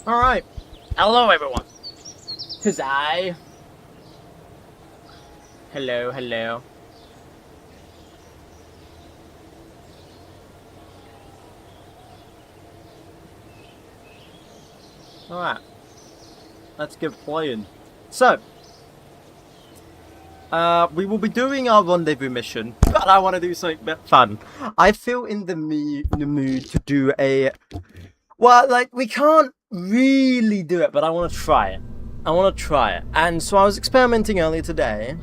Alright. Hello, everyone. 'Tis I. Hello, hello. Alright. Let's get playing. So, we will be doing our rendezvous mission, but I want to do something a bit fun. I feel in the mood to do a... Well, like, we can't really do it, but I want to try it. I want to try it. And so I was experimenting earlier today,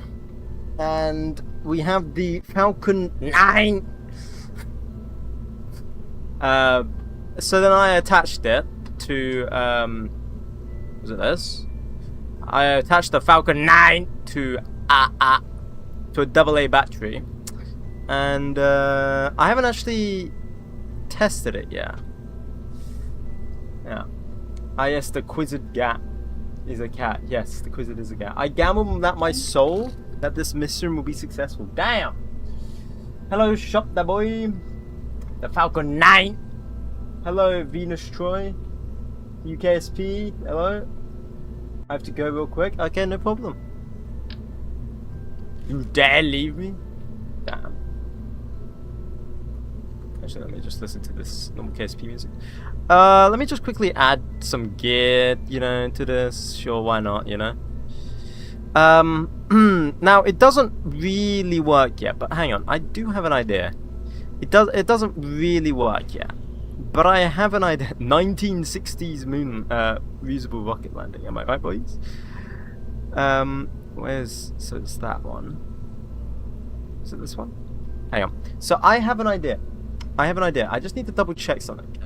and we have the Falcon 9. So then I attached it to, was it this? I attached the Falcon 9 to a AA battery, and I haven't actually tested it yet. Yeah. Ah, yes, the 𝐒𝐫𝐸𝐞 is a cat. Yes, the 𝐒𝐫𝐸𝐞 is a cat. I gamble that my soul that this mission will be successful. Damn! Hello, shop that boy. The Falcon 9. Hello, Venus Troy. KSP. Hello. I have to go real quick. Okay, no problem. You dare leave me? Damn. Actually, let me just listen to this normal KSP music. Let me just quickly add some gear, you know, to this. Sure, why not, you know? Now, it doesn't really work yet, but hang on. I do have an idea. It doesn't really work yet. But I have an idea. 1960s moon, reusable rocket landing. Am I right, boys? So it's that one. Is it this one? Hang on. So I have an idea. I just need to double check something.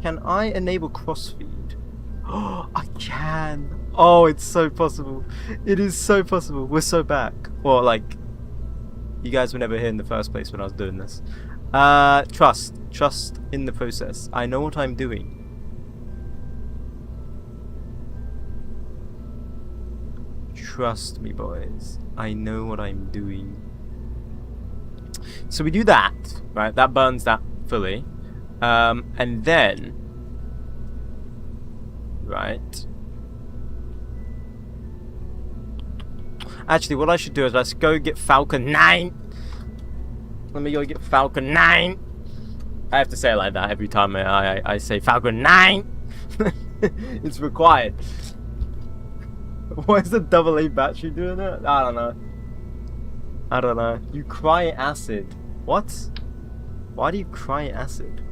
Can I enable crossfeed? Oh, I can. Oh, it's so possible. It is so possible. We're so back. Well, like, you guys were never here in the first place when I was doing this. Trust in the process. I know what I'm doing. Trust me, boys. I know what I'm doing. So we do that, right? That burns that fully. And then, right? Actually, what I should do is let's go get Falcon 9. Let me go get Falcon 9. I have to say it like that every time I say Falcon 9. It's required. Why is the AA battery doing it? I don't know. You cry acid. What? Why do you cry acid?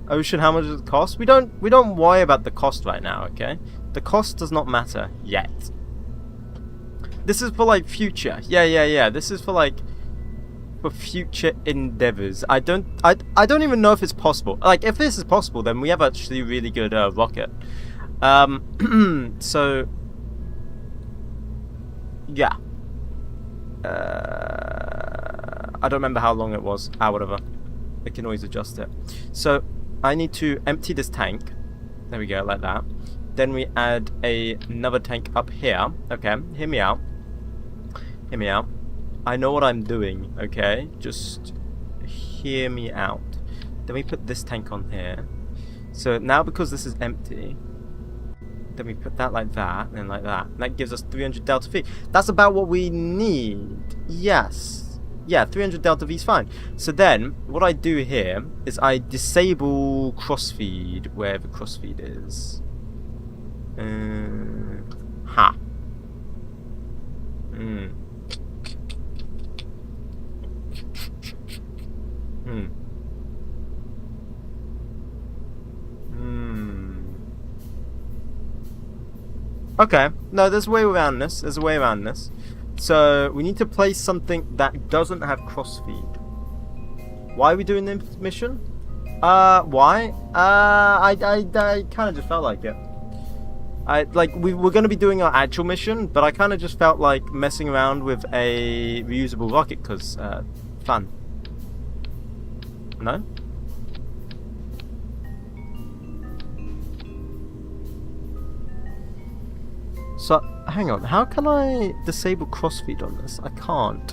Ocean, how much does it cost? We don't worry about the cost right now, okay? The cost does not matter yet. This is for like future. Yeah. This is for like for future endeavors. I don't even know if it's possible. Like, if this is possible, then we have actually a really good rocket. So yeah. I don't remember how long it was. Whatever. I can always adjust it. So I need to empty this tank. There we go, like that. Then we add another tank up here. Okay, hear me out. Hear me out. I know what I'm doing, okay? Just hear me out. Then we put this tank on here. So now because this is empty, then we put that like that, and like that. And that gives us 300 delta V. That's about what we need. Yes. Yeah, 300 delta V is fine. So then, what I do here is I disable crossfeed wherever crossfeed is. Ha. Okay, no, there's a way around this. So we need to place something that doesn't have crossfeed. Why are we doing this mission? Why? I kind of just felt like it. We were going to be doing our actual mission, but I kind of just felt like messing around with a reusable rocket because fun. No? So hang on, how can I disable crossfeed on this? I can't.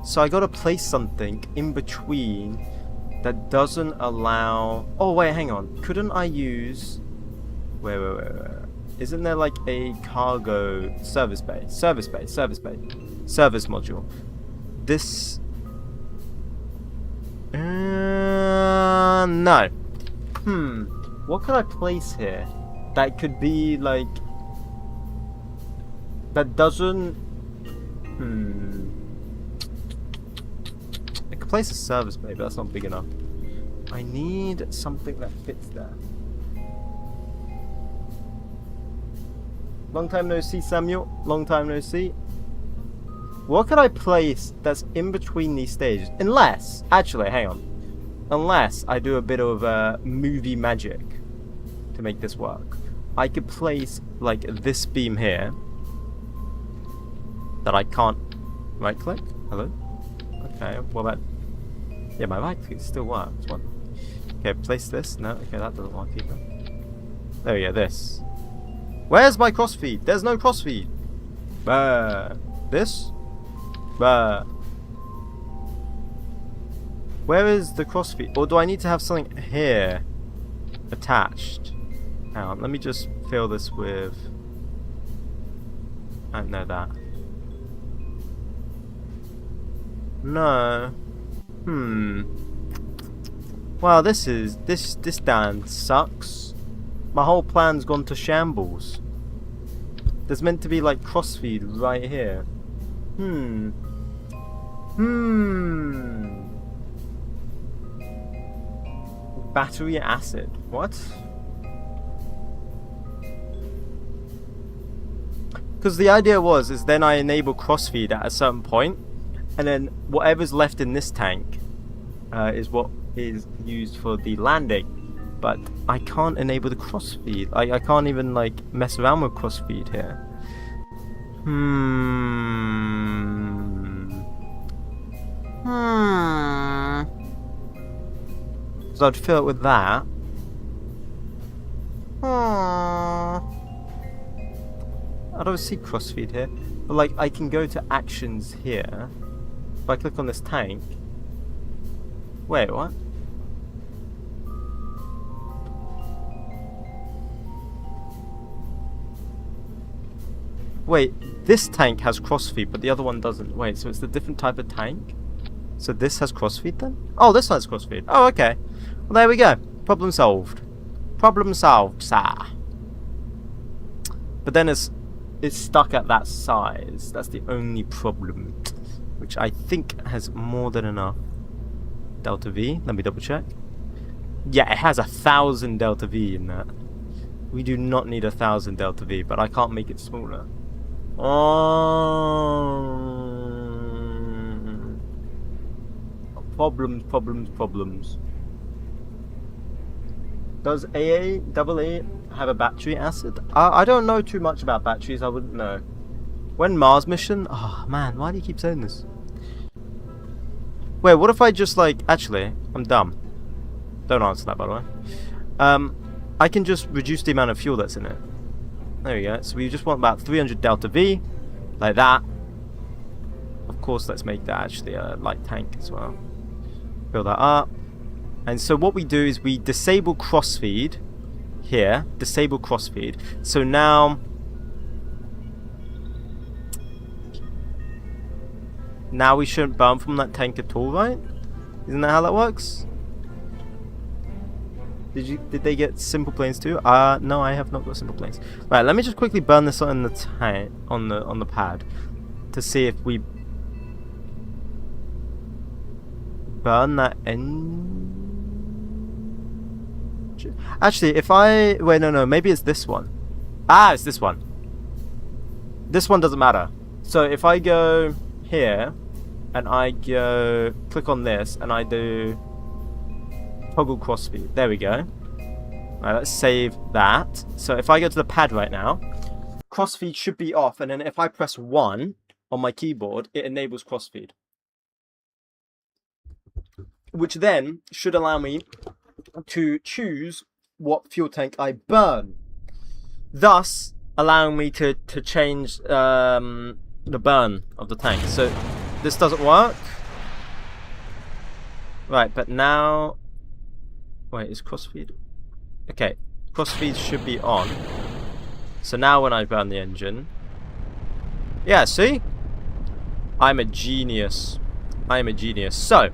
So I gotta place something in between that doesn't allow... Oh wait, hang on. Couldn't I use... Wait. Isn't there like a cargo service bay? Service module. This... no. What could I place here that could be like... That doesn't... I could place a service bay, but that's not big enough. I need something that fits there. Long time no see, Samuel. Long time no see. What could I place that's in between these stages? Unless... Actually, hang on. Unless I do a bit of movie magic to make this work. I could place, like, this beam here. That I can't right-click. Hello? Okay, what about... Yeah, my right-click still works. What? Okay, place this. No, okay, that doesn't work either. There we go, this. Where's my crossfeed? There's no crossfeed. This? Where is the crossfeed? Or do I need to have something here attached? Hang on, let me just fill this with... I don't know that. No. Well, this Dan sucks. My whole plan's gone to shambles. There's meant to be like crossfeed right here. Battery acid. What? Because the idea is then I enable crossfeed at a certain point, and then whatever's left in this tank is what is used for the landing. But I can't enable the crossfeed. I can't even like mess around with crossfeed here. So I'd fill it with that. I don't see crossfeed here. But like I can go to actions here. If I click on this tank. Wait, what? Wait, this tank has crossfeed, but the other one doesn't. Wait, so it's a different type of tank? So this has crossfeed then? Oh, this one has crossfeed. Oh, okay. Well, there we go. Problem solved. Problem solved, sir. But then it's stuck at that size. That's the only problem. Which I think has more than enough. Delta V. Let me double check. Yeah, it has 1,000 Delta V in that. We do not need 1,000 Delta V, but I can't make it smaller. Problems. Does AA have a battery acid? I don't know too much about batteries. I wouldn't know. When Mars mission? Oh man, why do you keep saying this? Wait, what if I just like... Actually, I'm dumb. Don't answer that, by the way. I can just reduce the amount of fuel that's in it. There we go. So we just want about 300 Delta V. Like that. Of course, let's make that actually a light tank as well. Fill that up. And so what we do is we disable crossfeed. Here. Disable crossfeed. So now... Now we shouldn't burn from that tank at all, right? Isn't that how that works? Did they get simple planes too? No, I have not got simple planes. Right, let me just quickly burn this on the tank on the pad to see if we burn that engine. Actually, if I wait, no, maybe it's this one. It's this one. This one doesn't matter. So if I go here and I go click on this and I do toggle crossfeed. There we go. Alright, let's save that. So if I go to the pad right now, crossfeed should be off, and then if I press 1 on my keyboard, it enables crossfeed. Which then should allow me to choose what fuel tank I burn. Thus, allowing me to change the burn of the tank. So this doesn't work. Right, but now... Wait, is crossfeed? Okay, crossfeed should be on. So now when I burn the engine... Yeah, see? I'm a genius. I am a genius. So,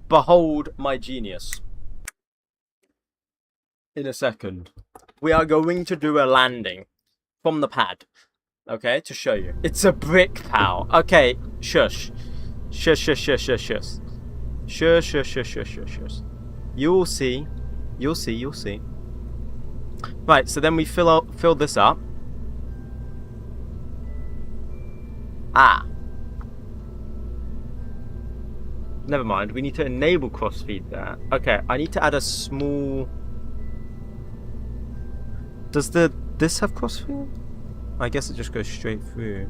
behold my genius. In a second, we are going to do a landing from the pad. Okay, to show you. It's a brick, pal. Okay, shush. Shush, shush, shush, shush, shush. Shush, shush, shush, shush, shush, shush. You'll see. You'll see, you'll see. Right, so then we fill this up. Ah. Never mind, we need to enable crossfeed there. Okay, I need to add a small... Does this have crossfeed? I guess it just goes straight through.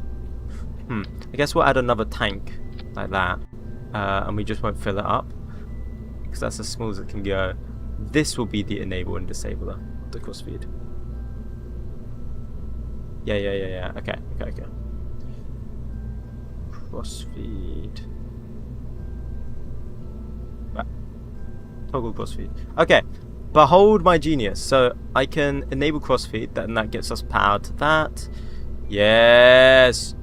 I guess we'll add another tank like that. And we just won't fill it up. Because that's as small as it can go. This will be the enable and disabler of the crossfeed. Yeah. Okay. Crossfeed. Right. Toggle crossfeed. Okay. Behold my genius. So I can enable crossfeed, then that gets us power to that. Yes.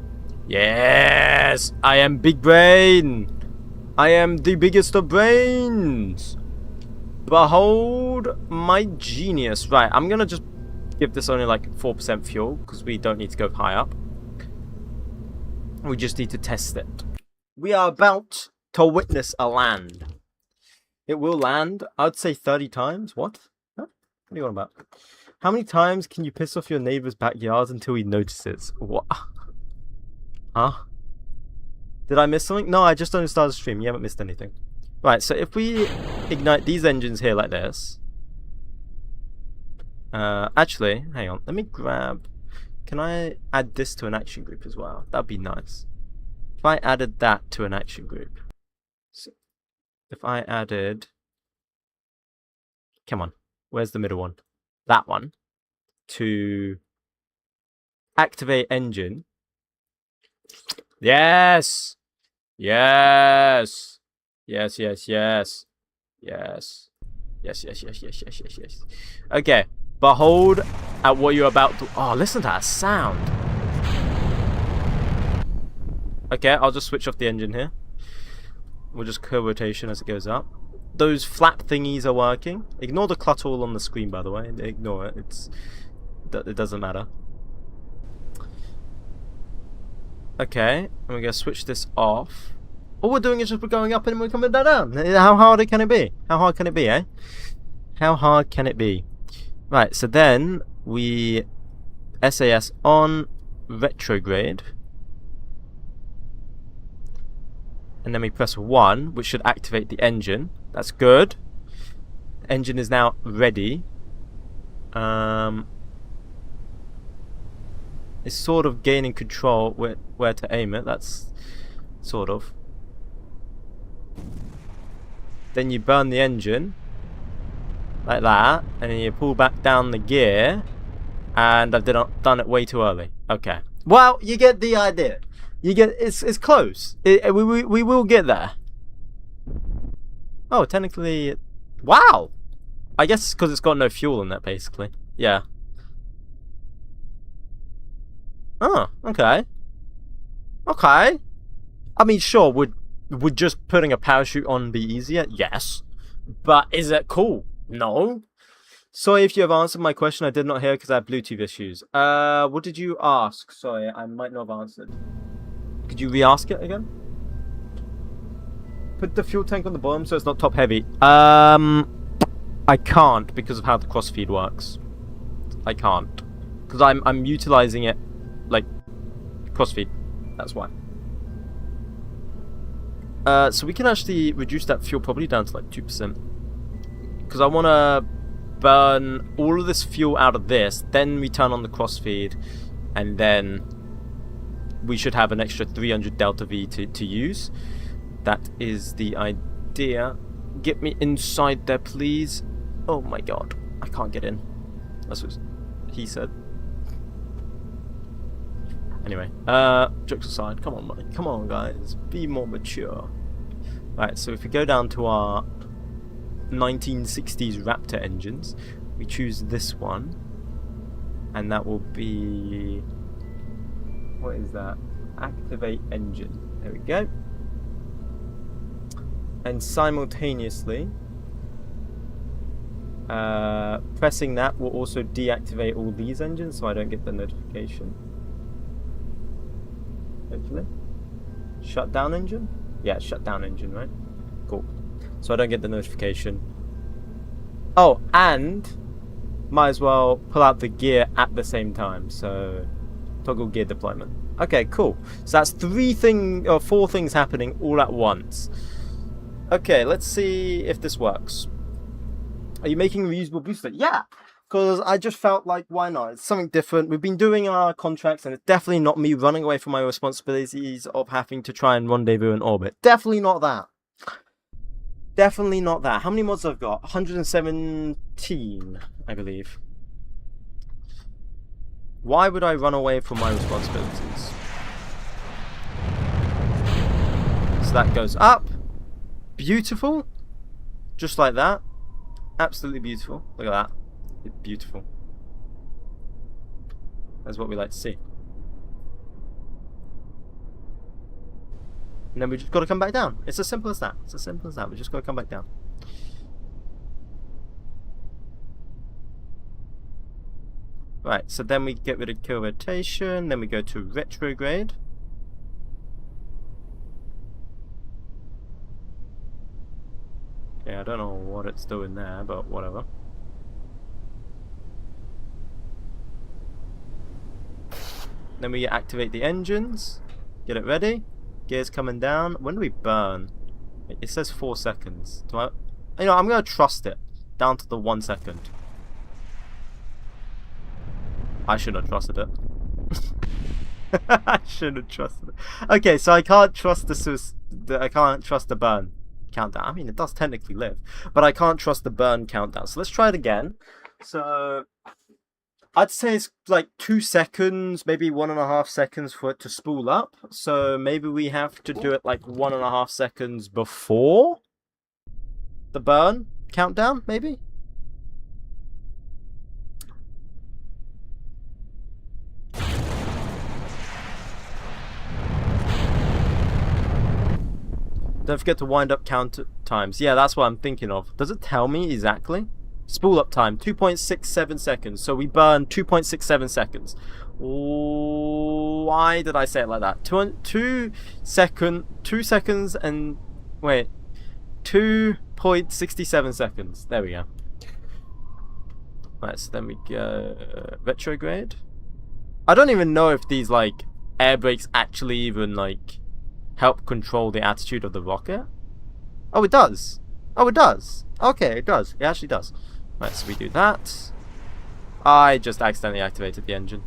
Yes. I am big brain. I am the biggest of brains. Behold my genius. Right, I'm gonna just give this only like 4% fuel because we don't need to go high up. We just need to test it. We are about to witness a land. It will land, I'd say 30 times. What? Huh? What are you on about? How many times can you piss off your neighbor's backyard until he notices? What? Huh? Did I miss something? No, I just only started the stream. You haven't missed anything. Right, so if we ignite these engines here like this. Actually, hang on. Let me grab... Can I add this to an action group as well? That'd be nice. If I added that to an action group. So if I added... Come on. Where's the middle one? That one. To activate engine. Yes! Yes! Yes. Okay. Behold at what you're about to... Oh, listen to that sound. Okay, I'll just switch off the engine here. We'll just co-rotation as it goes up. Those flap thingies are working. Ignore the clutter all on the screen, by the way. Ignore it. It doesn't matter. Okay, and we're going to switch this off. All we're doing is just going up and we're coming down. How hard can it be? How hard can it be, eh? How hard can it be? Right, so then we SAS on retrograde. And then we press 1, which should activate the engine. That's good. Engine is now ready. It's sort of gaining control where to aim it. That's sort of. Then you burn the engine like that, and then you pull back down the gear, and I've done it way too early. Okay. Well, you get the idea. You get it's close. We will get there. Oh, technically, wow. I guess because it's got no fuel in that, basically. Yeah. Oh, okay. Okay. I mean, sure, would just putting a parachute on be easier? Yes. But is it cool? No. Sorry if you have answered my question. I did not hear because I have Bluetooth issues. What did you ask? Sorry, I might not have answered. Could you re-ask it again? Put the fuel tank on the bottom so it's not top heavy. I can't because of how the crossfeed works. I can't. Because I'm utilizing it like crossfeed. That's why. So we can actually reduce that fuel probably down to like 2%. Because I want to burn all of this fuel out of this, then we turn on the crossfeed, and then we should have an extra 300 delta V to use. That is the idea. Get me inside there, please. Oh my god, I can't get in. That's what he said. Anyway, jokes aside, come on, buddy. Come on, guys. Be more mature. Right, so if we go down to our 1960s Raptor engines, we choose this one. And that will be... what is that? Activate engine. There we go. And simultaneously, pressing that will also deactivate all these engines so I don't get the notification. Hopefully. Shut down engine? Yeah, shut down engine, right? Cool. So I don't get the notification. Oh, and might as well pull out the gear at the same time. So toggle gear deployment. Okay, cool. So that's 4 things happening all at once. Okay, let's see if this works. Are you making a reusable booster? Yeah, because I just felt like, why not? It's something different. We've been doing our contracts, and it's definitely not me running away from my responsibilities of having to try and rendezvous in orbit. Definitely not that. Definitely not that. How many mods I've got? 117, I believe. Why would I run away from my responsibilities? So that goes up. Beautiful. Just like that. Absolutely beautiful. Look at that. It's beautiful. That's what we like to see. And then we just got to come back down. It's as simple as that. It's as simple as that. We just got to come back down. Right, so then we get rid of kill rotation. Then we go to retrograde. Okay, I don't know what it's doing there, but whatever. Then we activate the engines. Get it ready. Gears coming down. When do we burn? It says 4 seconds. Do I... You know, I'm going to trust it. Down to the 1 second. I shouldn't have trusted it. I shouldn't have trusted it. Okay, so I can't trust I can't trust the burn countdown. I mean, it does technically live, but I can't trust the burn countdown. So let's try it again. So I'd say it's like 2 seconds, maybe 1.5 seconds for it to spool up. So maybe we have to do it like 1.5 seconds before the burn countdown, maybe? Don't forget to wind up count times. Yeah, that's what I'm thinking of. Does it tell me exactly? Spool up time, 2.67 seconds. So we burn 2.67 seconds. Why did I say it like that? 2 seconds and... wait. 2.67 seconds. There we go. Right, so then we go... retrograde. I don't even know if these, like, air brakes actually even, like... help control the attitude of the rocket. Oh, it does. Oh, it does. Okay, it does. It actually does. Right, so we do that. I just accidentally activated the engine.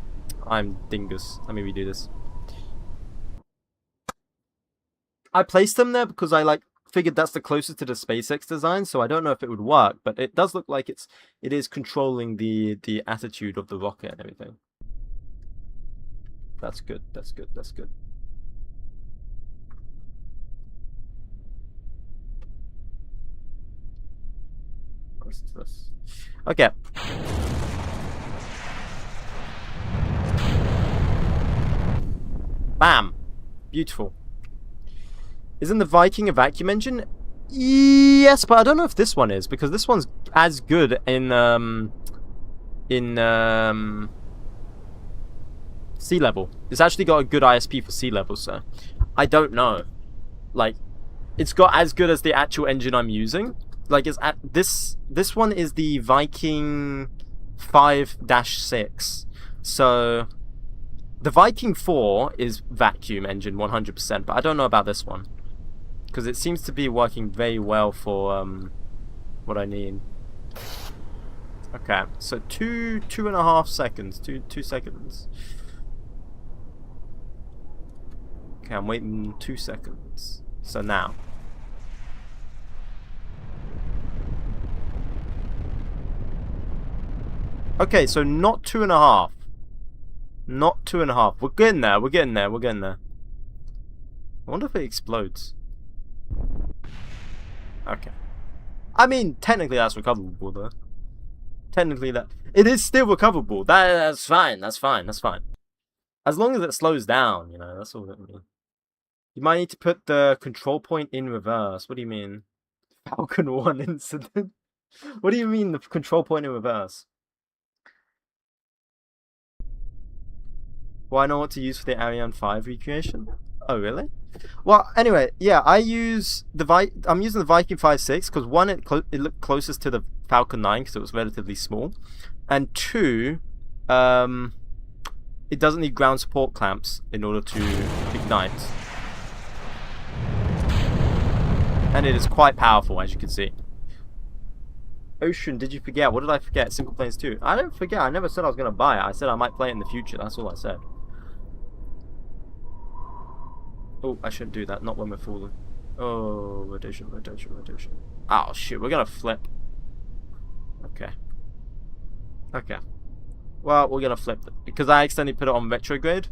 I'm dingus. Let me redo this. I placed them there because I figured that's the closest to the SpaceX design, so I don't know if it would work, but it does look like it is controlling the attitude of the rocket and everything. That's good. That's good. That's good. Listen to this. Okay. Bam. Beautiful. Isn't the Viking a vacuum engine? Yes, but I don't know if this one is, because this one's as good in sea level. It's actually got a good ISP for sea level, so I don't know. Like, it's got as good as the actual engine I'm using. Like, it's at this one is the Viking 5-6. So the Viking 4 is vacuum engine 100%, but I don't know about this one, because it seems to be working very well for what I need. Okay, so 2.5 seconds, 2 seconds. Okay, I'm waiting 2 seconds. So now. Okay, so not 2.5. Not 2.5. We're getting there. We're getting there. We're getting there. I wonder if it explodes. Okay. I mean, technically that's recoverable though. Technically that... It is still recoverable. That's fine. That's fine. That's fine. As long as it slows down, you know, that's all it means. You might need to put the control point in reverse. What do you mean? Falcon 1 incident? What do you mean the control point in reverse? Well, I know what to use for the Ariane 5 recreation. Oh, really? Well, anyway, yeah, I'm using the Viking 5.6 because one, it looked closest to the Falcon 9 because it was relatively small, and two, it doesn't need ground support clamps in order to ignite, and it is quite powerful, as you can see. Ocean, did you forget? What did I forget? Simple Planes 2. I didn't forget. I never said I was going to buy it. I said I might play it in the future. That's all I said. Oh, I shouldn't do that. Not when we're falling. Oh, rotation, rotation, rotation. Oh, shit. We're going to flip. Okay. Okay. Well, we're going to flip it. Because I accidentally put it on retrograde.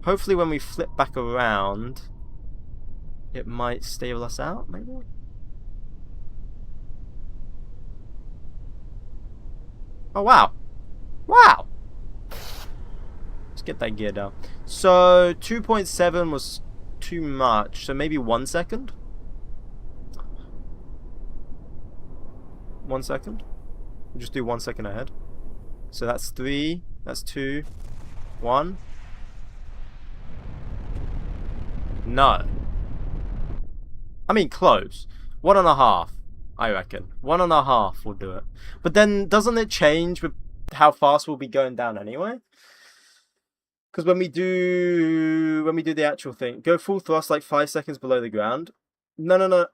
Hopefully when we flip back around, it might stable us out, maybe? Oh, wow. Wow. Let's get that gear down. So 2.7 was too much. So maybe 1 second? 1 second? We'll just do 1 second ahead. So that's 3. That's 2. 1. No. I mean, close. 1.5. I reckon 1.5 will do it. But then doesn't it change with how fast we'll be going down anyway? Because when we do the actual thing, go full thrust like 5 seconds below the ground. No.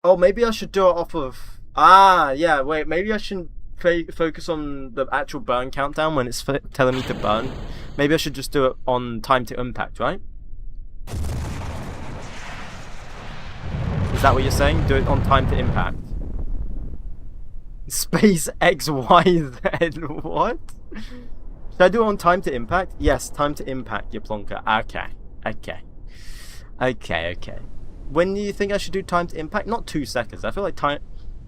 Oh, maybe I should do it off of... Ah, yeah, wait. Maybe I shouldn't focus on the actual burn countdown when it's telling me to burn. Maybe I should just do it on time to impact, right? Is that what you're saying? Do it on time to impact. Space XYZ. What? Should I do it on time to impact? Yes, time to impact, you plonker. Okay. When do you think I should do time to impact? Not 2 seconds. I feel like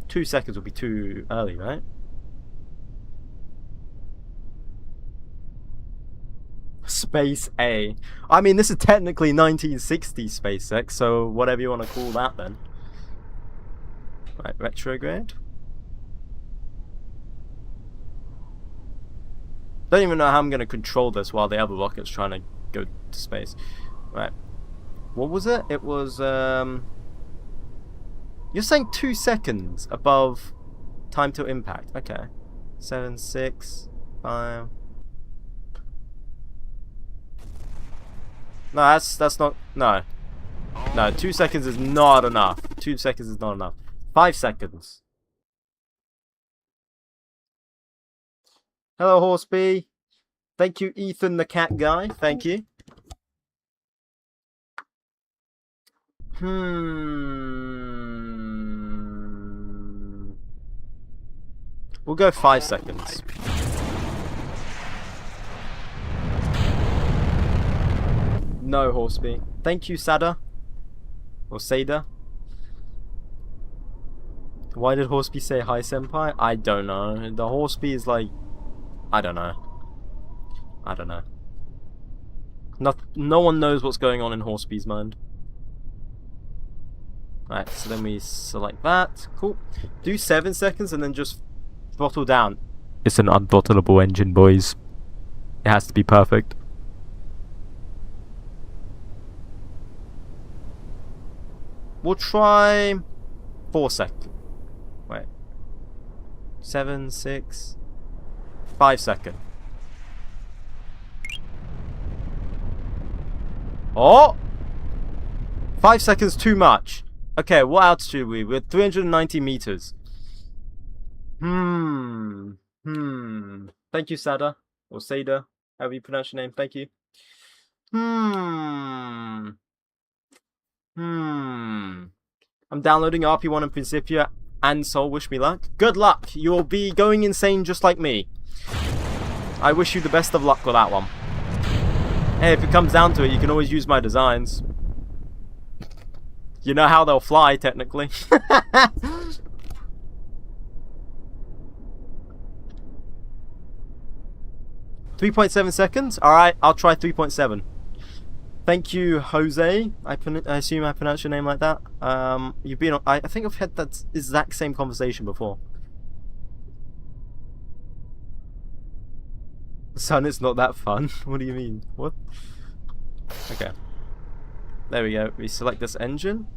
2 seconds would be too early, right? Space A. I mean, this is technically 1960 SpaceX, so whatever you want to call that then. Right, retrograde. Don't even know how I'm going to control this while the other rocket's trying to go to space. Right. What was it? It was, you're saying 2 seconds above time to impact. Okay. 7, 6, 5... No, that's not... No. 2 seconds is not enough. 2 seconds is not enough. 5 seconds. Hello, Horseby. Thank you, Ethan the cat guy. Thank you. We'll go 5 seconds. No, Horseby. Thank you, Sada. Or Sada. Why did Horseby say hi, senpai? I don't know. The Horseby is like... I don't know. No one knows what's going on in Horseby's mind. Right, so then we select that. Cool. Do 7 seconds and then just throttle down. It's an unthrottleable engine, boys. It has to be perfect. We'll try 4 seconds. Wait. 7, 6, 5 seconds. Oh! 5 seconds too much. Okay, what altitude are we? We're at 390 meters. Thank you, Sada. Or Sada. However you pronounce your name. Thank you. I'm downloading RP1 and Principia and Soul. Wish me luck. Good luck. You'll be going insane just like me. I wish you the best of luck with that one. Hey, if it comes down to it, you can always use my designs. You know how they'll fly, technically. 3.7 seconds? Alright, I'll try 3.7. Thank you, Jose. I assume I pronounced your name like that. You've been on, I think I've had that exact same conversation before. Son, it's not that fun. What do you mean? What? Okay. There we go. We select this engine.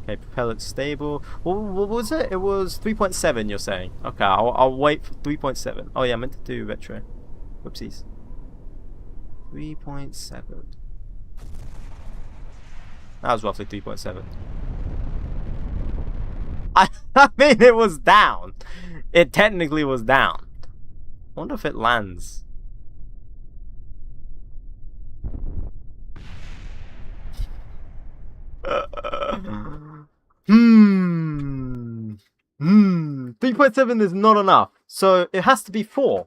Okay, propellant stable. What was it? It was 3.7, you're saying? Okay, I'll wait for 3.7. Oh yeah, I meant to do retro. Whoopsies. 3.7. That was roughly 3.7. I mean, it was down. It technically was down. I wonder if it lands. Hmm. 3.7 is not enough. So it has to be 4.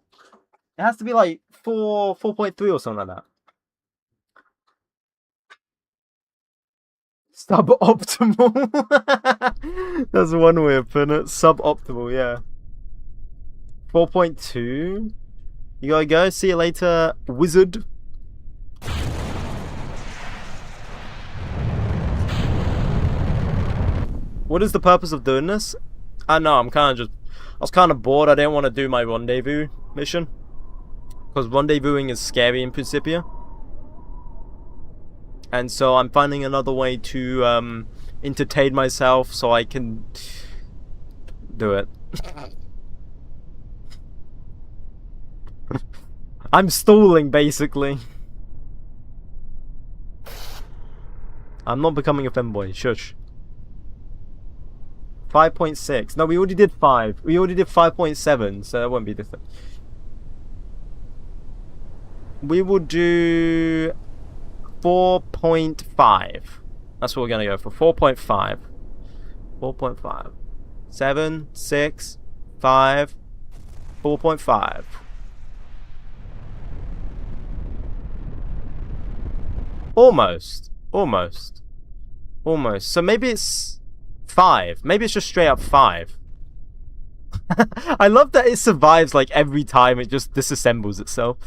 It has to be like 4.3 or something like that. Suboptimal. That's one way of putting it. Suboptimal, yeah. 4.2. You gotta go. See you later, wizard. What is the purpose of doing this? I know, I was kind of bored. I didn't want to do my rendezvous mission. Because rendezvousing is scary in Principia. And so I'm finding another way to entertain myself so I can do it. I'm stalling, basically. I'm not becoming a femboy. Shush. 5.6. No, we already did 5. We already did 5.7, so that won't be different. We will do 4.5. That's what we're gonna go for. 4.5. 4.5. 7, 6, 5, 4.5. Almost. Almost. Almost. So maybe it's 5. Maybe it's just straight up 5. I love that it survives like every time it just disassembles itself.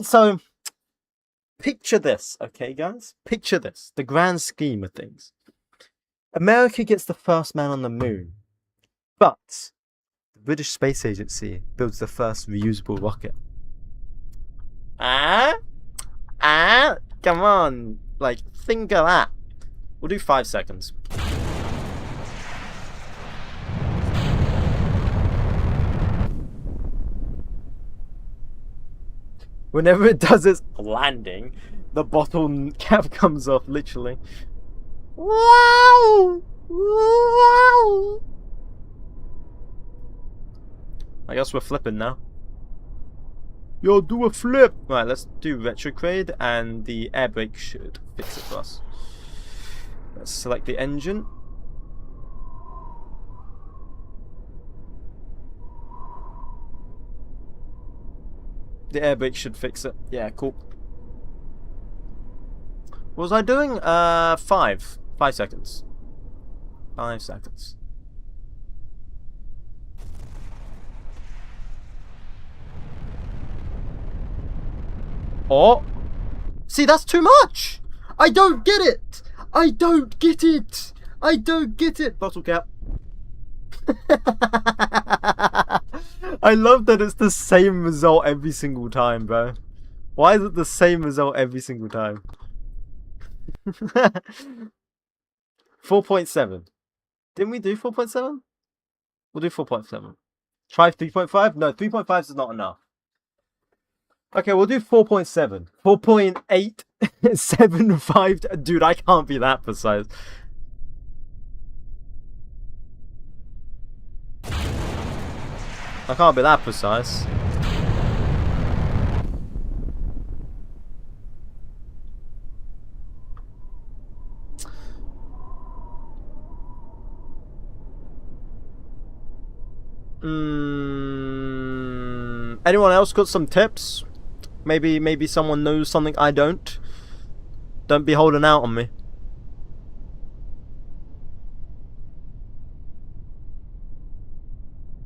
So picture this, okay guys? Picture this, the grand scheme of things. America gets the first man on the moon, but the British Space Agency builds the first reusable rocket. Come on, like, think of that. We'll do 5 seconds. Whenever it does its landing, the bottle cap comes off, literally. Wow! Wow! I guess we're flipping now. Yo, do a flip! Right, let's do retrograde, and the air brake should fix it for us. Let's select the engine. The air brake should fix it. Yeah, cool. What was I doing? 5 seconds. 5 seconds. Oh! See, that's too much! I don't get it! I don't get it! I don't get it! Bottle cap. I love that it's the same result every single time, bro. Why is it the same result every single time? 4.7. Didn't we do 4.7? We'll do 4.7. Try 3.5? No, 3.5 is not enough. Okay, we'll do 4.7. 4.875. Dude, I can't be that precise. I can't be that precise. Anyone else got some tips? Maybe someone knows something I don't. Don't be holding out on me.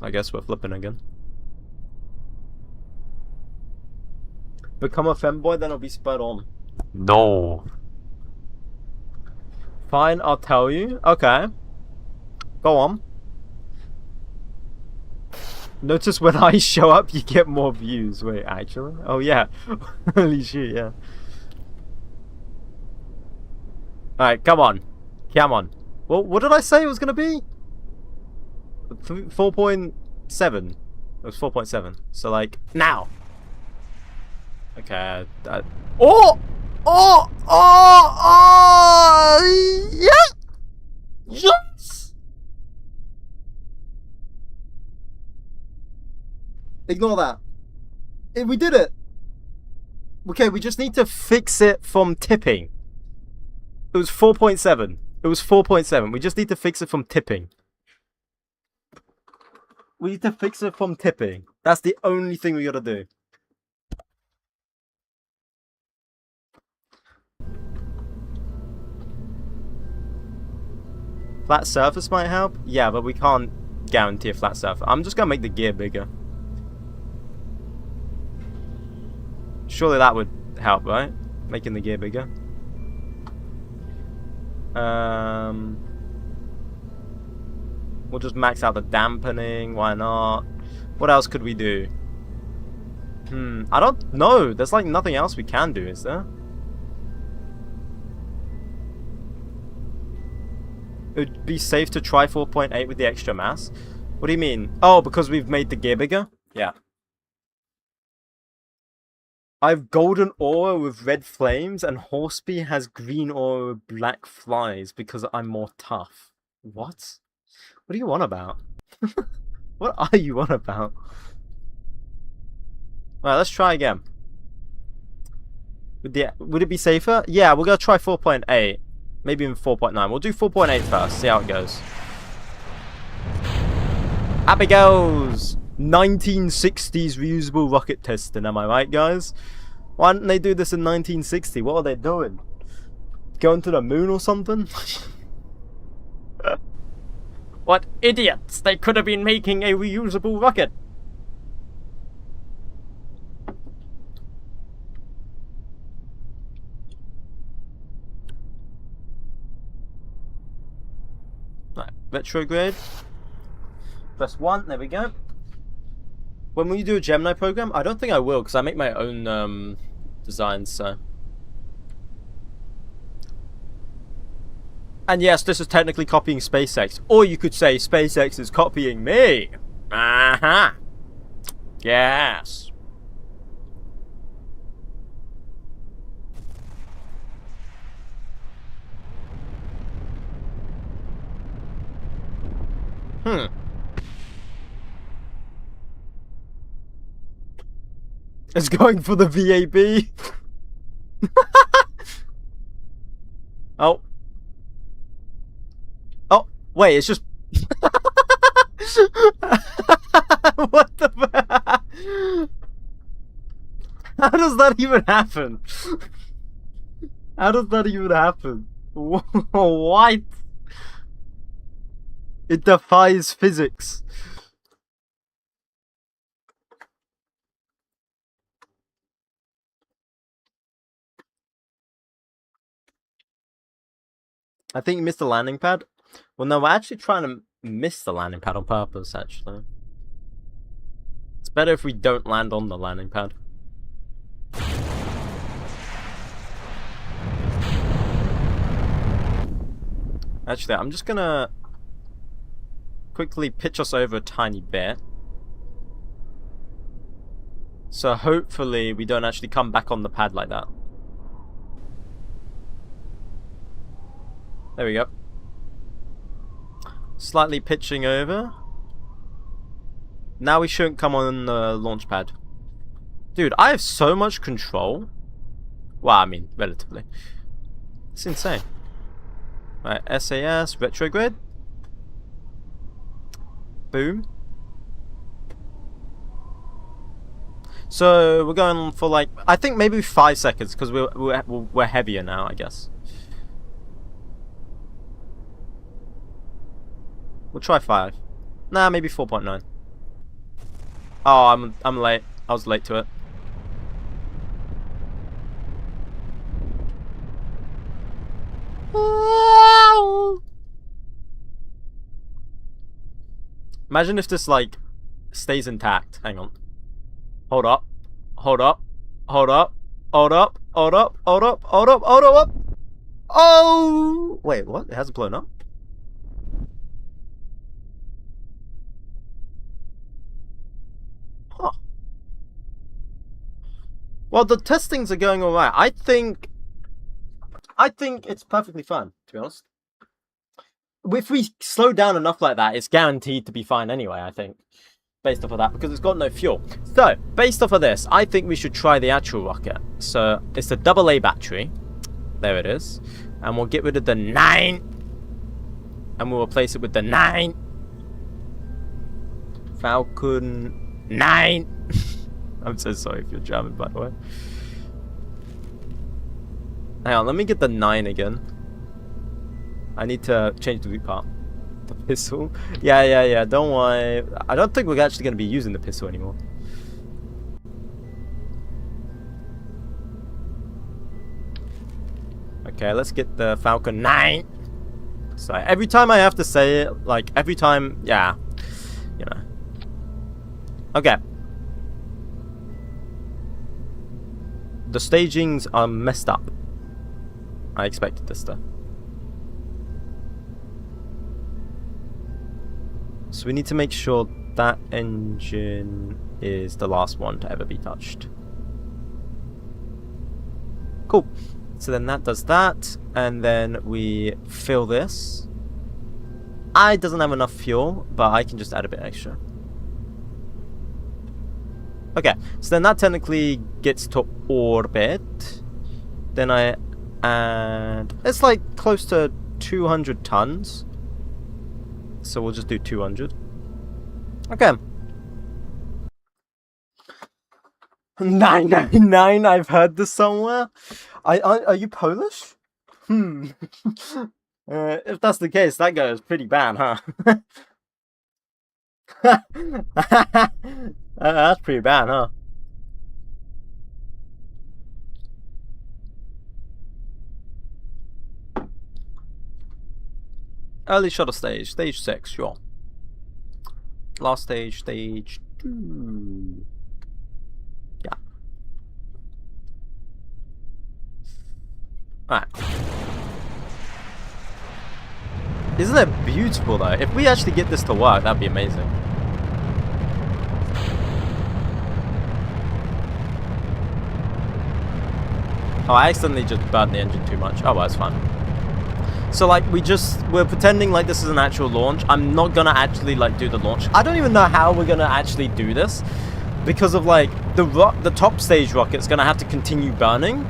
I guess we're flipping again. Become a femboy, then I'll be spurred on. No. Fine, I'll tell you. Okay. Go on. Notice when I show up, you get more views. Wait, actually? Oh, yeah. Holy shit, yeah. Alright, come on. Come on. Well, what did I say it was going to be? 4.7. It was 4.7. So, like, now. Okay. Oh! Oh! Oh! Oh! Yeah! Yes! Ignore that. We did it. Okay, we just need to fix it from tipping. It was 4.7. It was 4.7. We just need to fix it from tipping. We need to fix it from tipping. That's the only thing we gotta do. Flat surface might help? Yeah, but we can't guarantee a flat surface. I'm just gonna make the gear bigger. Surely that would help, right? Making the gear bigger. We'll just max out the dampening. Why not? What else could we do? I don't know. There's like nothing else we can do, is there? It would be safe to try 4.8 with the extra mass. What do you mean? Oh, because we've made the gear bigger? Yeah. I've golden aura with red flames, and Horseby has green aura with black flies because I'm more tough. What? What are you on about? What are you on about? Alright, let's try again. Would it be safer? Yeah, we're gonna try 4.8. Maybe even 4.9. We'll do 4.8 first, see how it goes. Up it goes! 1960s reusable rocket testing, am I right, guys? Why didn't they do this in 1960? What are they doing? Going to the moon or something? What idiots! They could have been making a reusable rocket! Right, retrograde. Press 1, there we go. When will you do a Gemini program? I don't think I will, because I make my own designs, so. And yes, this is technically copying SpaceX. Or you could say SpaceX is copying me. Aha. Yes. It's going for the VAB. Oh. Oh, wait, it's just... What the... How does that even happen? How does that even happen? What? It defies physics. I think you missed the landing pad. Well, no, we're actually trying to miss the landing pad on purpose, actually. It's better if we don't land on the landing pad. Actually, I'm just gonna quickly pitch us over a tiny bit. So hopefully we don't actually come back on the pad like that. There we go. Slightly pitching over. Now we shouldn't come on the launch pad. Dude, I have so much control. Well, I mean, relatively. It's insane. Right, SAS, retrograde. Boom. So we're going for like, I think maybe 5 seconds because we're heavier now, I guess. We'll try 5. Nah, maybe 4.9. Oh, I'm late. I was late to it. Imagine if this like stays intact. Hang on. Hold up. Hold up. Hold up. Hold up. Hold up. Hold up. Hold up. Hold up. Oh! Wait, what? It hasn't blown up? Huh. Well, the testings are going alright. I think it's perfectly fine, to be honest. If we slow down enough like that, it's guaranteed to be fine anyway, I think. Based off of that, because it's got no fuel. So, based off of this, I think we should try the actual rocket. So, it's the AA battery. There it is. And we'll get rid of the 9. And we'll replace it with the 9. Falcon 9. I'm so sorry if you're German, by the way. Hang on, let me get the 9 again. I need to change the root part. The pistol? Yeah, don't worry. I don't think we're actually going to be using the pistol anymore. Okay, let's get the Falcon 9. So every time I have to say it, like every time, yeah, you know. Okay. The stagings are messed up. I expected this stuff. So we need to make sure that engine is the last one to ever be touched. Cool. So then that does that, and then we fill this. It doesn't have enough fuel, but I can just add a bit extra. Okay, so then that technically gets to orbit. Then I add... It's like close to 200 tons. So we'll just do 200. Okay. 999, I've heard this somewhere. Are you Polish? If that's the case, that goes pretty bad, huh? That's pretty bad, huh? Early shuttle stage, stage 6, sure. Last stage, stage 2. Yeah. Alright. Isn't it beautiful though? If we actually get this to work, that'd be amazing. Oh, I accidentally just burned the engine too much. Oh well, it's fine. So like we're pretending like this is an actual launch. I'm not gonna actually like do the launch. I don't even know how we're gonna actually do this because of like the top stage rocket's gonna have to continue burning.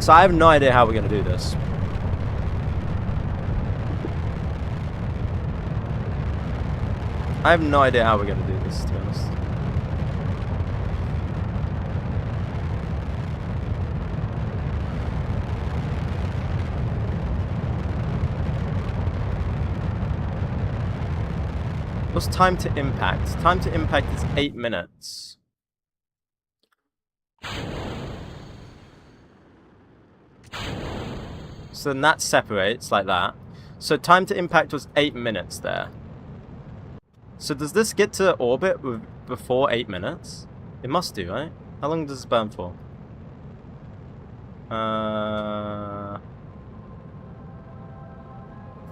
So I have no idea how we're gonna do this. I have no idea how we're gonna do this, to be honest. What's time to impact? Time to impact is 8 minutes. So then that separates like that. So time to impact was 8 minutes there. So does this get to orbit before 8 minutes? It must do, right? How long does this burn for?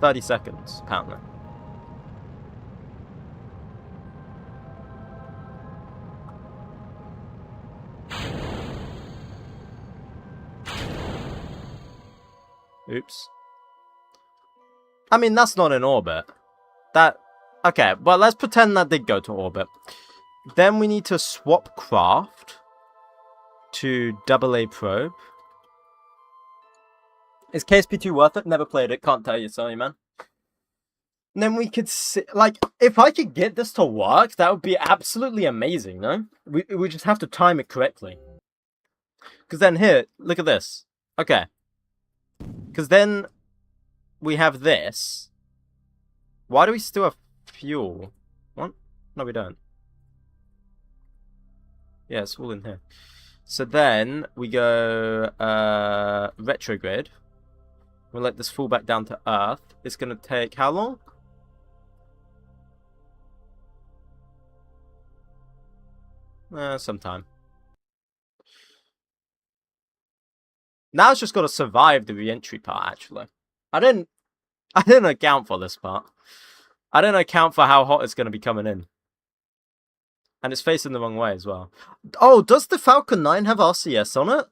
30 seconds, apparently. Oops. I mean, that's not in orbit. Okay, well, let's pretend that did go to orbit. Then we need to swap craft to AA probe. Is KSP2 worth it? Never played it. Can't tell you, sorry, man. And then we could see, like, if I could get this to work, that would be absolutely amazing, no? We just have to time it correctly. Because then here, look at this. Okay. Because then we have this. Why do we still have fuel? What? No, we don't. Yeah, it's all in here. So then we go retrograde. We'll let this fall back down to Earth. It's going to take how long? Some time. Now it's just got to survive the re-entry part, actually. I didn't account for this part. I didn't account for how hot it's going to be coming in. And it's facing the wrong way as well. Oh, does the Falcon 9 have RCS on it?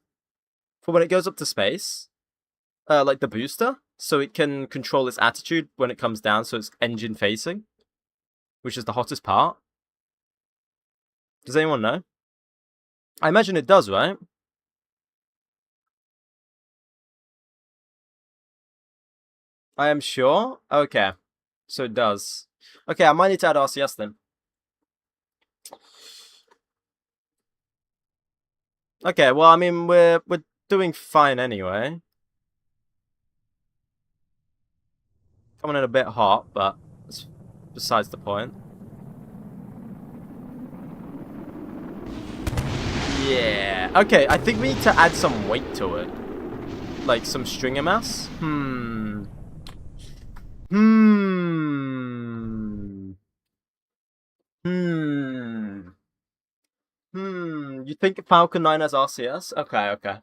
For when it goes up to space? Like the booster? So it can control its attitude when it comes down, so it's engine facing? Which is the hottest part? Does anyone know? I imagine it does, right? I am sure? Okay. So it does. Okay, I might need to add RCS then. Okay, well, I mean, we're doing fine anyway. Coming in a bit hot, but it's besides the point. Yeah. Okay, I think we need to add some weight to it. Like some stringer mass. You think Falcon 9 has RCS? Okay, okay.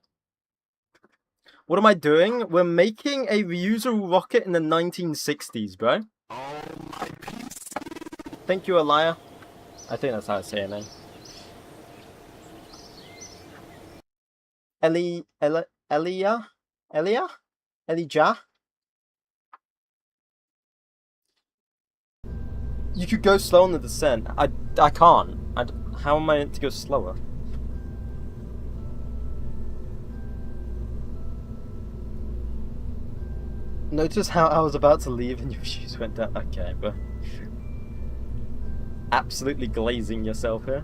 What am I doing? We're making a reusable rocket in the 1960s, bro. Thank you, Elia. I think that's how I say her name. Elijah? You could go slow on the descent. I can't. How am I meant to go slower? Notice how I was about to leave and your shoes went down. Okay, but absolutely glazing yourself here.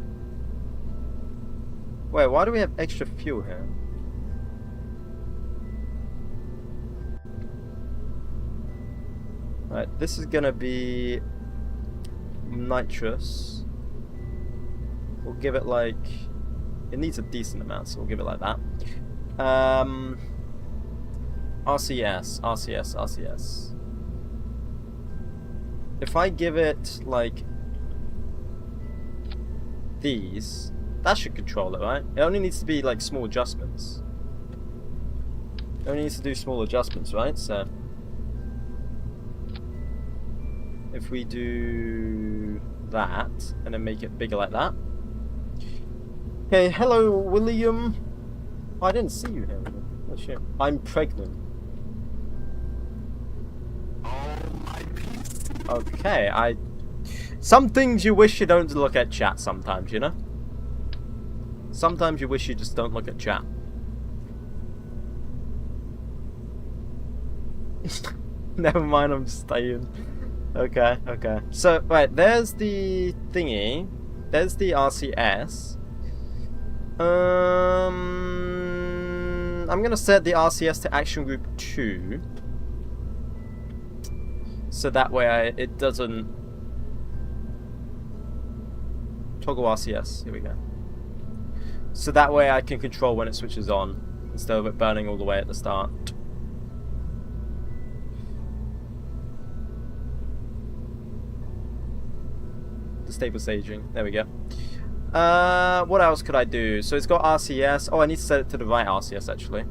Wait, why do we have extra fuel here? Alright, this is gonna be nitrous. We'll give it like... It needs a decent amount, so we'll give it like that. RCS. If I give it like these, that should control it, right? It only needs to be like small adjustments. It only needs to do small adjustments, right? So if we do that and then make it bigger like that. Okay, hello William. Oh, I didn't see you here. Oh shit. I'm pregnant. Okay, some things you wish you don't look at chat sometimes, you know? Sometimes you wish you just don't look at chat. Never mind, I'm staying. Okay, okay. So, right, there's the thingy. There's the RCS. I'm gonna set the RCS to action group 2. So that way it doesn't... Toggle RCS, here we go. So that way I can control when it switches on, instead of it burning all the way at the start. The stable staging, there we go. What else could I do? So it's got RCS. Oh, I need to set it to the right RCS actually.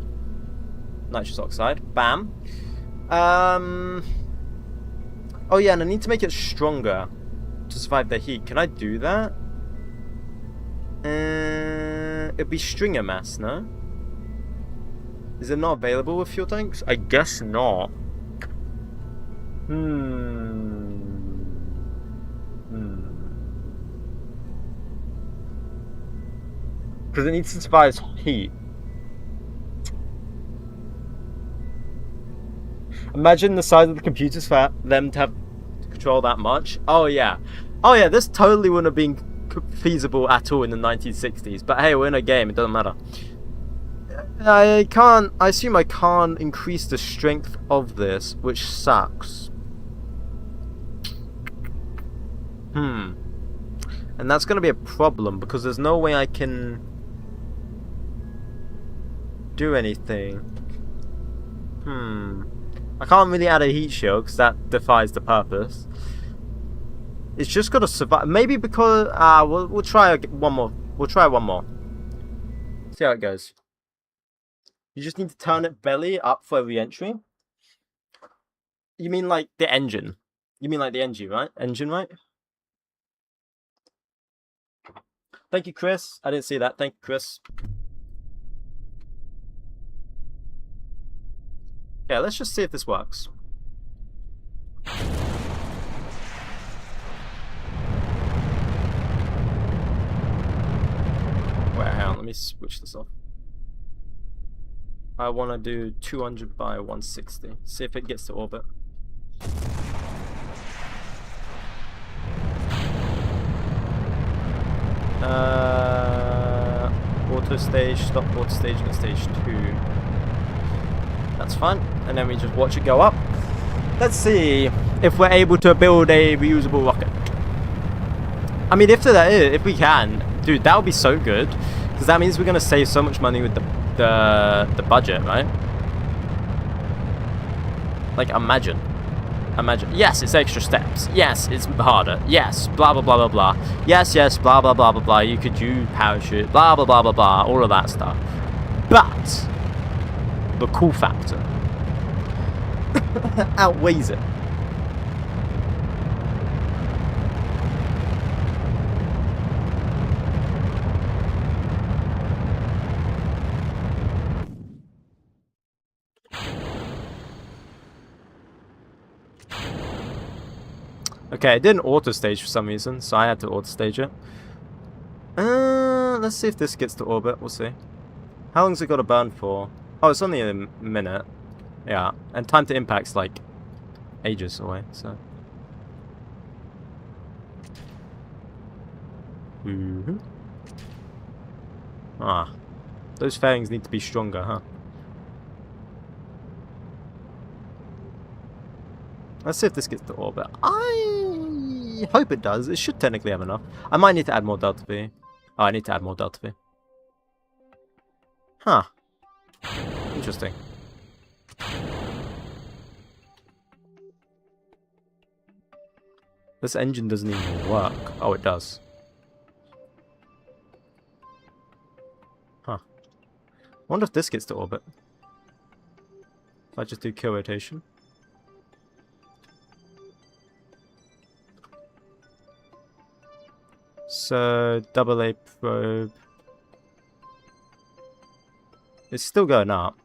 Nitrous oxide. Bam. Oh yeah, and I need to make it stronger to survive the heat. Can I do that? It'd be stringer mass, no? Is it not available with fuel tanks? I guess not. Because it needs to survive heat. Imagine the size of the computers for them to have control that much. Oh yeah. Oh yeah, this totally wouldn't have been feasible at all in the 1960s. But hey, we're in a game, it doesn't matter. I assume I can't increase the strength of this, which sucks. And that's going to be a problem, because there's no way I can do anything. I can't really add a heat shield, because that defies the purpose. It's just got to survive. Maybe because... we'll try one more. We'll try one more. See how it goes. You just need to turn it belly up for re-entry. You mean like the engine? You mean like the engine, right? Engine, right? Thank you, Chris. I didn't see that. Thank you, Chris. Yeah, let's just see if this works. Wait, hang on. Let me switch this off. I want to do 200 by 160. See if it gets to orbit. Auto stage, stop auto staging at stage 2. That's fine. And then we just watch it go up. Let's see if we're able to build a reusable rocket. I mean, if we can, dude, that would be so good. Because that means we're going to save so much money with the budget, right? Like, imagine. Yes, it's extra steps. Yes, it's harder. Yes, blah blah blah blah blah. Yes, blah blah blah blah blah. You could use parachute. Blah blah blah blah blah. All of that stuff. But the cool factor outweighs it. Okay, it didn't auto stage for some reason, so I had to auto stage it. Let's see if this gets to orbit. We'll see. How long's it got to burn for? Oh, it's only a minute. Yeah, and time to impact's like ages away. So. Those fairings need to be stronger, huh? Let's see if this gets to orbit. I hope it does. It should technically have enough. I might need to add more delta V. Oh, I need to add more delta V. Huh. Interesting. This engine doesn't even work. Oh, it does. Huh. I wonder if this gets to orbit. If I just do kill rotation. So, AA probe. It's still going up.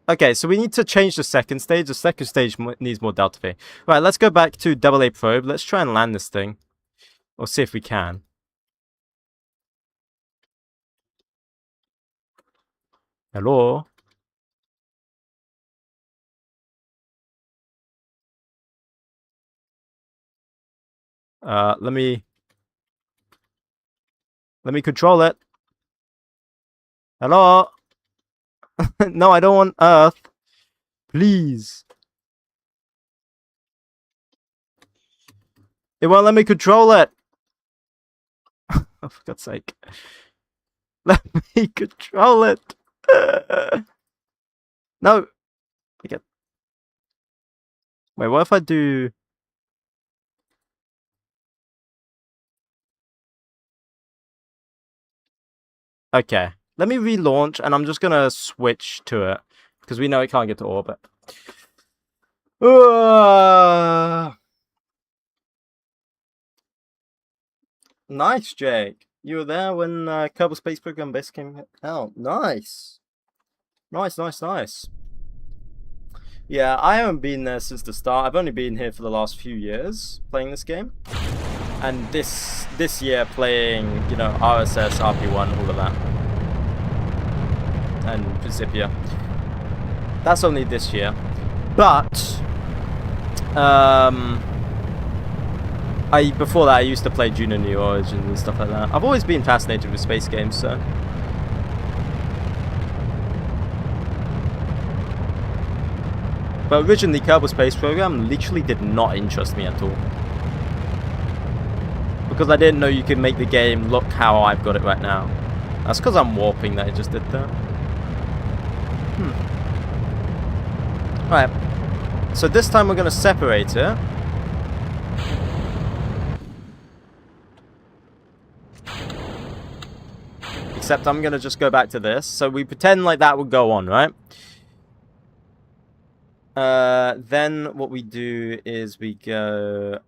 Okay, so we need to change the second stage. The second stage needs more delta V. Right, let's go back to AA probe. Let's try and land this thing. Or see if we can. Hello? Let me control it. Hello? No, I don't want Earth. Please. It won't let me control it. Oh, for God's sake. Let me control it. No. Wait, what if I do... Okay, let me relaunch, and I'm just gonna switch to it, because we know it can't get to orbit. Nice, Jake. You were there when Kerbal Space Program Base came out. Nice. Nice. Yeah, I haven't been there since the start. I've only been here for the last few years playing this game. And this year playing, you know, RSS, RP1, all of that. And Principia. That's only this year. But before that I used to play Juno New Origins and stuff like that. I've always been fascinated with space games, so. But originally Kerbal Space Program literally did not interest me at all. Because I didn't know you could make the game look how I've got it right now. That's because I'm warping that it just did that. Alright. So this time we're going to separate it. Except I'm going to just go back to this. So we pretend like that would go on, right? Then what we do is we go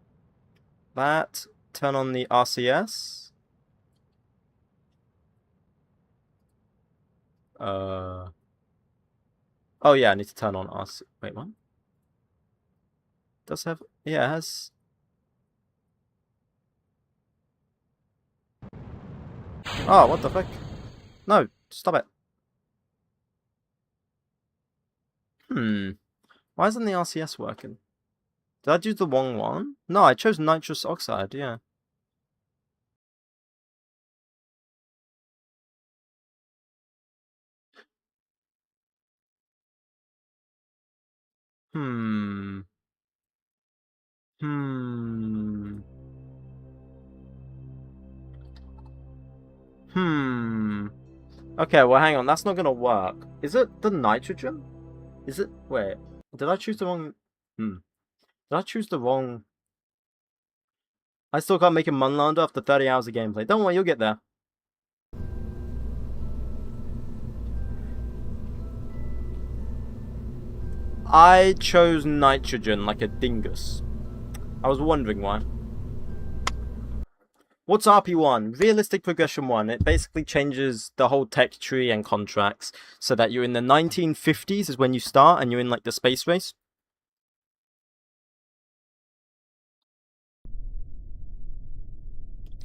that, turn on the RCS. Oh yeah, I need to turn on RC. Wait, what? Does have? Yeah, it has. Oh, what the fuck? No, stop it. Why isn't the RCS working? Did I do the wrong one? No, I chose nitrous oxide, yeah. Okay, well hang on, that's not gonna work. Is it the nitrogen? Is it? Wait, did I choose the wrong? Did I choose the wrong? I still can't make a Munlander after 30 hours of gameplay. Don't worry, you'll get there. I chose nitrogen like a dingus. I was wondering why. What's RP1? Realistic Progression 1. It basically changes the whole tech tree and contracts so that you're in the 1950s is when you start and you're in like the space race.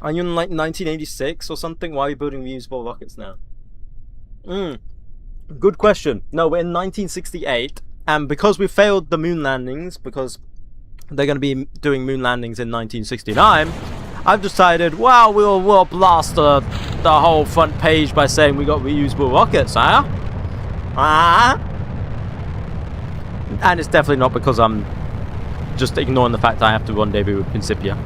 Are you in like 1986 or something? Why are we building reusable rockets now? Good question. No, we're in 1968, and because we failed the moon landings, because they're going to be doing moon landings in 1969, I've decided, well, we'll blast the whole front page by saying we got reusable rockets, huh? And it's definitely not because I'm just ignoring the fact that I have to rendezvous with Principia.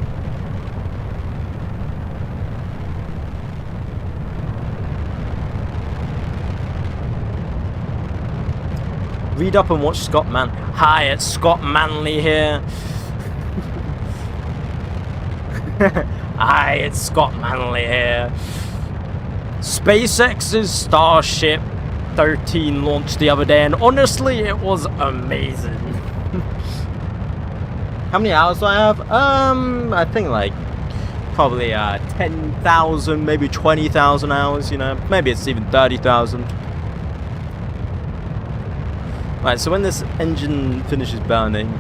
Read up and watch Scott Man. Hi, it's Scott Manley here. Hi, it's Scott Manley here. SpaceX's Starship 13 launched the other day, and honestly, it was amazing. How many hours do I have? I think like probably 10,000, maybe 20,000 hours. You know, maybe it's even 30,000. Right, so when this engine finishes burning,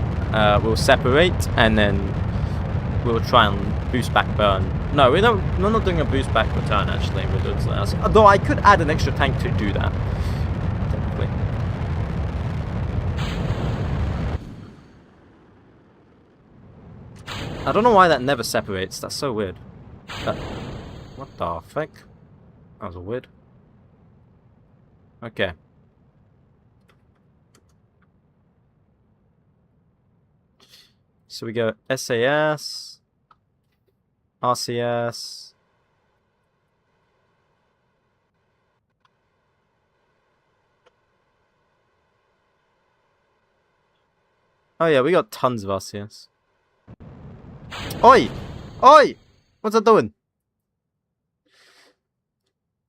we'll separate and then we'll try and boost back burn. No, we're not doing a boost back return actually. We're doing something else. Although I could add an extra tank to do that, technically. I don't know why that never separates. That's so weird. What the fuck? That was weird. Okay. So we go SAS, RCS, oh yeah, we got tons of RCS. Oi! Oi! What's that doing?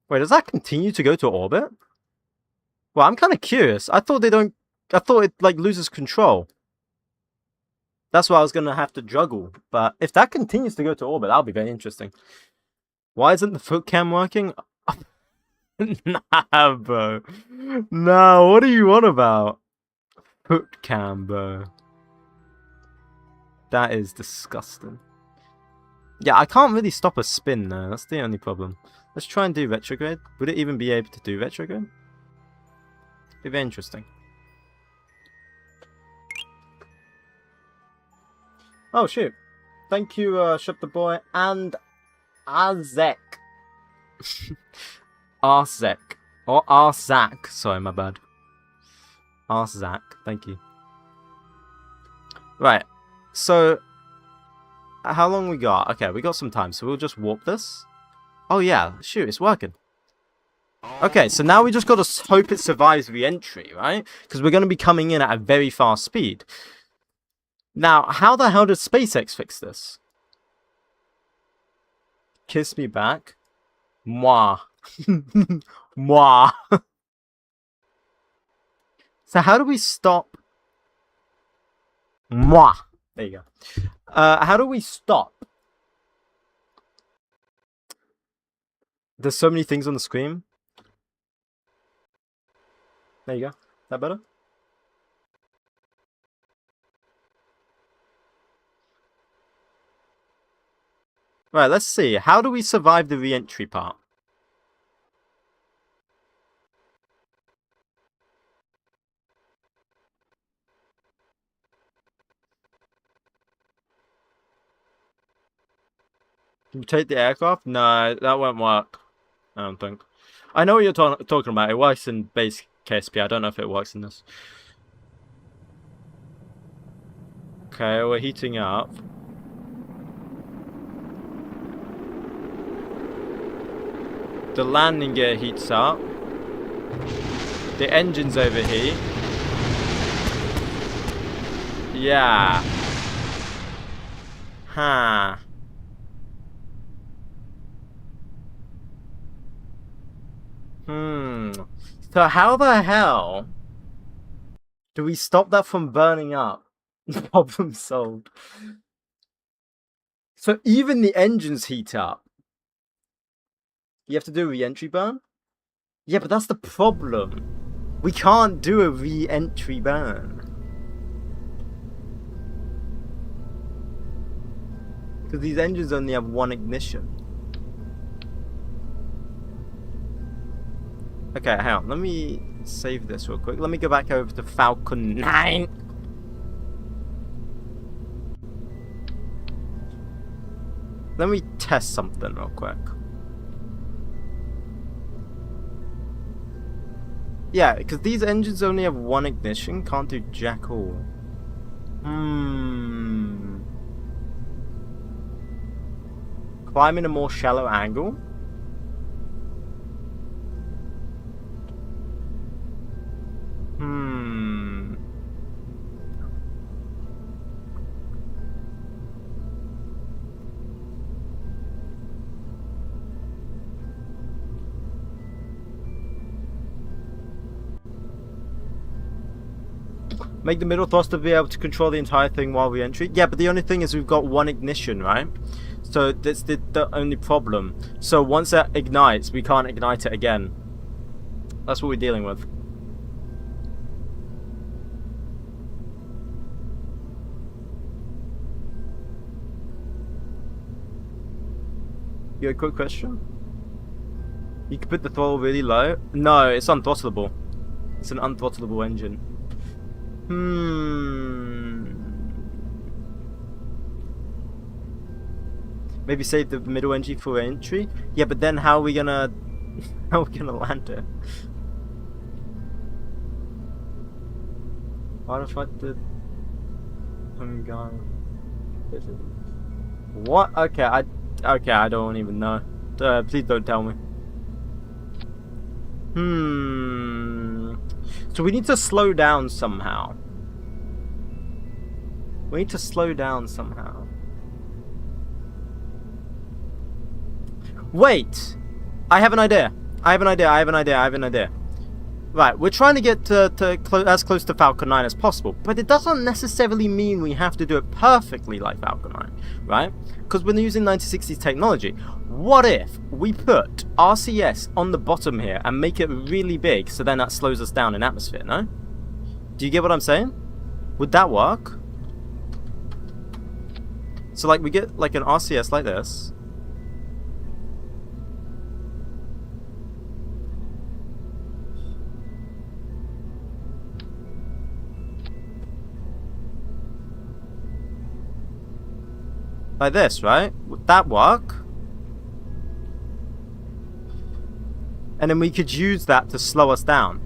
Wait, does that continue to go to orbit? Well, I'm kind of curious. I thought it like loses control. That's why I was going to have to juggle. But if that continues to go to orbit, that'll be very interesting. Why isn't the foot cam working? Nah, bro. Nah, what are you on about? Foot cam, bro. That is disgusting. Yeah, I can't really stop a spin though. That's the only problem. Let's try and do retrograde. Would it even be able to do retrograde? Be very interesting. Oh, shoot. Thank you, Shut the Boy, and Azek. Arzek. Or Arzak. Sorry, my bad. Arzak. Thank you. Right. So, how long we got? Okay, we got some time, so we'll just warp this. Oh, yeah. Shoot, it's working. Okay, so now we just got to hope it survives re-entry, right? Because we're going to be coming in at a very fast speed. Now, how the hell did SpaceX fix this? Kiss me back. Moi. Moi. So how do we stop? Moi. There you go. How do we stop? There's so many things on the screen. There you go. Is that better? Right, let's see. How do we survive the re-entry part? Can you take the aircraft? No, that won't work. I don't think. I know what you're talking about. It works in base KSP. I don't know if it works in this. Okay, we're heating up. The landing gear heats up. The engines overheat. Yeah. Huh. So how the hell do we stop that from burning up? Problem solved. So even the engines heat up. You have to do a re-entry burn? Yeah, but that's the problem. We can't do a re-entry burn. Because these engines only have one ignition. Okay, hang on. Let me save this real quick. Let me go back over to Falcon 9. Let me test something real quick. Yeah, because these engines only have one ignition. Can't do jack all. Climb in a more shallow angle. Make the middle thruster be able to control the entire thing while re-entry. Yeah, but the only thing is we've got one ignition, right? So that's the only problem. So once that ignites, we can't ignite it again. That's what we're dealing with. You have a quick question? You can put the throttle really low? No, it's unthrottleable. It's an unthrottleable engine. Maybe save the middle engine for entry? Yeah, but then how are we gonna land it? What if I did What? Okay, I don't even know. Please don't tell me. So we need to slow down somehow. We need to slow down somehow. Wait! I have an idea. I have an idea. Right, we're trying to get as close to Falcon 9 as possible, but it doesn't necessarily mean we have to do it perfectly like Falcon 9, right? Because we're using 1960s technology. What if we put RCS on the bottom here and make it really big, so then that slows us down in atmosphere, no? Do you get what I'm saying? Would that work? So like we get like an RCS like this. Like this, right? Would that work? And then we could use that to slow us down.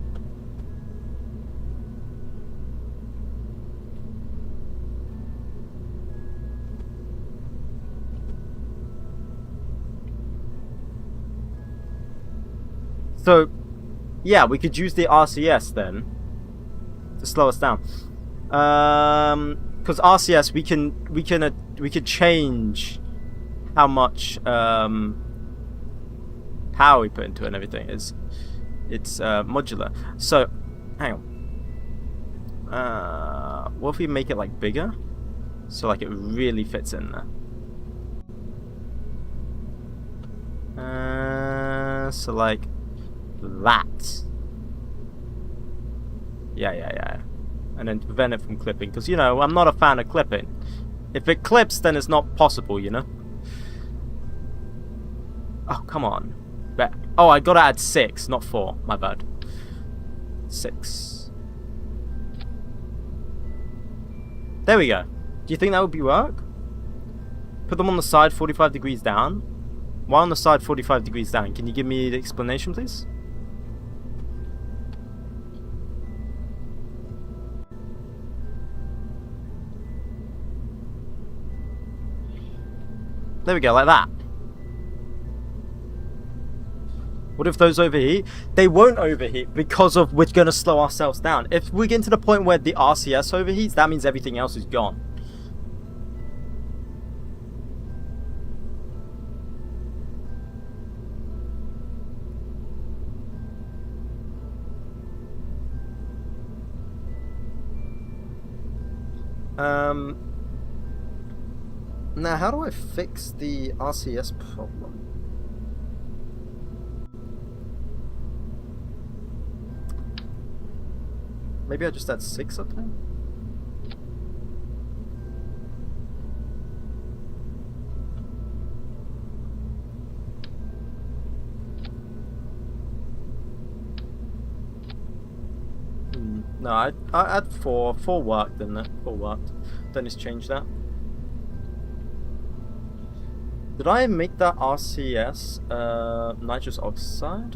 So, yeah, we could use the RCS then to slow us down. Because RCS, we could change how much power we put into it and everything. It's modular. So, hang on. What if we make it like bigger, so like it really fits in there? So like that. Yeah. And then prevent it from clipping, because, you know, I'm not a fan of clipping. If it clips, then it's not possible, you know? Oh, come on. Oh, I gotta add 6, not 4. My bad. 6. There we go. Do you think that would be work? Put them on the side 45 degrees down. Why on the side 45 degrees down? Can you give me the explanation, please? There we go, like that. What if those overheat? They won't overheat because of we're going to slow ourselves down. If we get to the point where the RCS overheats, that means everything else is gone. Now, how do I fix the RCS problem? Maybe I just add 6 up there? No, I add 4. 4 worked, didn't it? 4 worked. Don't just change that. Did I make that RCS nitrous oxide?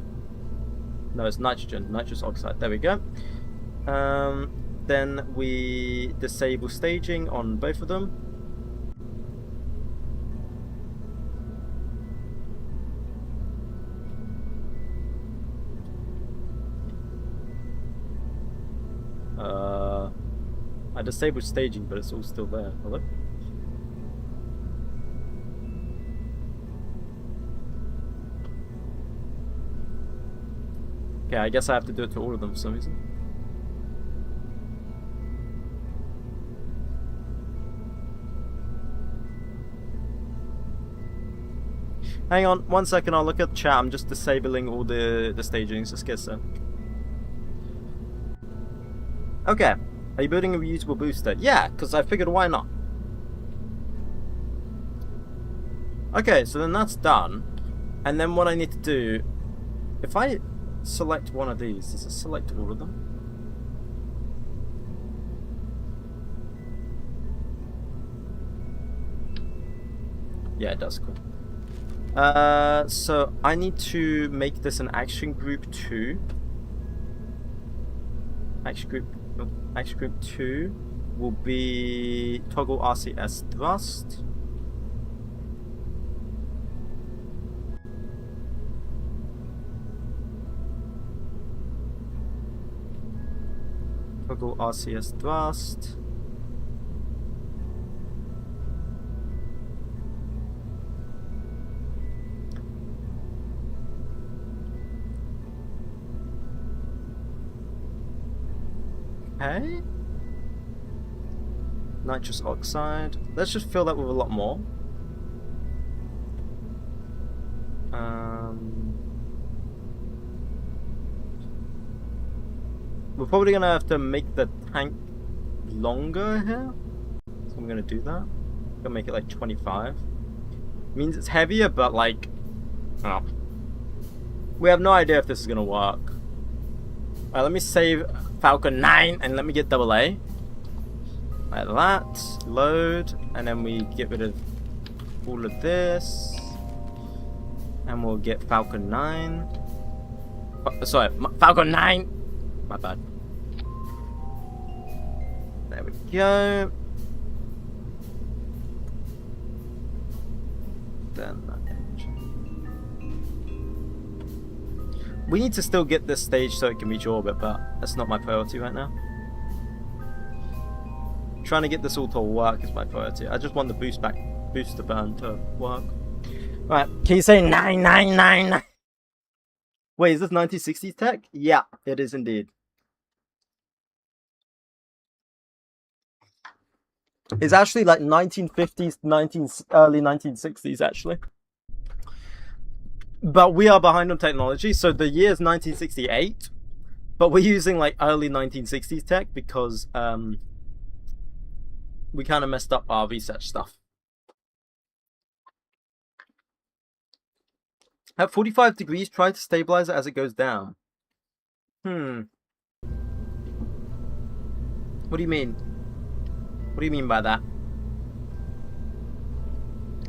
No, it's nitrogen, nitrous oxide. There we go. Then we disable staging on both of them. I disabled staging, but it's all still there. Hello? Okay, I guess I have to do it to all of them for some reason. Hang on, 1 second, I'll look at chat. I'm just disabling all the stagings. Just get set. Okay. Are you building a reusable booster? Yeah, because I figured why not? Okay, so then that's done. And then what I need to do, if I select one of these, does it select all of them? Yeah, it does. Cool. So I need to make this an action group 2. Action group 2 will be toggle RCS thrust. Toggle RCS thrust. Okay. Nitrous oxide. Let's just fill that with a lot more. We're probably gonna have to make the tank longer here, so I'm gonna do that. I'm gonna make it like 25. Means it's heavier, but like, oh, we have no idea if this is gonna work. Alright, let me save Falcon 9 and let me get AA. Like that, load, and then we get rid of all of this. And we'll get Falcon 9. Sorry, Falcon 9! My bad. There we go. Then that engine. We need to still get this stage so it can reach orbit, but that's not my priority right now. Trying to get this all to work is my priority. I just want the booster burn to work. Right, can you say 999? Wait, is this 1960s tech? Yeah, it is indeed. It's actually like 1950s, early 1960s actually. But we are behind on technology, so the year is 1968, but we're using like early 1960s tech because we kind of messed up our research stuff. At 45 degrees, try to stabilize it as it goes down. What do you mean? What do you mean by that?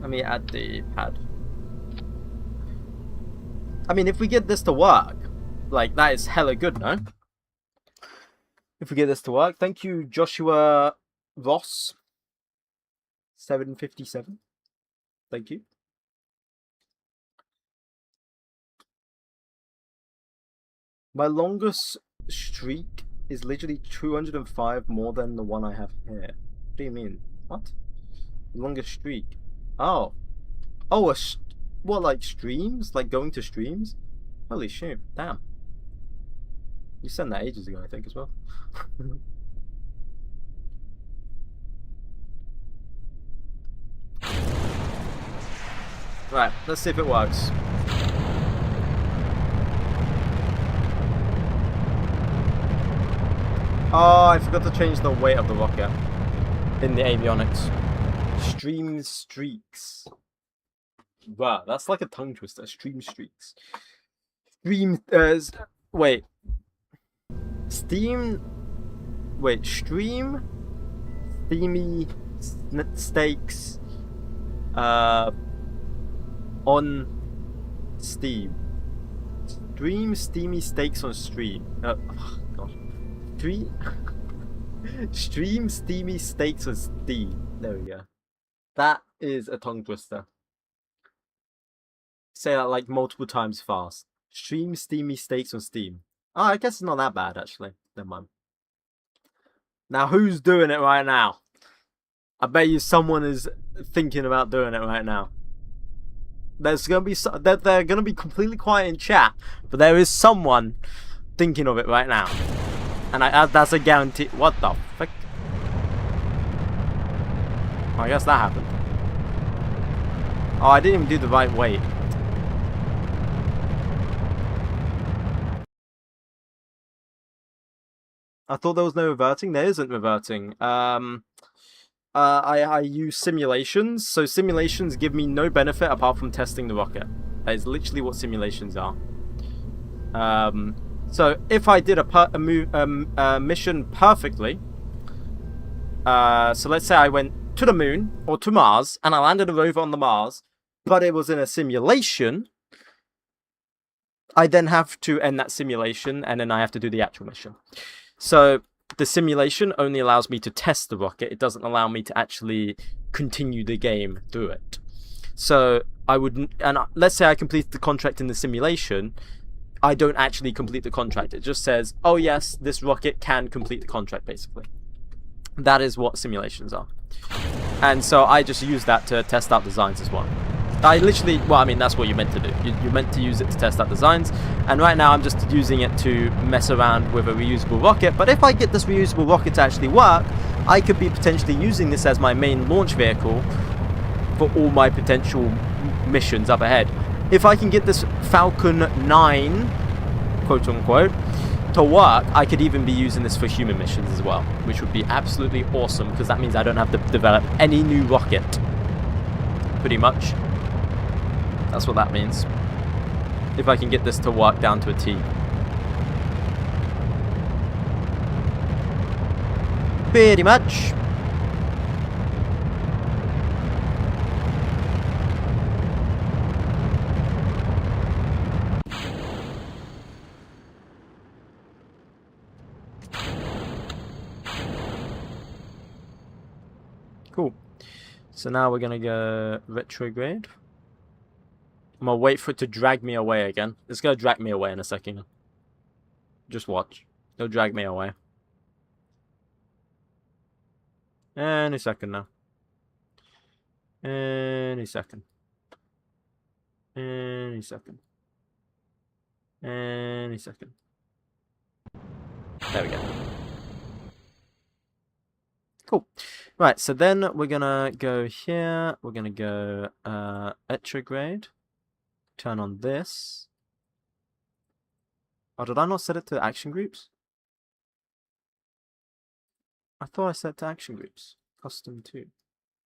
Let me add the pad. I mean, if we get this to work, like, that is hella good, no? If we get this to work. Thank you, Joshua Ross. 757. Thank you. My longest streak is literally 205 more than the one I have here. What do you mean? What? Longest streak? Oh. Oh, what, like streams? Like going to streams? Holy shit, damn. You sent that ages ago, I think, as well. Right, let's see if it works. Oh, I forgot to change the weight of the rocket in the avionics. Stream streaks. Wow, that's like a tongue twister. Stream streaks. Stream, wait. Steam, wait, stream, steamy steaks, on Steam. Stream steamy steaks on stream. Oh, gosh. Stream steamy steaks on Steam. There we go. That is a tongue twister. Say that like multiple times fast. Stream steamy steaks on Steam. Oh, I guess it's not that bad actually. Never mind. Now who's doing it right now? I bet you someone is thinking about doing it right now. There's gonna be they're gonna be completely quiet in chat, but there is someone thinking of it right now, and that's a guarantee. What the fuck? I guess that happened. Oh, I didn't even do the right weight. I thought there was no reverting. There isn't reverting. I use simulations. So simulations give me no benefit apart from testing the rocket. That is literally what simulations are. So if I did a mission perfectly, so let's say I went to the moon or to Mars and I landed a rover on the Mars, but it was in a simulation, I then have to end that simulation and then I have to do the actual mission. So the simulation only allows me to test the rocket. It doesn't allow me to actually continue the game through it. So I would, and let's say I complete the contract in the simulation, I don't actually complete the contract. It just says, oh yes, this rocket can complete the contract, basically. That is what simulations are. And so I just use that to test out designs as well. I literally, well, I mean, that's what you're meant to do. You're meant to use it to test out designs. And right now I'm just using it to mess around with a reusable rocket. But if I get this reusable rocket to actually work, I could be potentially using this as my main launch vehicle for all my potential missions up ahead. If I can get this Falcon 9, quote unquote, to work, I could even be using this for human missions as well, which would be absolutely awesome because that means I don't have to develop any new rocket. Pretty much. That's what that means. If I can get this to work down to a T. Pretty much. So now we're gonna go retrograde. I'm gonna wait for it to drag me away again. It's gonna drag me away in a second. Just watch. It'll drag me away. Any second now. Any second. Any second. Any second. There we go. Cool. Right, so then we're gonna go here. We're gonna go retrograde. Turn on this. Oh, did I not set it to action groups? I thought I set it to action groups. Custom 2.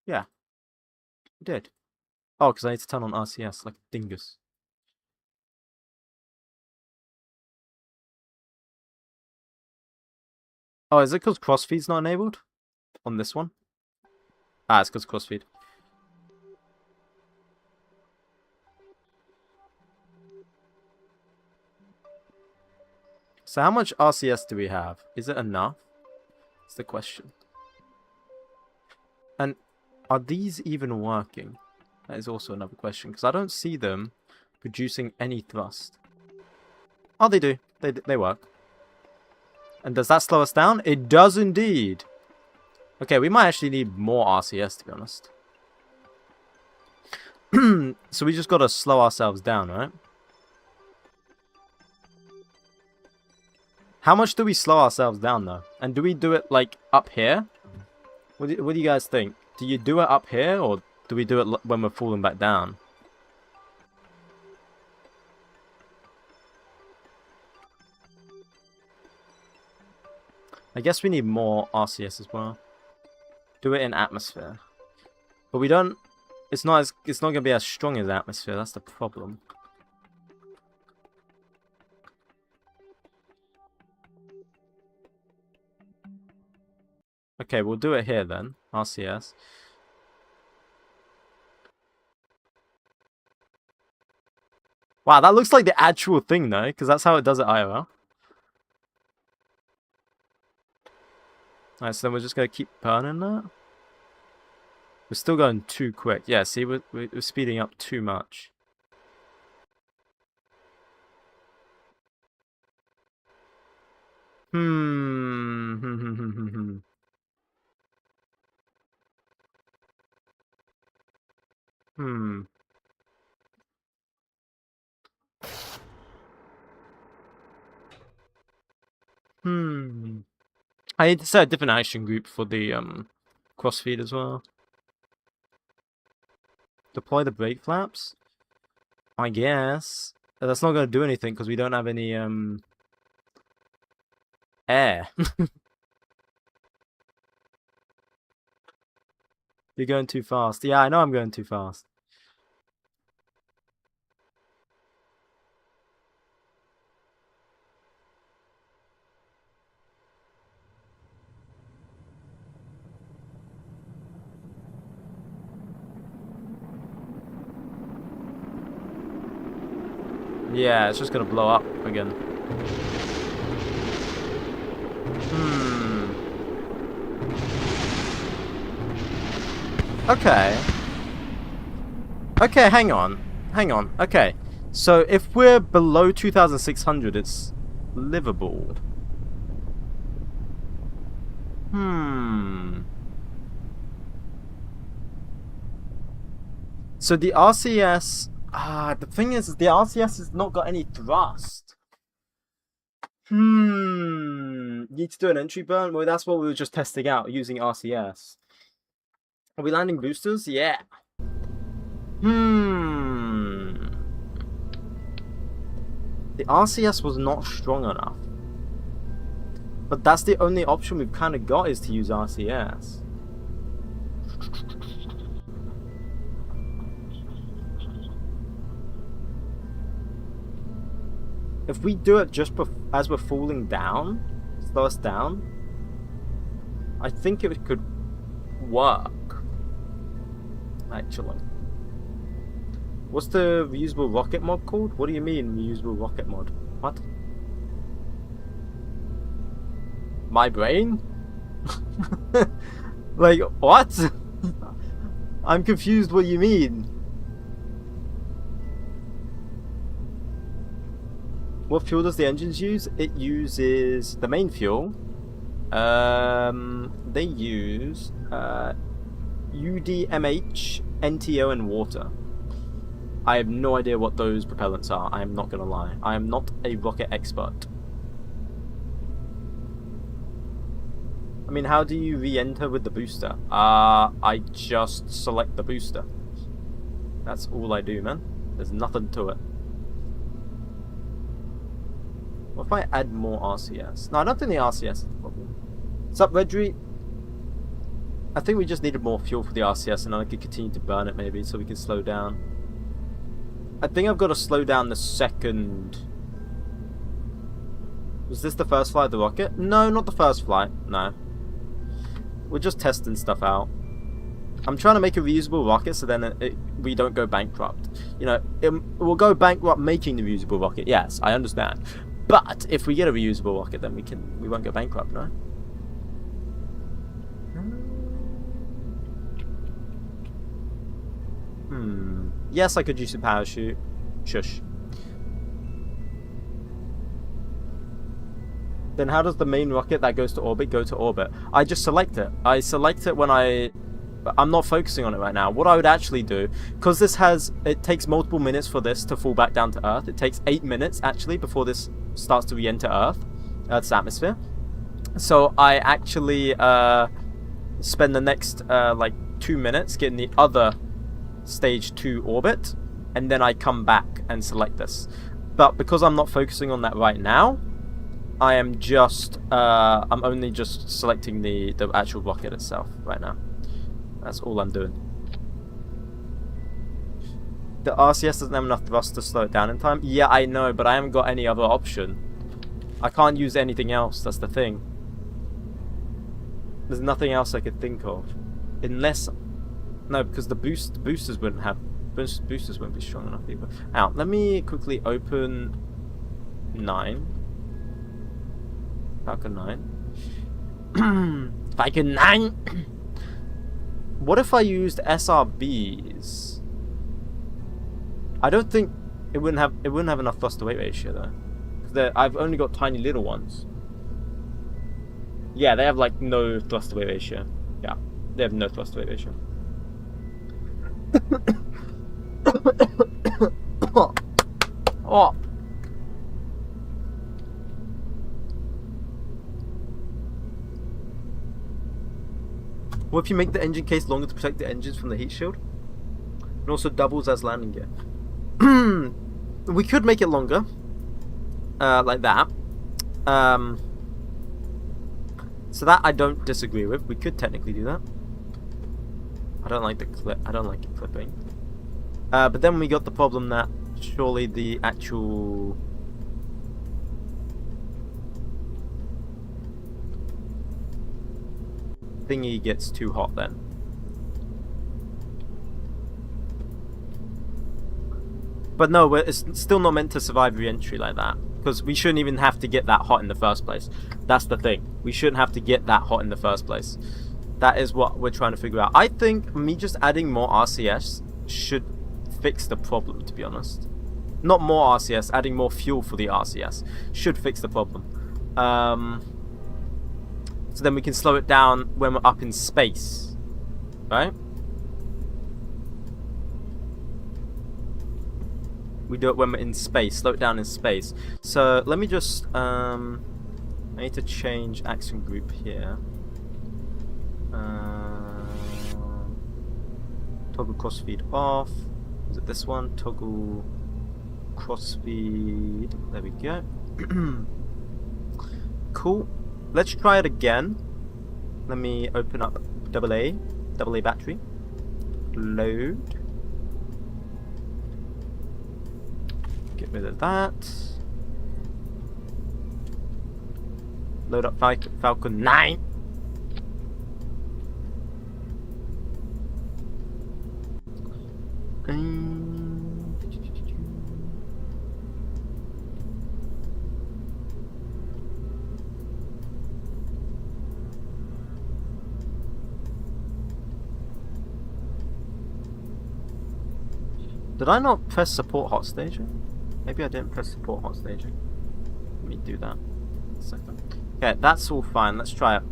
Yeah. I did. Oh, because I need to turn on RCS like a dingus. Oh, is it because crossfeed's not enabled? On this one? Ah, it's because crossfeed. So how much RCS do we have? Is it enough? That's the question. And are these even working? That is also another question, because I don't see them producing any thrust. Oh, they do. They work. And does that slow us down? It does indeed. Okay, we might actually need more RCS, to be honest. So we just got to slow ourselves down, right? How much do we slow ourselves down, though? And do we do it, like, up here? What do you guys think? Do you do it up here, or do we do it when we're falling back down? I guess we need more RCS as well. Do it in atmosphere. But we don't... It's not going to be as strong as atmosphere, that's the problem. Okay, we'll do it here then. RCS. Wow, that looks like the actual thing though, because that's how it does it IRL. Alright, so then we're just going to keep burning that. We're still going too quick. Yeah, see, we're speeding up too much. Hmm. I need to set a different action group for the crossfeed as well. Deploy the brake flaps? I guess. That's not going to do anything because we don't have any air. You're going too fast. Yeah, I know I'm going too fast. Yeah, it's just gonna blow up again. Okay. Okay, hang on. Hang on. Okay. So if we're below 2,600, it's livable. So the RCS... the thing is, the RCS has not got any thrust. Need to do an entry burn? Well, that's what we were just testing out, using RCS. Are we landing boosters? Yeah. The RCS was not strong enough. But that's the only option we've kind of got, is to use RCS. If we do it just as we're falling down, slow us down, I think it could work. Actually. What's the reusable rocket mod called? What do you mean, reusable rocket mod? What? My brain? Like, what? I'm confused what you mean. What fuel does the engines use? It uses the main fuel. They use UDMH, NTO, and water. I have no idea what those propellants are. I am not gonna lie. I am not a rocket expert. I mean, how do you re-enter with the booster? I just select the booster. That's all I do, man. There's nothing to it. What if I add more RCS? No, I don't think the RCS is the problem. What's up, Redry? I think we just needed more fuel for the RCS, and I could continue to burn it maybe, so we can slow down. I think I've got to slow down the second... Was this the first flight of the rocket? No, not the first flight. No. We're just testing stuff out. I'm trying to make a reusable rocket so then we don't go bankrupt. You know, we'll go bankrupt making the reusable rocket. Yes, I understand. But if we get a reusable rocket, then we won't go bankrupt, no? Yes, I could use a parachute. Shush. Then how does the main rocket that goes to orbit go to orbit? I just select it. I select it when I'm not focusing on it right now. What I would actually do, because it takes multiple minutes for this to fall back down to Earth. It takes 8 minutes actually before this starts to re-enter Earth's atmosphere. So I actually spend the next like 2 minutes getting the other stage 2 orbit, and then I come back and select this. But because I'm not focusing on that right now, I am just I'm only just selecting the actual rocket itself right now. That's all I'm doing. The RCS doesn't have enough thrust to slow it down in time. Yeah, I know, but I haven't got any other option. I can't use anything else. That's the thing. There's nothing else I could think of, unless because the boosters wouldn't have boosters wouldn't be strong enough either. Now, let me quickly open 9. Falcon 9. Falcon 9. What if I used SRBs? I don't think it wouldn't have enough thrust to weight ratio though. Because I've only got tiny little ones. Yeah, they have like no thrust to weight ratio. Yeah, they have no thrust to weight ratio. Oh. What if you make the engine case longer to protect the engines from the heat shield? And also doubles as landing gear. We could make it longer. Like that. So that I don't disagree with. We could technically do that. I don't like the clip. I don't like it clipping. But then we got the problem that surely the actual thingy gets too hot then. But no, it's still not meant to survive re-entry like that. Because we shouldn't even have to get that hot in the first place. That's the thing. We shouldn't have to get that hot in the first place. That is what we're trying to figure out. I think me just adding more RCS should fix the problem, to be honest. Not more RCS, adding more fuel for the RCS should fix the problem. So then we can slow it down when we're up in space. Right? We do it when we're in space. Slow it down in space. So let me just I need to change action group here. Toggle crossfeed off. Is it this one? Toggle crossfeed. There we go. Cool. Let's try it again. Let me open up AA battery. Load. Get rid of that. Load up Falcon 9. Did I not press support hot staging? Maybe I didn't press support hot staging. Let me do that. A second. Okay, that's all fine. Let's try it.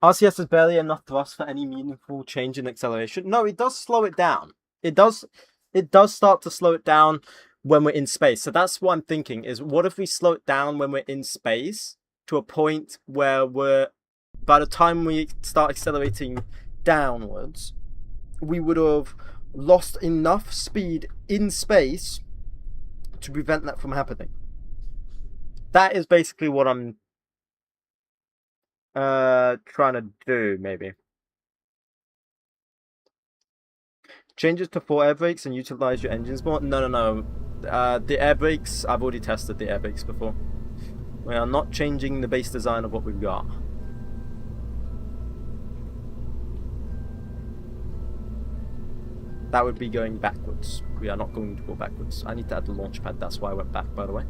RCS is barely enough thrust for any meaningful change in acceleration. No, it does slow it down. It does start to slow it down when we're in space. So that's what I'm thinking is, what if we slow it down when we're in space to a point where by the time we start accelerating downwards, we would have lost enough speed in space to prevent that from happening. That is basically what I'm trying to do, maybe. Changes to 4 air brakes and utilize your engines more? No. The air brakes, I've already tested the air brakes before. We are not changing the base design of what we've got. That would be going backwards. We are not going to go backwards. I need to add the launch pad. That's why I went back, by the way.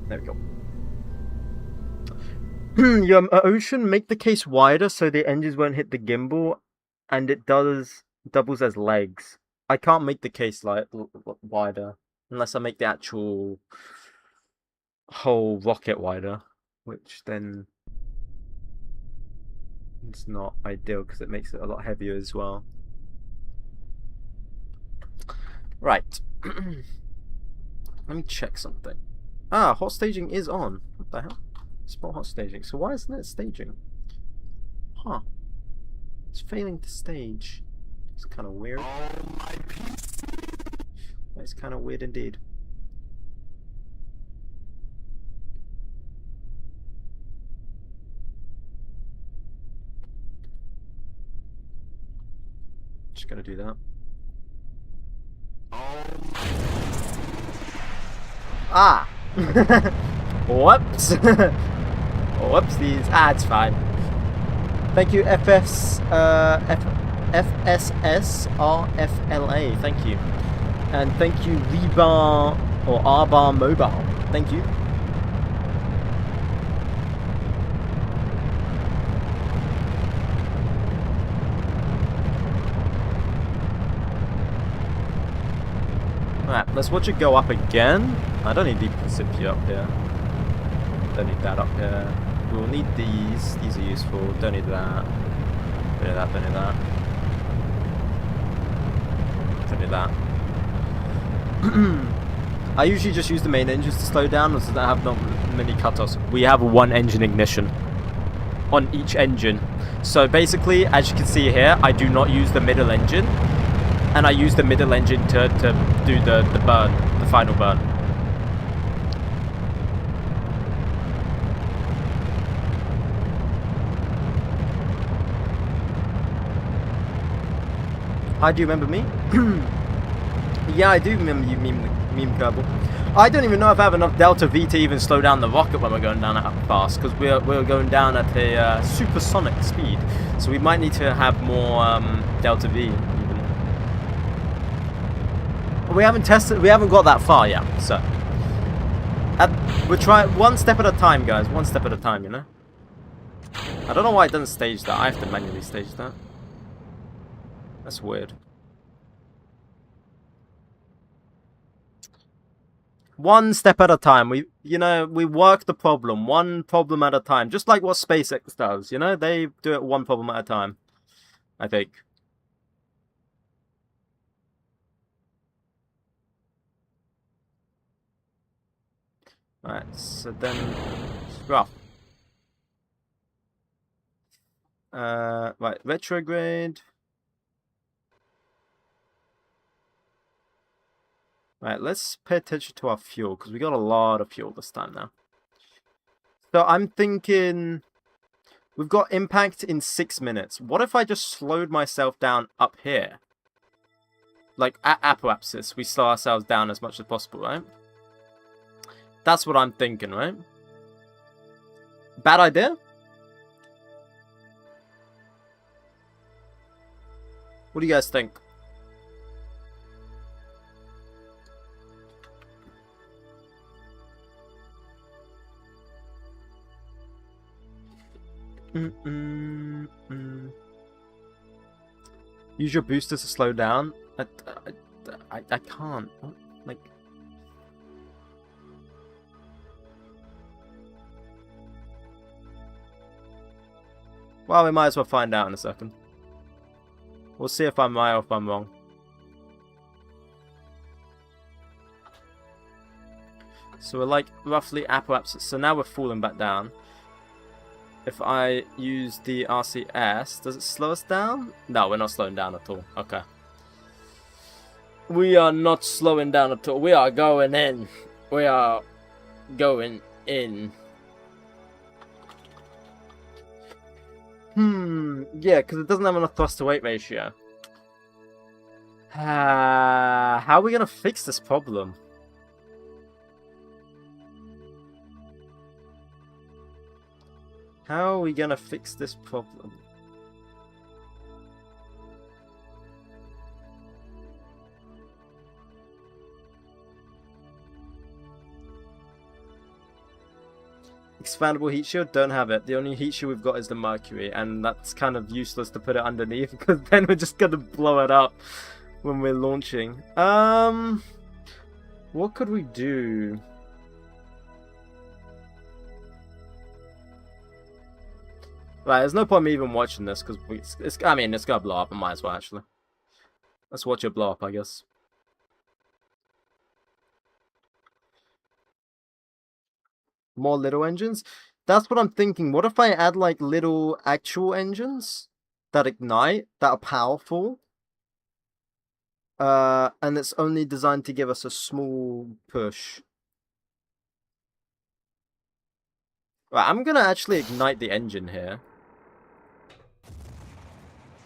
There we go. Your ocean, make the case wider so the engines won't hit the gimbal, and it doubles as legs. I can't make the case wider unless I make the actual whole rocket wider, which then it's not ideal because it makes it a lot heavier as well. Right. Let me check something. Ah, hot staging is on. What the hell? Spot hot staging. So why isn't it staging? Huh. It's failing to stage. It's kind of weird. It's kind of weird indeed. Just gonna do that. Ah! Whoops! Whoopsies. Ah, it's fine. Thank you, FSSRFLA. Thank you. And thank you, Rebar or Rbar Mobile. Thank you. Alright, let's watch it go up again. I don't need the Principia up here. Don't need that up here. We'll need these. These are useful. Don't need that. Don't need that. Don't need that. Don't need that. I usually just use the main engines to slow down, so that I have not many cutoffs. We have one engine ignition on each engine. So basically, as you can see here, I do not use the middle engine. And I use the middle engine to do the burn, the final burn. Hi, do you remember me? Yeah, I do remember you, meme Kerbal. I don't even know if I have enough Delta V to even slow down the rocket when we're going down that fast, because we're going down at a supersonic speed. So we might need to have more Delta V. We haven't tested. We haven't got that far yet, so we're trying one step at a time, guys. One step at a time, you know. I don't know why it doesn't stage that. I have to manually stage that. That's weird. One step at a time. We work the problem one problem at a time, just like what SpaceX does. You know, they do it one problem at a time, I think. Alright, so then graph. Right, retrograde. Right, let's pay attention to our fuel, because we got a lot of fuel this time now. So I'm thinking we've got impact in 6 minutes. What if I just slowed myself down up here? Like at apoapsis, we slow ourselves down as much as possible, right? That's what I'm thinking, right? Bad idea? What do you guys think? Use your boosters to slow down. I can't. Like. Well, we might as well find out in a second. We'll see if I'm right or if I'm wrong. So we're like roughly apoapsis. So now we're falling back down. If I use the RCS, does it slow us down? No, we're not slowing down at all. Okay. We are not slowing down at all. We are going in. We are going in. Yeah, because it doesn't have enough thrust to weight ratio. How are we going to fix this problem? How are we going to fix this problem? Expandable heat shield, don't have it. The only heat shield we've got is the mercury, and that's kind of useless to put it underneath because then we're just gonna blow it up when we're launching. What could we do? Right, there's no point me even watching this because I mean, it's gonna blow up. I might as well actually. Let's watch it blow up, I guess. More little engines? That's what I'm thinking. What if I add like little actual engines that ignite, that are powerful? And it's only designed to give us a small push. Right, I'm gonna actually ignite the engine here.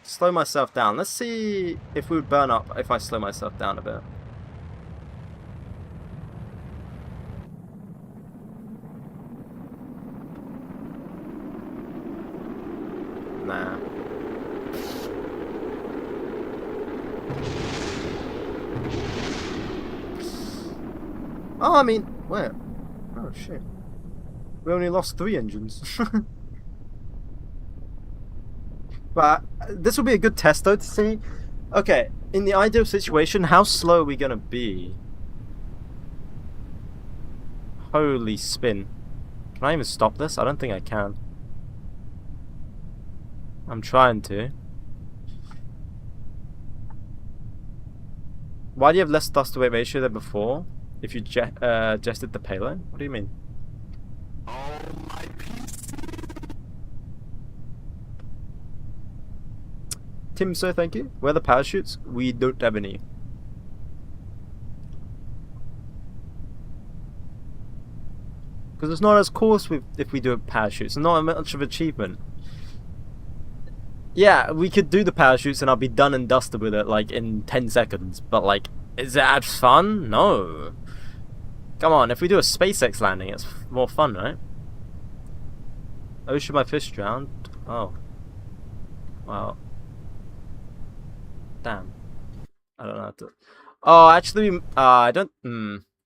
Slow myself down. Let's see if we would burn up if I slow myself down a bit. Nah. Oh, I mean, where? Oh, shit. We only lost 3 engines. But this will be a good test, though, to see. Okay, in the ideal situation, how slow are we going to be? Holy spin. Can I even stop this? I don't think I can. I'm trying to. Why do you have less thrust to weight ratio than before? If you adjusted the payload? What do you mean? Oh, my PC. Tim, so thank you. Where are the parachutes? We don't have any. Because it's not as cool if we do a parachute. It's not much of an achievement. Yeah, we could do the parachutes and I'll be done and dusted with it like in 10 seconds. But like, is it as fun? No. Come on, if we do a SpaceX landing, it's more fun, right? Oh, should my fish drowned? Oh. Well. Damn. I don't know how to... Oh, actually, I don't...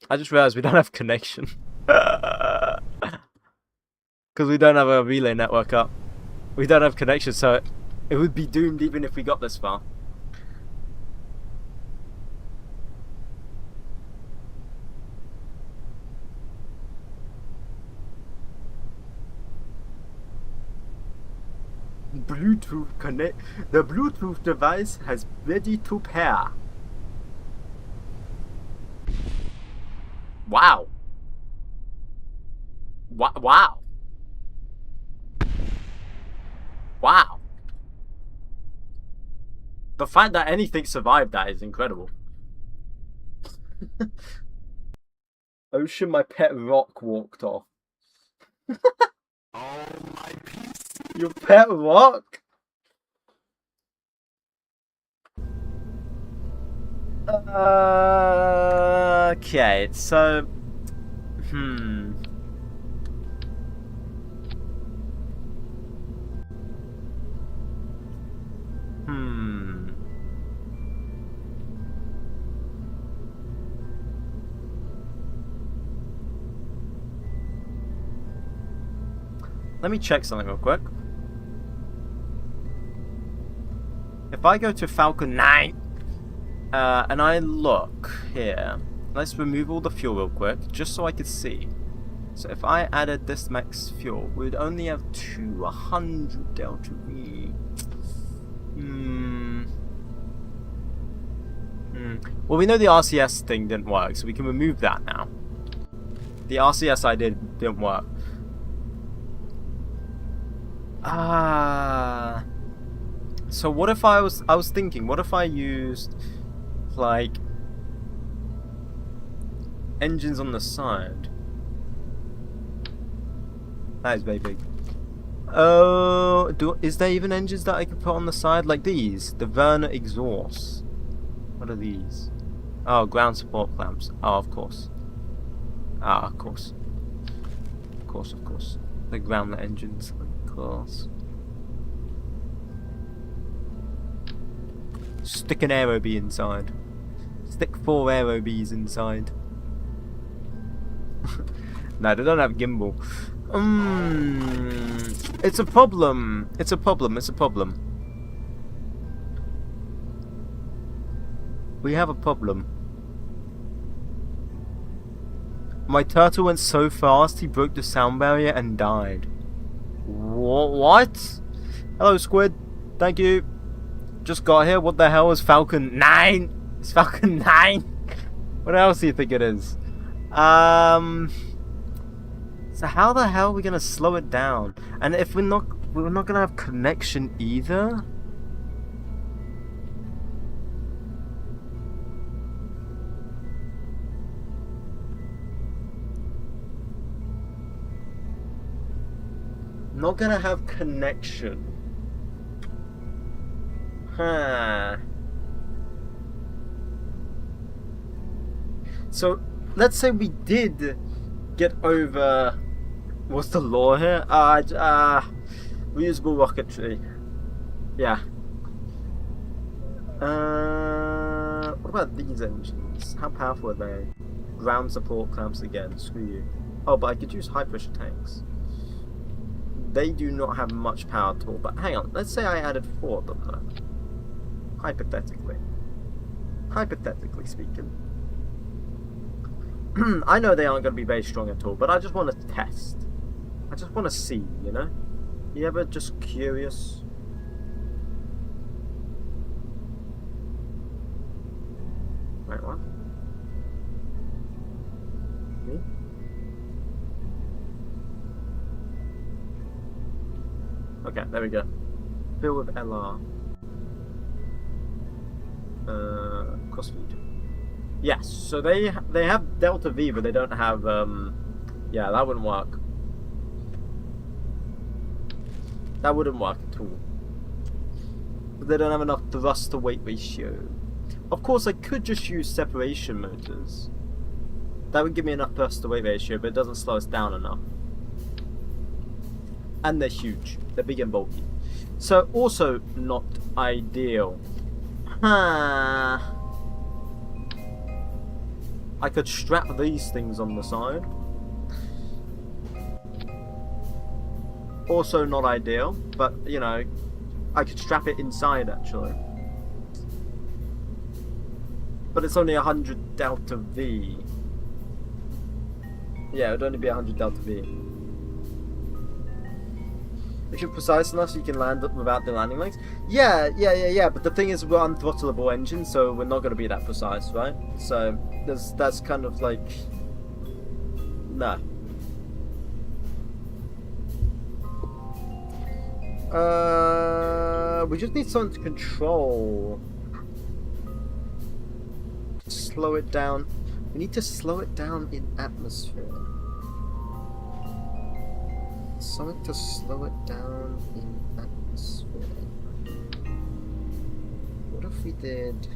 I just realized we don't have connection. Because we don't have a relay network up. We don't have connection, so it would be doomed even if we got this far. Bluetooth connect. The Bluetooth device has ready to pair. Wow. Wow. Wow. The fact that anything survived that is incredible. Ocean, my pet rock walked off. Oh, my PC. Your pet rock? Okay, so... Let me check something real quick. if I go to Falcon 9 and I look here, let's remove all the fuel real quick, just so I could see. So if I added this max fuel, we'd only have 200 delta V. Well, we know the RCS thing didn't work, so we can remove that now. The RCS I didn't work. So what if I was thinking, what if I used like engines on the side? That is very big. Oh, is there even engines that I could put on the side like these? The Werner exhausts. What are these? Oh, ground support clamps. Oh, of course. Ah, of course. Of course, of course. The groundlet engines, of course. Stick an aero bee inside. Stick 4 aero bees inside. No, they don't have gimbal. It's a problem. It's a problem. It's a problem. We have a problem. My turtle went so fast he broke the sound barrier and died. What? Hello, Squid. Thank you. Just got here. What the hell is Falcon 9? It's Falcon 9. What else do you think it is? So how the hell are we gonna slow it down? And if we're not gonna have connection either. Not gonna have connection. Huh. So let's say we did get over. What's the law here? Reusable rocketry. Yeah. What about these engines? How powerful are they? Ground support clamps again. Screw you. Oh, but I could use high pressure tanks. They do not have much power at all. But hang on. Let's say I added 4 of them though. Hypothetically. Hypothetically speaking. I know they aren't going to be very strong at all, but I just want to test. I just want to see, you know? You ever just curious? Wait, what? Me? Okay, there we go. Fill with LR. Crossfeed. Yes, so they have Delta V, but they don't have, yeah, that wouldn't work. That wouldn't work at all. But they don't have enough thrust to weight ratio. Of course, I could just use separation motors. That would give me enough thrust to weight ratio, but it doesn't slow us down enough. And they're huge. They're big and bulky. So, also not ideal. Huh. I could strap these things on the side. Also not ideal, but you know, I could strap it inside actually. But it's only 100 delta V. Yeah, it would only be 100 delta V. If you're precise enough so you can land it without the landing legs. Yeah, but the thing is we're unthrottleable engines, so we're not going to be that precise, right? So that's kind of like, nah. We just need something to control. Slow it down. We need to slow it down in atmosphere. Something to slow it down in atmosphere. What if we did...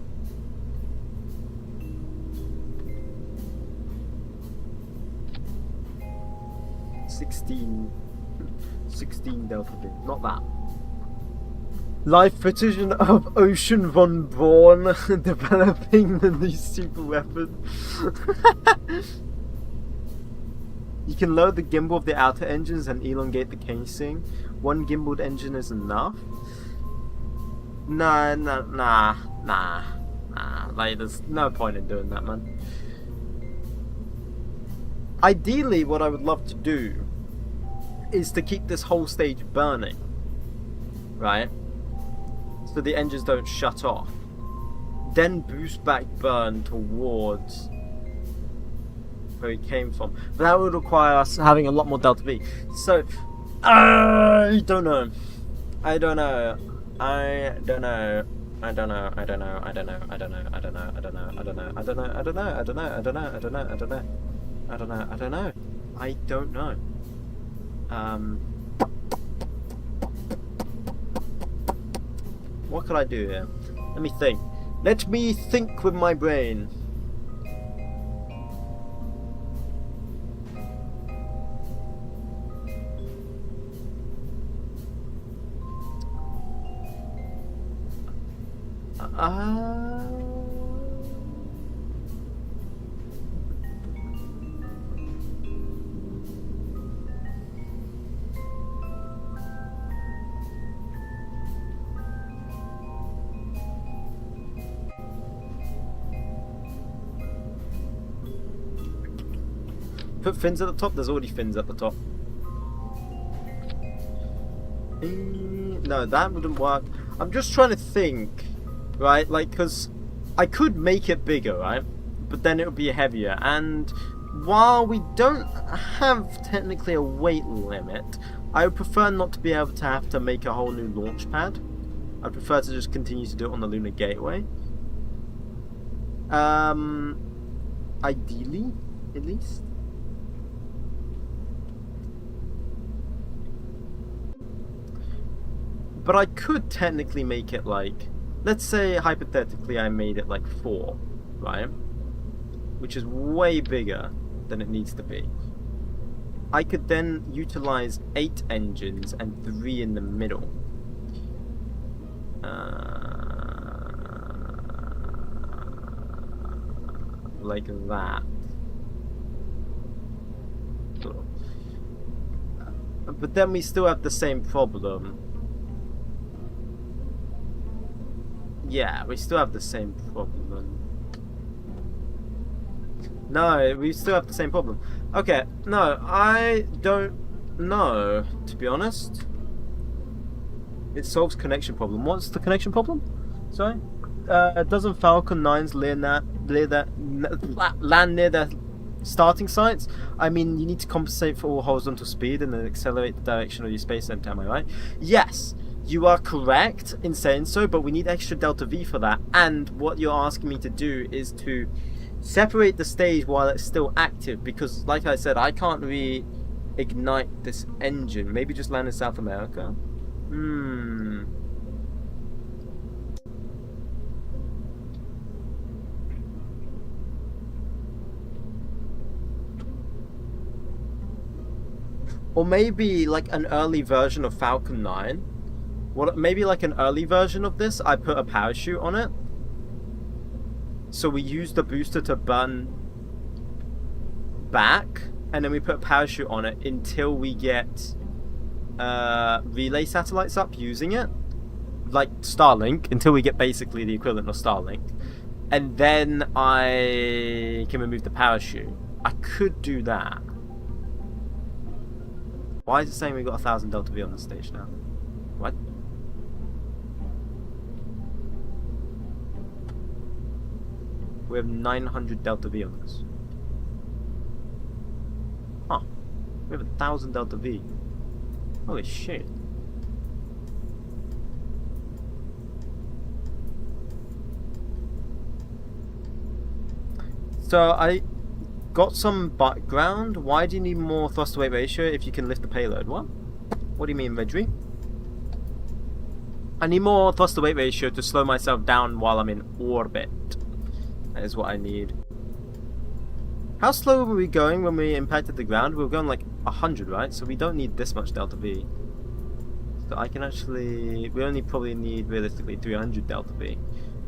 $16 delta V, not that. Live footage of Ocean von Braun developing the new super weapon. You can load the gimbal of the outer engines and elongate the casing. One gimbaled engine is enough. Nah. Like, there's no point in doing that, man. Ideally, what I would love to do is to keep this whole stage burning, right? So the engines don't shut off. Then boost back burn towards where he came from. But that would require us having a lot more delta V. So, I don't know. I don't know. What could I do here? Let me think. Let me think with my brain. Put fins at the top? There's already fins at the top. No, that wouldn't work. I'm just trying to think, right? Like, because I could make it bigger, right? But then it would be heavier. And while we don't have technically a weight limit, I would prefer not to be able to have to make a whole new launch pad. I'd prefer to just continue to do it on the Lunar Gateway. Ideally, at least. But I could technically make it like, let's say hypothetically I made it like 4, right? Which is way bigger than it needs to be. I could then utilize 8 engines and 3 in the middle. Like that. But then we still have the same problem. Yeah, we still have the same problem. No, we still have the same problem. Okay, no, I don't know, to be honest. It solves connection problem. What's the connection problem? Sorry? Doesn't Falcon 9's land near their starting sites? I mean, you need to compensate for all horizontal speed and then accelerate the direction of your space center, am I right? Yes! You are correct in saying so, but we need extra delta V for that. And what you're asking me to do is to separate the stage while it's still active, because, like I said, I can't reignite this engine. Maybe just land in South America. Or maybe like an early version of Falcon 9. Maybe like an early version of this, I put a parachute on it. So we use the booster to burn back, and then we put a parachute on it until we get relay satellites up using it. Like Starlink, until we get basically the equivalent of Starlink. And then I can remove the parachute. I could do that. Why is it saying we got 1,000 delta V on the stage now? What? We have 900 delta V on this. Huh. We have 1,000 delta V. Holy shit. So I got some background. Why do you need more thrust to weight ratio if you can lift the payload? What? What do you mean, Redry? I need more thrust to weight ratio to slow myself down while I'm in orbit. That is what I need. How slow were we going when we impacted the ground? We were going like 100, right? So we don't need this much delta V. So I can actually... We only probably need, realistically, 300 delta V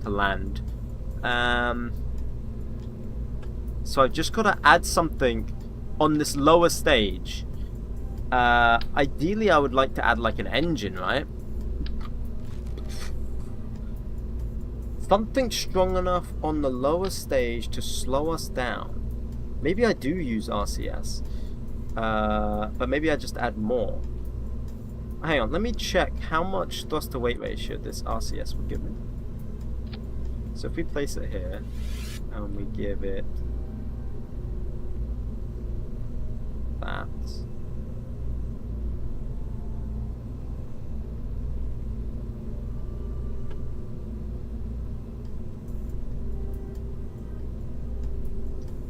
to land. So I've just got to add something on this lower stage. Ideally, I would like to add like an engine, right? Something strong enough on the lower stage to slow us down. Maybe I do use RCS. But maybe I just add more. Hang on, let me check how much thrust to weight ratio this RCS will give me. So if we place it here, and we give it that.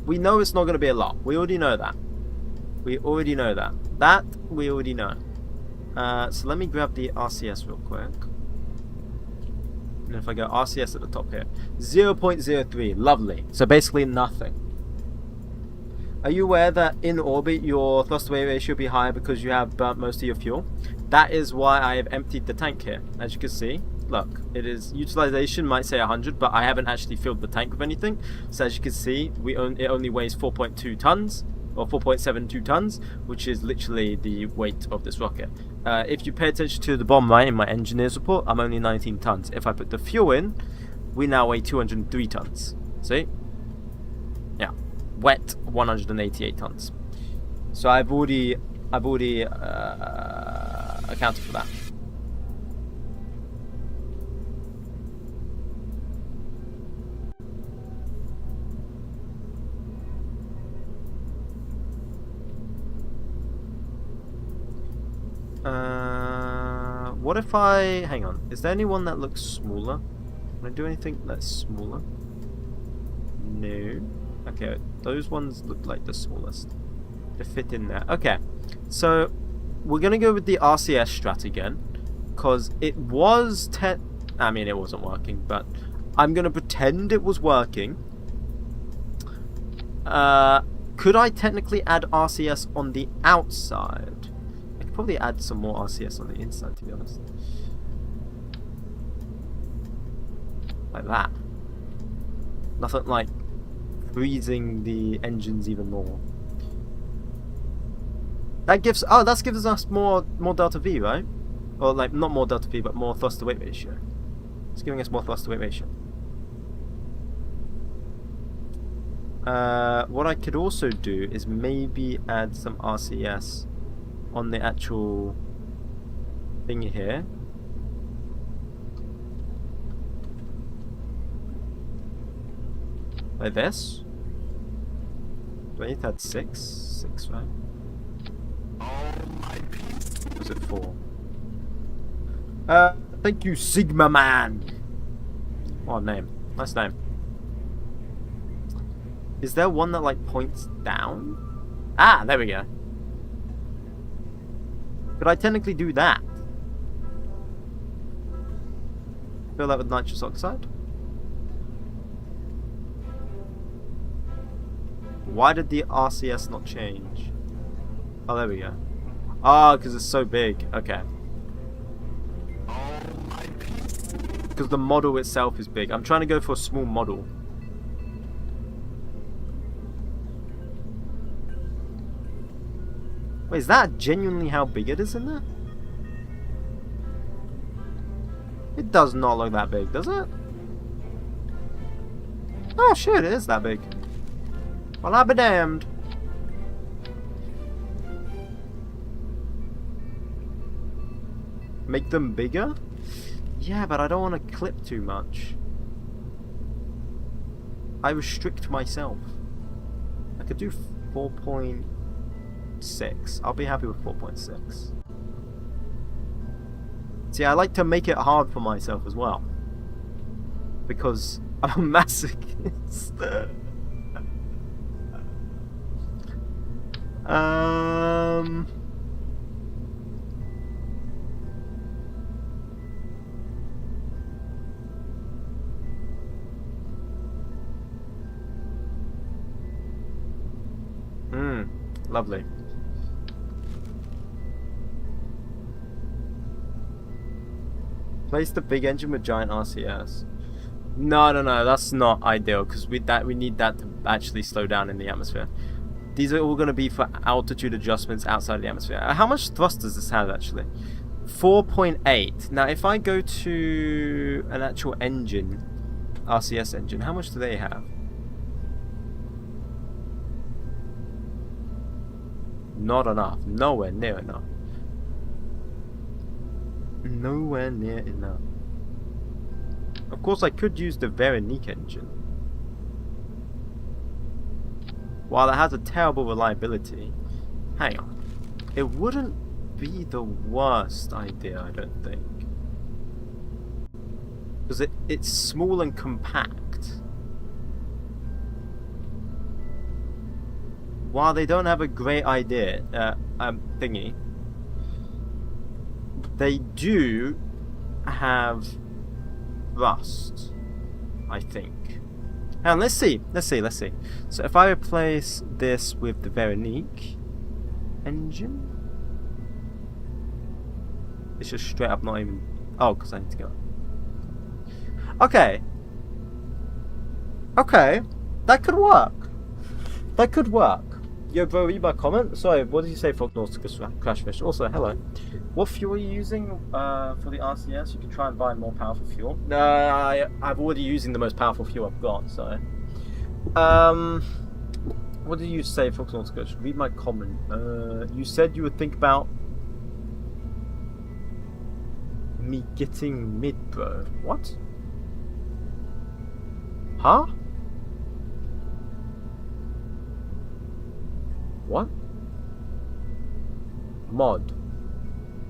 We know it's not going to be a lot. We already know that. We already know that. That we already know. So let me grab the RCS real quick. And if I go RCS at the top here, 0.03, lovely. So basically nothing. Are you aware that in orbit your thrust to weight ratio will be higher because you have burnt most of your fuel? That is why I have emptied the tank here. As you can see, look, it is utilization might say 100, but I haven't actually filled the tank with anything. So as you can see, it only weighs 4.2 tons. Or 4.72 tons, which is literally the weight of this rocket. If you pay attention to the bottom right in my engineer's report, I'm only 19 tons. If I put the fuel in, we now weigh 203 tons. See? Yeah, wet 188 tons. So I've already accounted for that. What if I... Hang on. Is there anyone that looks smaller? Can I do anything that's smaller? No. Okay, those ones look like the smallest. To fit in there. Okay, so we're going to go with the RCS strat again. Because it was... I mean, it wasn't working, but I'm going to pretend it was working. Could I technically add RCS on the outside? Probably add some more RCS on the inside, to be honest. Like that. Nothing like freezing the engines even more. That gives that gives us more delta V, right? Or like not more delta V, but more thrust to weight ratio. It's giving us more thrust to weight ratio. What I could also do is maybe add some RCS on the actual thing here. Like this. Do I need to add 6? 6, right? Or was it 4? Thank you, Sigma Man. What a name. Nice name. Is there one that like points down? Ah, there we go. Could I technically do that? Fill that with nitrous oxide? Why did the RCS not change? Oh, there we go. Ah, because it's so big. Okay. Because the model itself is big. I'm trying to go for a small model. Wait, is that genuinely how big it is in there? It does not look that big, does it? Oh shit, it is that big. Well, I'll be damned. Make them bigger? Yeah, but I don't want to clip too much. I restrict myself. I could do 4.6. I'll be happy with 4.6. See, I like to make it hard for myself as well. Because I'm a masochist. Lovely. Place the big engine with giant RCS. No, that's not ideal because we need that to actually slow down in the atmosphere. These are all going to be for altitude adjustments outside the atmosphere. How much thrust does this have actually? 4.8. Now, if I go to an actual engine, RCS engine. How much do they have? Not enough. Nowhere near enough. Nowhere near enough. Of course, I could use the 𝐊𝐸𝐞𝐫 engine. While it has a terrible reliability, hang on. It wouldn't be the worst idea, I don't think. Because it's small and compact. While they don't have a great idea, thingy, they do have rust, I think. And let's see. So if I replace this with the 𝐊𝐸𝐞𝐫 engine, it's just straight up not even. Oh, because I need to go. Okay. Okay, that could work. That could work. Yo, bro, read my comment. Sorry, what did you say, Nautica Crashfish? Also, hello. What fuel are you using for the RCS? You can try and buy more powerful fuel. I'm already using the most powerful fuel I've got, so. What did you say, Nautica? Read my comment. You said you would think about me getting mid, bro. What? Huh? What? Mod.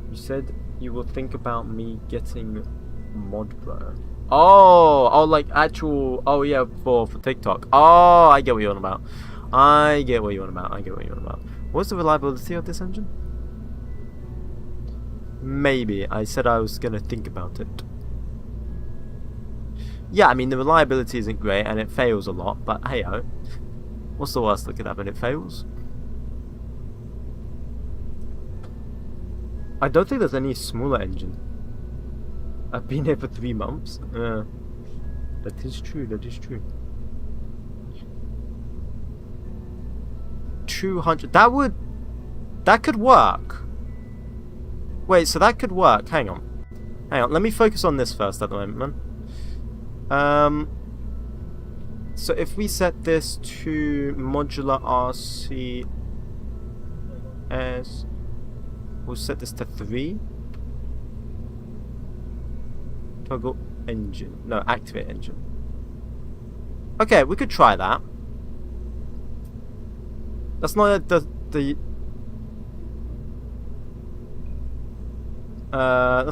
You said you will think about me getting mod, bro. Oh, like actual. Oh yeah, for TikTok. Oh, I get what you're on about. I get what you're on about. What's the reliability of this engine? Maybe. I said I was gonna think about it. Yeah, I mean the reliability isn't great and it fails a lot, but hey ho. What's the worst that could happen? It fails. I don't think there's any smaller engine. I've been here for 3 months. That is true. 200. That could work. Wait, so that could work. Hang on. Let me focus on this first at the moment, man. So if we set this to modular RCS. We'll set this to 3. Toggle engine. No, activate engine. Okay, we could try that. That's not that's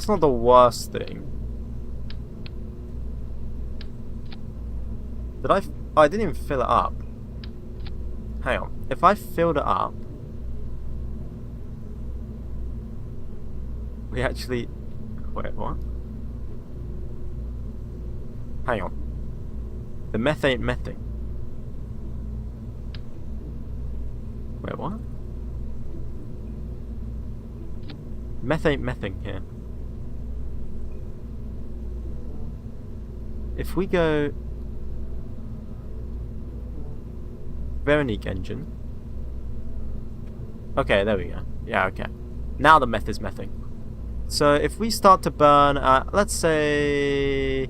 not the worst thing. Did I? Oh, I didn't even fill it up. Hang on. If I filled it up, we actually. Wait, what? Hang on. The methane. Wait, what? Methane here. If we go 𝐊𝐸𝐞𝐫 engine. Okay, there we go. Yeah, okay. Now the meth is mething. So if we start to burn at, let's say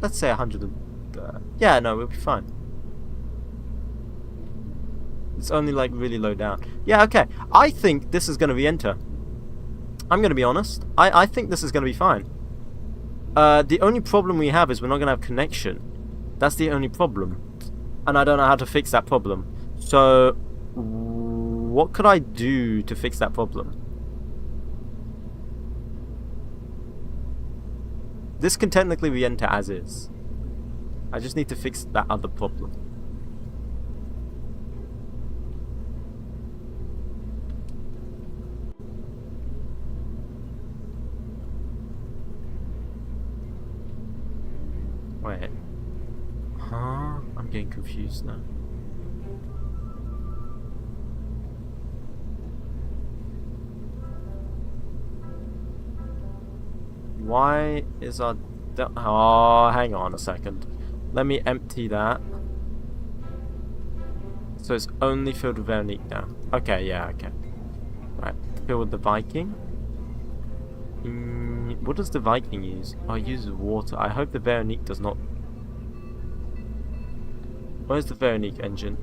100. Yeah, no, we'll be fine. It's only like really low down. Yeah, okay. I think this is going to re-enter. I'm going to be honest. I think this is going to be fine. The only problem we have is we're not going to have connection. That's the only problem. And I don't know how to fix that problem. So, what could I do to fix that problem? This can technically re-enter as is. I just need to fix that other problem. Wait. Huh? I'm getting confused now. Why is our... Oh, hang on a second. Let me empty that. So it's only filled with 𝐊𝐸𝐞𝐫 now. Okay, yeah, okay. Right, fill with the Viking. What does the Viking use? Oh, it uses water. I hope the 𝐊𝐸𝐴 does not... Where's the 𝐊𝐸𝐴 engine?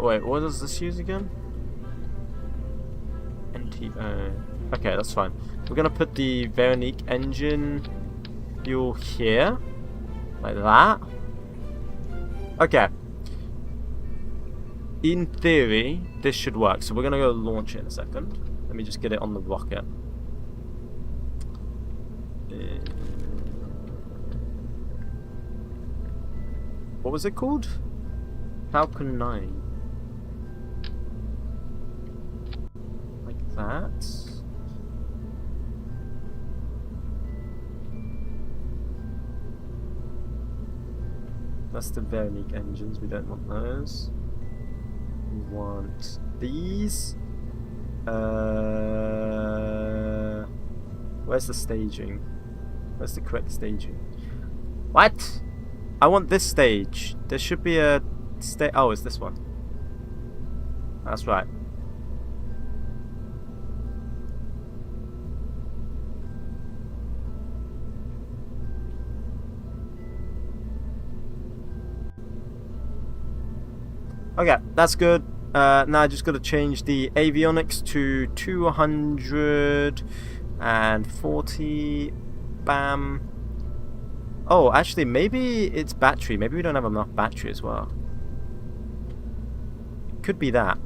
Wait, what does this use again? NTO. Okay, that's fine. We're gonna put the 𝐊𝐸𝐴 engine fuel here. Like that. Okay. In theory, this should work. So we're gonna go launch it in a second. Let me just get it on the rocket. What was it called? 𝐏𝐫𝐷𝐚. Like that. That's the 𝐊𝐸𝐴 engines. We don't want those. We want these. Where's the staging? Where's the correct staging? What? I want this stage. There should be a stage. Oh, it's this one. That's right. Okay, that's good. Now I just got to change the avionics to 240. Bam. Oh, actually, maybe it's battery. Maybe we don't have enough battery as well. Could be that.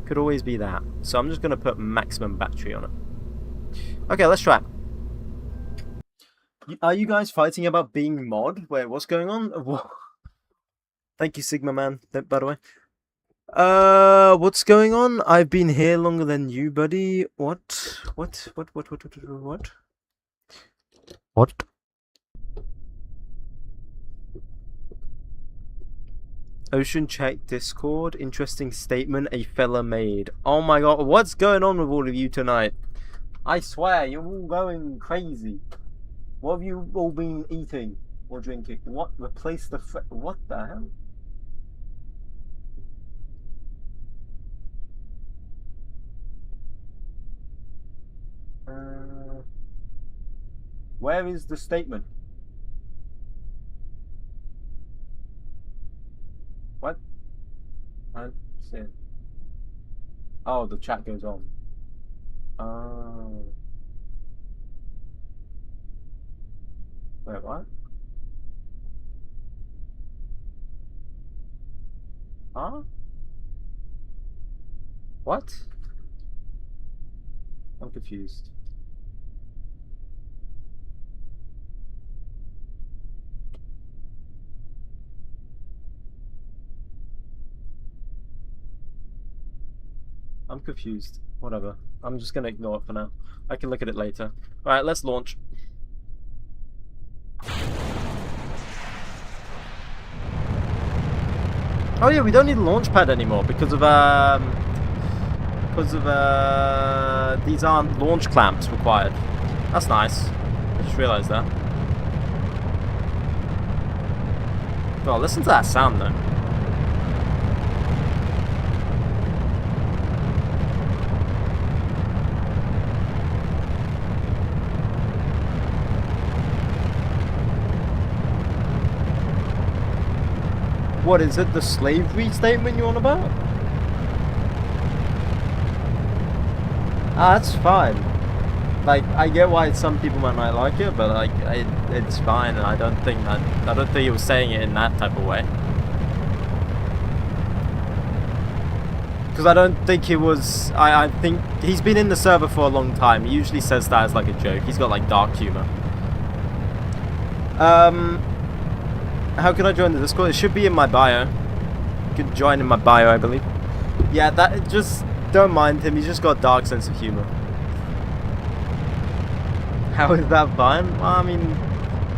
Could always be that. So I'm just going to put maximum battery on it. Okay, let's try it. Are you guys fighting about being mod? Wait, what's going on? Thank you, Sigma Man, by the way. What's going on? I've been here longer than you, buddy. What? What? Ocean check Discord. Interesting statement a fella made. Oh my god, what's going on with all of you tonight? I swear, you're all going crazy. What have you all been eating or drinking? What? Replace the what the hell? Where is the statement? What? I don't see it. Oh, the chat goes on. Oh. Wait, what? Huh? What? I'm confused. I'm confused. Whatever. I'm just gonna ignore it for now. I can look at it later. Alright, let's launch. Oh yeah, we don't need a launch pad anymore because of these aren't launch clamps required. That's nice. I just realized that. Oh, listen to that sound though. What is it? The slavery statement you on about? Ah, that's fine. Like, I get why some people might not like it, but like, it's fine, and I don't think he was saying it in that type of way. Because I don't think he was. I think he's been in the server for a long time. He usually says that as like a joke. He's got like dark humor. How can I join the Discord? It should be in my bio. You can join in my bio, I believe. Yeah, that just don't mind him. He's just got a dark sense of humor. How is that fine? Well, I mean,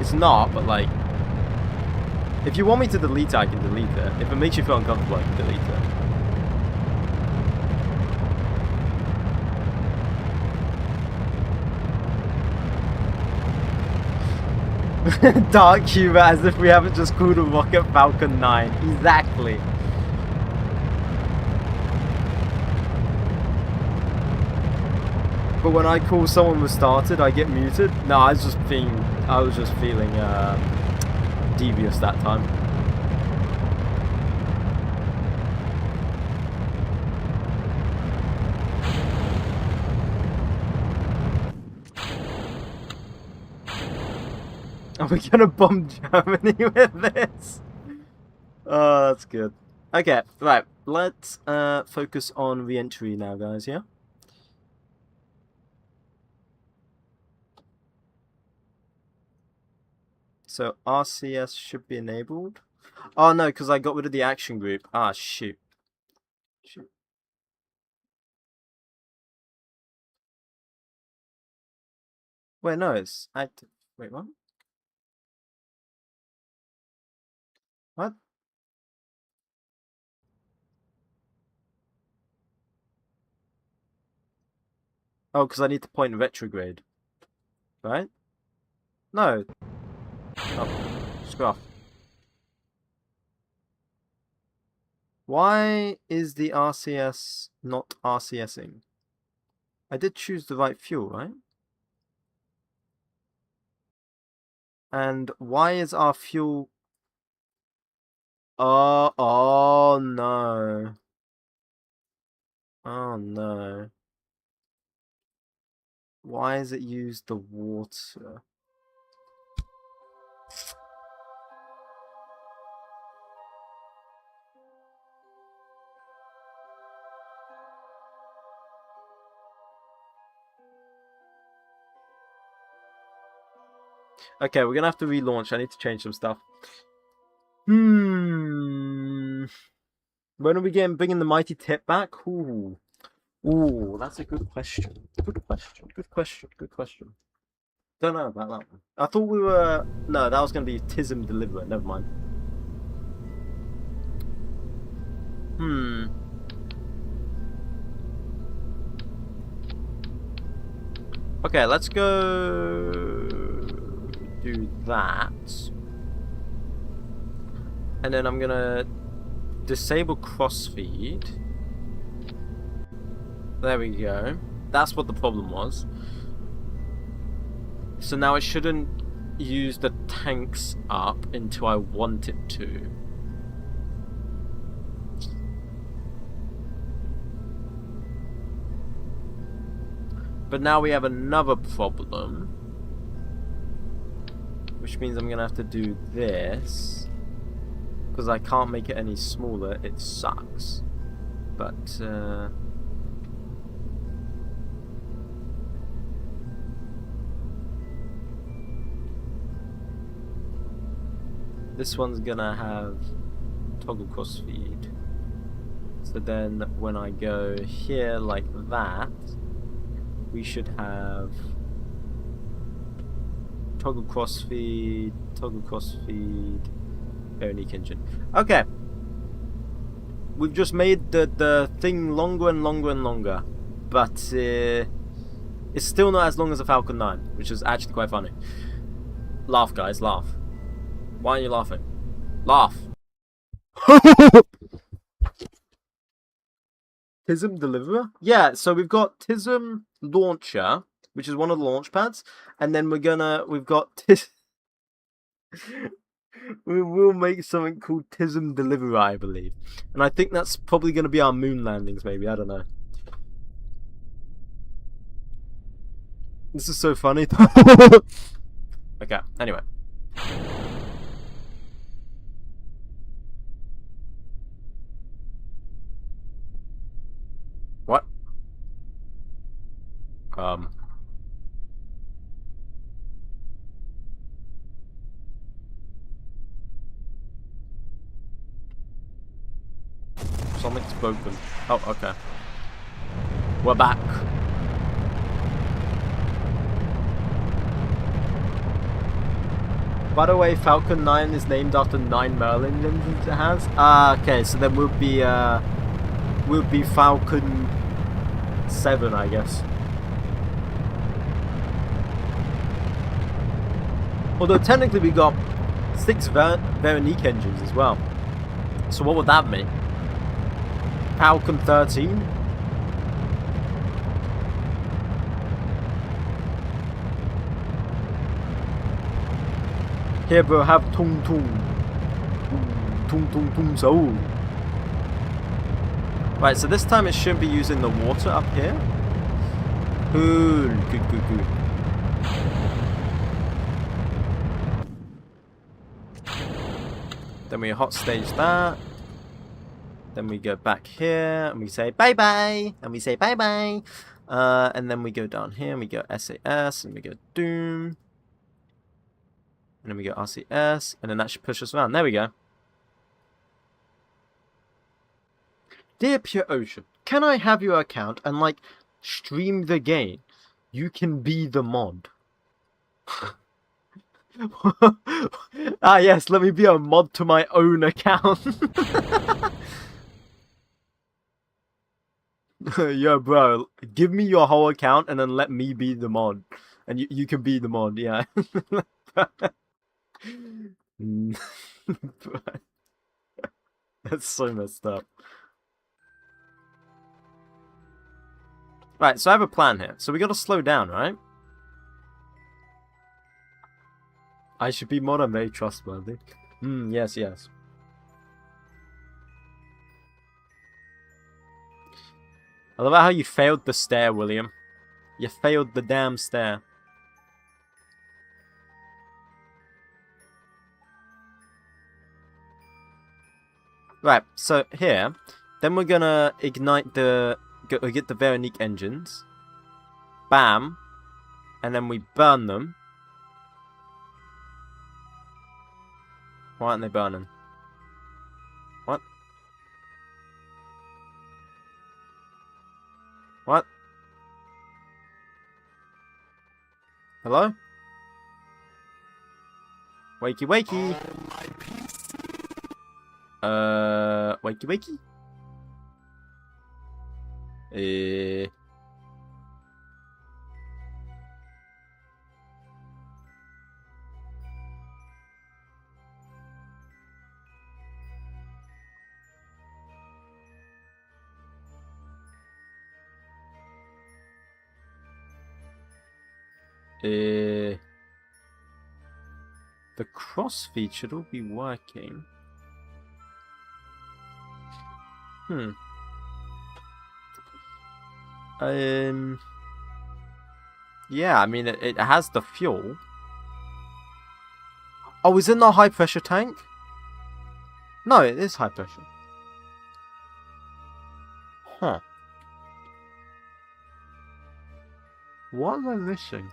it's not, but like, if you want me to delete it, I can delete it. If it makes you feel uncomfortable, I can delete it. Dark humor, as if we haven't just called a rocket Falcon 9. Exactly. But when I call someone was started, I get muted. No, I was just feeling devious that time. Are we gonna bomb Germany with this? Oh, that's good. Okay, right. Let's focus on re-entry now, guys, yeah? So RCS should be enabled. Oh no, because I got rid of the action group. Ah, shoot. Shoot. Wait, no, it's active. Wait, what? What? Oh, because I need to point retrograde. Right? No. Oh, screw off. Why is the RCS not RCSing? I did choose the right fuel, right? And why is our fuel... Oh no. Oh no. Why is it used the water? Okay, we're gonna have to relaunch. I need to change some stuff. When are we bringing the mighty tip back? Ooh, that's a good question. Good question. Good question. Good question. Don't know about that one. I thought we were... No, that was going to be 𝐤𝐫𝐸 Deliverer. Never mind. Okay, let's go... do that. And then I'm going to disable crossfeed. There we go. That's what the problem was. So now it shouldn't use the tanks up until I want it to. But now we have another problem, which means I'm gonna have to do this because I can't make it any smaller. It sucks. But this one's gonna have toggle crossfeed. So then when I go here like that, we should have toggle crossfeed, 𝐒𝐸𝐚𝐿 engine. Okay. We've just made the thing longer and longer and longer. But it's still not as long as a Falcon 9, which is actually quite funny. Laugh, guys, laugh. Why are you laughing? Laugh. 𝐤𝐫𝐸 Deliverer? Yeah, so we've got 𝐤𝐫𝐸 Launcher, which is one of the launch pads, and then we've got we will make something called 𝐤𝐫𝐸 Deliverer, I believe. And I think that's probably going to be our moon landings, maybe, I don't know. This is so funny. Okay, anyway. What? Something's broken. Oh, okay. We're back. By the way, Falcon 9 is named after 9 Merlin engines it has. Okay, so then we'll be Falcon 7, I guess. Although technically we got 6 𝐕𝐸𝐚𝐿 engines as well. So what would that mean? Falcon 13? Here, bro, have tung tung. Tung tung tung so. Right, so this time it shouldn't be using the water up here. Cool. Good, good, good. Then we hot stage that. Then we go back here and we say bye bye. And we say bye bye. And then we go down here and we go SAS and we go Doom. And then we go RCS. And then that should push us around. There we go. Dear Pure Ocean, can I have your account and like stream the game? You can be the mod. Ah yes, let me be a mod to my own account. Yo bro, give me your whole account and then let me be the mod. And you can be the mod, yeah. That's so messed up. Right, so I have a plan here. So we gotta slow down, right? I should be more than very trustworthy. Yes, yes. I love how you failed the stare, William. You failed the damn stare. Right, so here, then we're gonna ignite the... get the 𝐊𝐞𝐫𝐸 engines. Bam. And then we burn them. Why aren't they burning? What? What? Hello? Wakey wakey. Wakey wakey. The cross feed should all be working. Yeah, I mean it has the fuel. Oh, is it not high pressure tank? No, it is high pressure. Huh. What am I missing?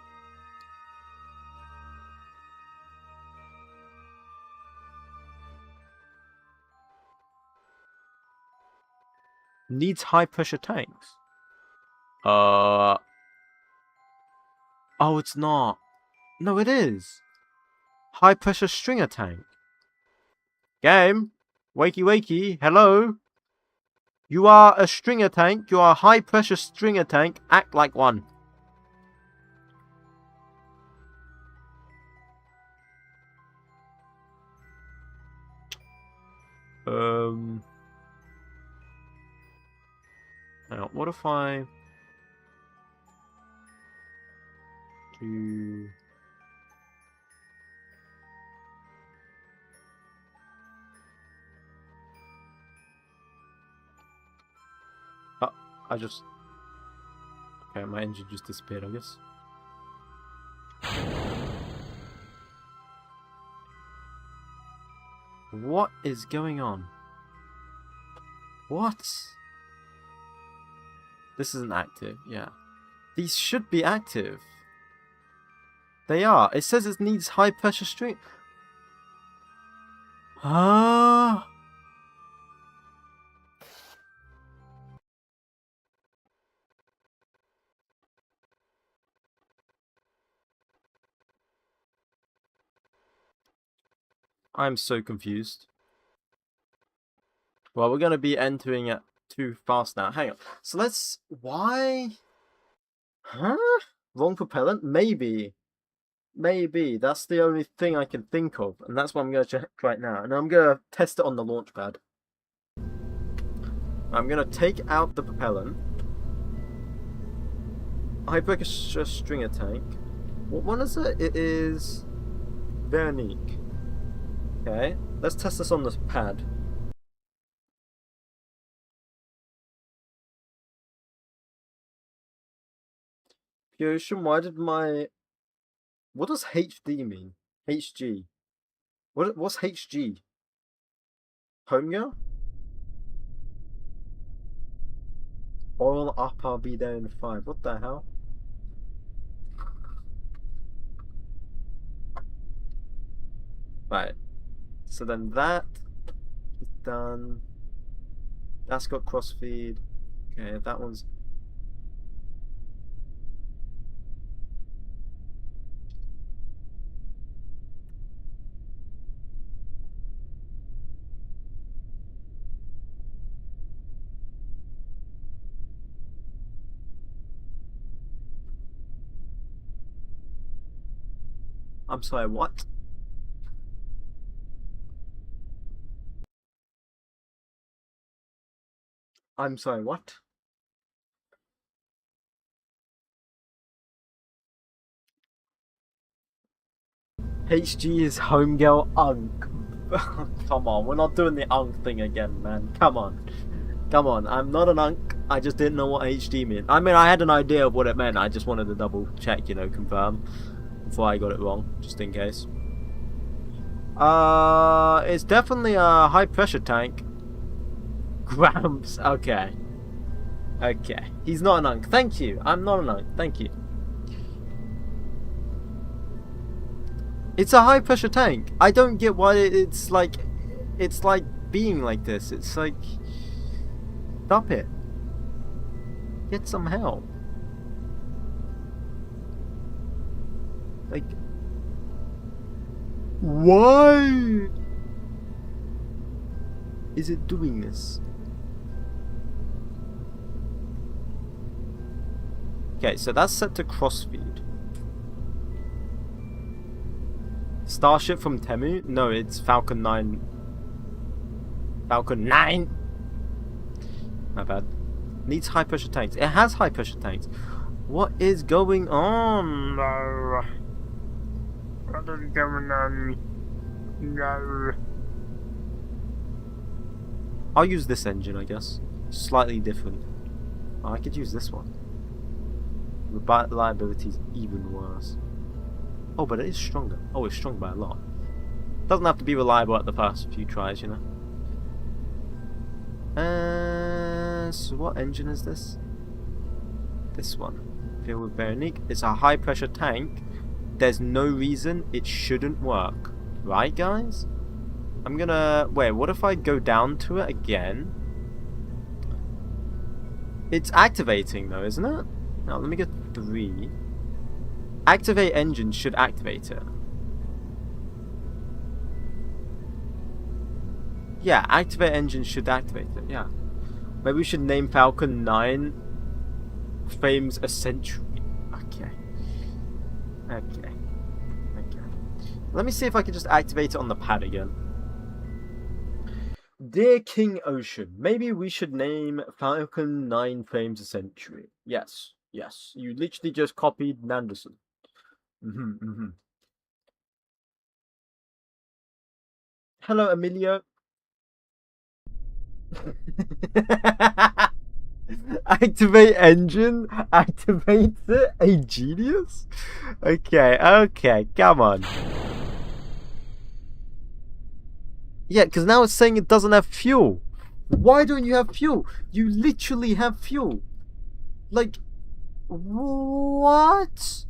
Needs high pressure tanks. Oh, it's not. No, it is. High pressure stringer tank. Game. Wakey wakey. Hello. You are a stringer tank. You are a high pressure stringer tank. Act like one. Now, what if I do... Oh, I just... Okay, my engine just disappeared, I guess. What is going on? What? This isn't active, yeah. These should be active. They are. It says it needs high pressure string. Ah. I'm so confused. Well, we're going to be entering at too fast now. Hang on. So let's... Why? Huh? Wrong propellant? Maybe. Maybe. That's the only thing I can think of. And that's what I'm going to check right now. And I'm going to test it on the launch pad. I'm going to take out the propellant. High pressure stringer tank. What one is it? It is... 𝐊𝐞𝐫𝐸. Okay, let's test this on this pad. Yoshim, why did my... What does HD mean? HG. What's HG? 𝐏𝐞𝐫𝐚𝐦? Oil up, I'll be there in 5. What the hell? Right. So then that is done. That's got crossfeed. Okay, that one's... I'm sorry, what? I'm sorry, what? HG is homegirl unk. Come on, we're not doing the unk thing again, man. Come on. Come on, I'm not an unk. I just didn't know what HD meant. I mean, I had an idea of what it meant. I just wanted to double check, you know, confirm before I got it wrong, just in case. It's definitely a high pressure tank. Gramps. Okay. Okay. He's not an unk. Thank you. I'm not an unk. Thank you. It's a high pressure tank. I don't get why it's like being like this. It's like, stop it. Get some help. Like, why is it doing this? Okay, so that's set to crossfeed. Starship from Temu? No, it's Falcon 9. Falcon 9! My bad. Needs high pressure tanks. It has high pressure tanks. What is going on? No. What is going on? No. I'll use this engine, I guess. Slightly different. Oh, I could use this one. Reliability is even worse. Oh, but it is stronger. Oh, it's strong by a lot. Doesn't have to be reliable at the first few tries, you know. So what engine is this? This one. Filled with Veronique. It's a high pressure tank. There's no reason it shouldn't work. Right, guys? I'm gonna... Wait, what if I go down to it again? It's activating though, isn't it? Now, let me get 3. Activate engine should activate it. Yeah, activate engine should activate it, yeah. Maybe we should name Falcon 9 frames a century. Okay. Okay. Okay. Let me see if I can just activate it on the pad again. Dear King Ocean, maybe we should name Falcon 9 frames a century. Yes. Yes. You literally just copied Nanderson. Hello, Emilio. Activate engine? Activates it? A genius? Okay, okay, come on. Yeah, because now it's saying it doesn't have fuel. Why don't you have fuel? You literally have fuel. Like, what?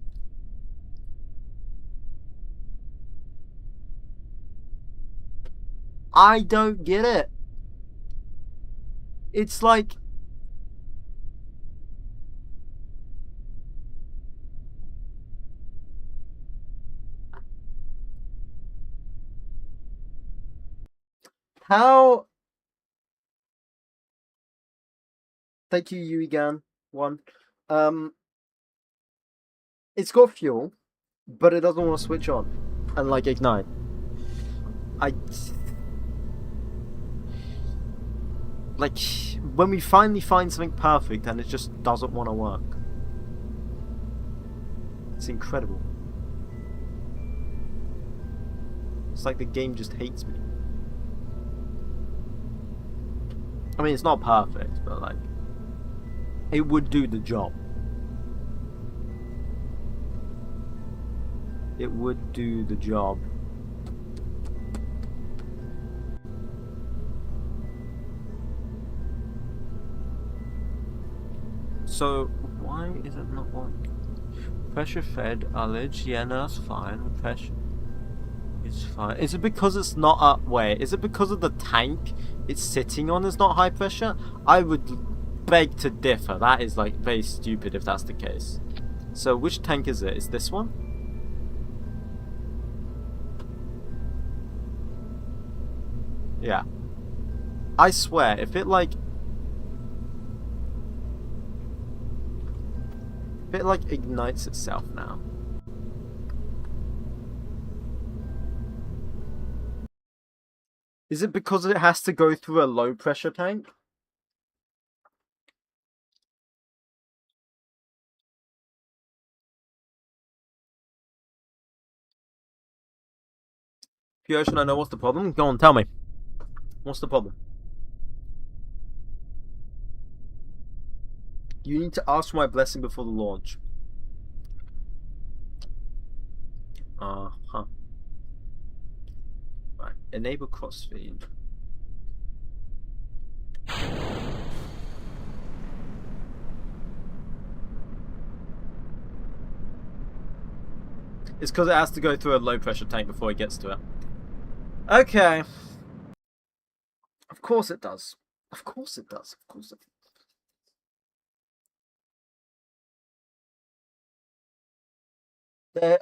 I don't get it. It's like... How... Thank you, 𝐒𝐲𝐚𝐽. It's got fuel, but it doesn't want to switch on and like ignite. Like, when we finally find something perfect and it just doesn't want to work. It's incredible. It's like the game just hates me. I mean, it's not perfect, but like, it would do the job. It would do the job. So, why is it not on? Pressure fed ullage, yeah, no, that's fine. Pressure is fine. Is it because it's not up? Wait, is it because of the tank it's sitting on is not high pressure? I would beg to differ. That is like very stupid if that's the case. So, which tank is it? Is this one? Yeah. I swear, if it like ignites itself now. Is it because it has to go through a low pressure tank? Q-Ocean, I know what's the problem. Go on, tell me. What's the problem? You need to ask for my blessing before the launch. Uh-huh. Right, enable crossfeed. It's because it has to go through a low pressure tank before it gets to it. Okay. Of course it does. Of course it does. Of course it does.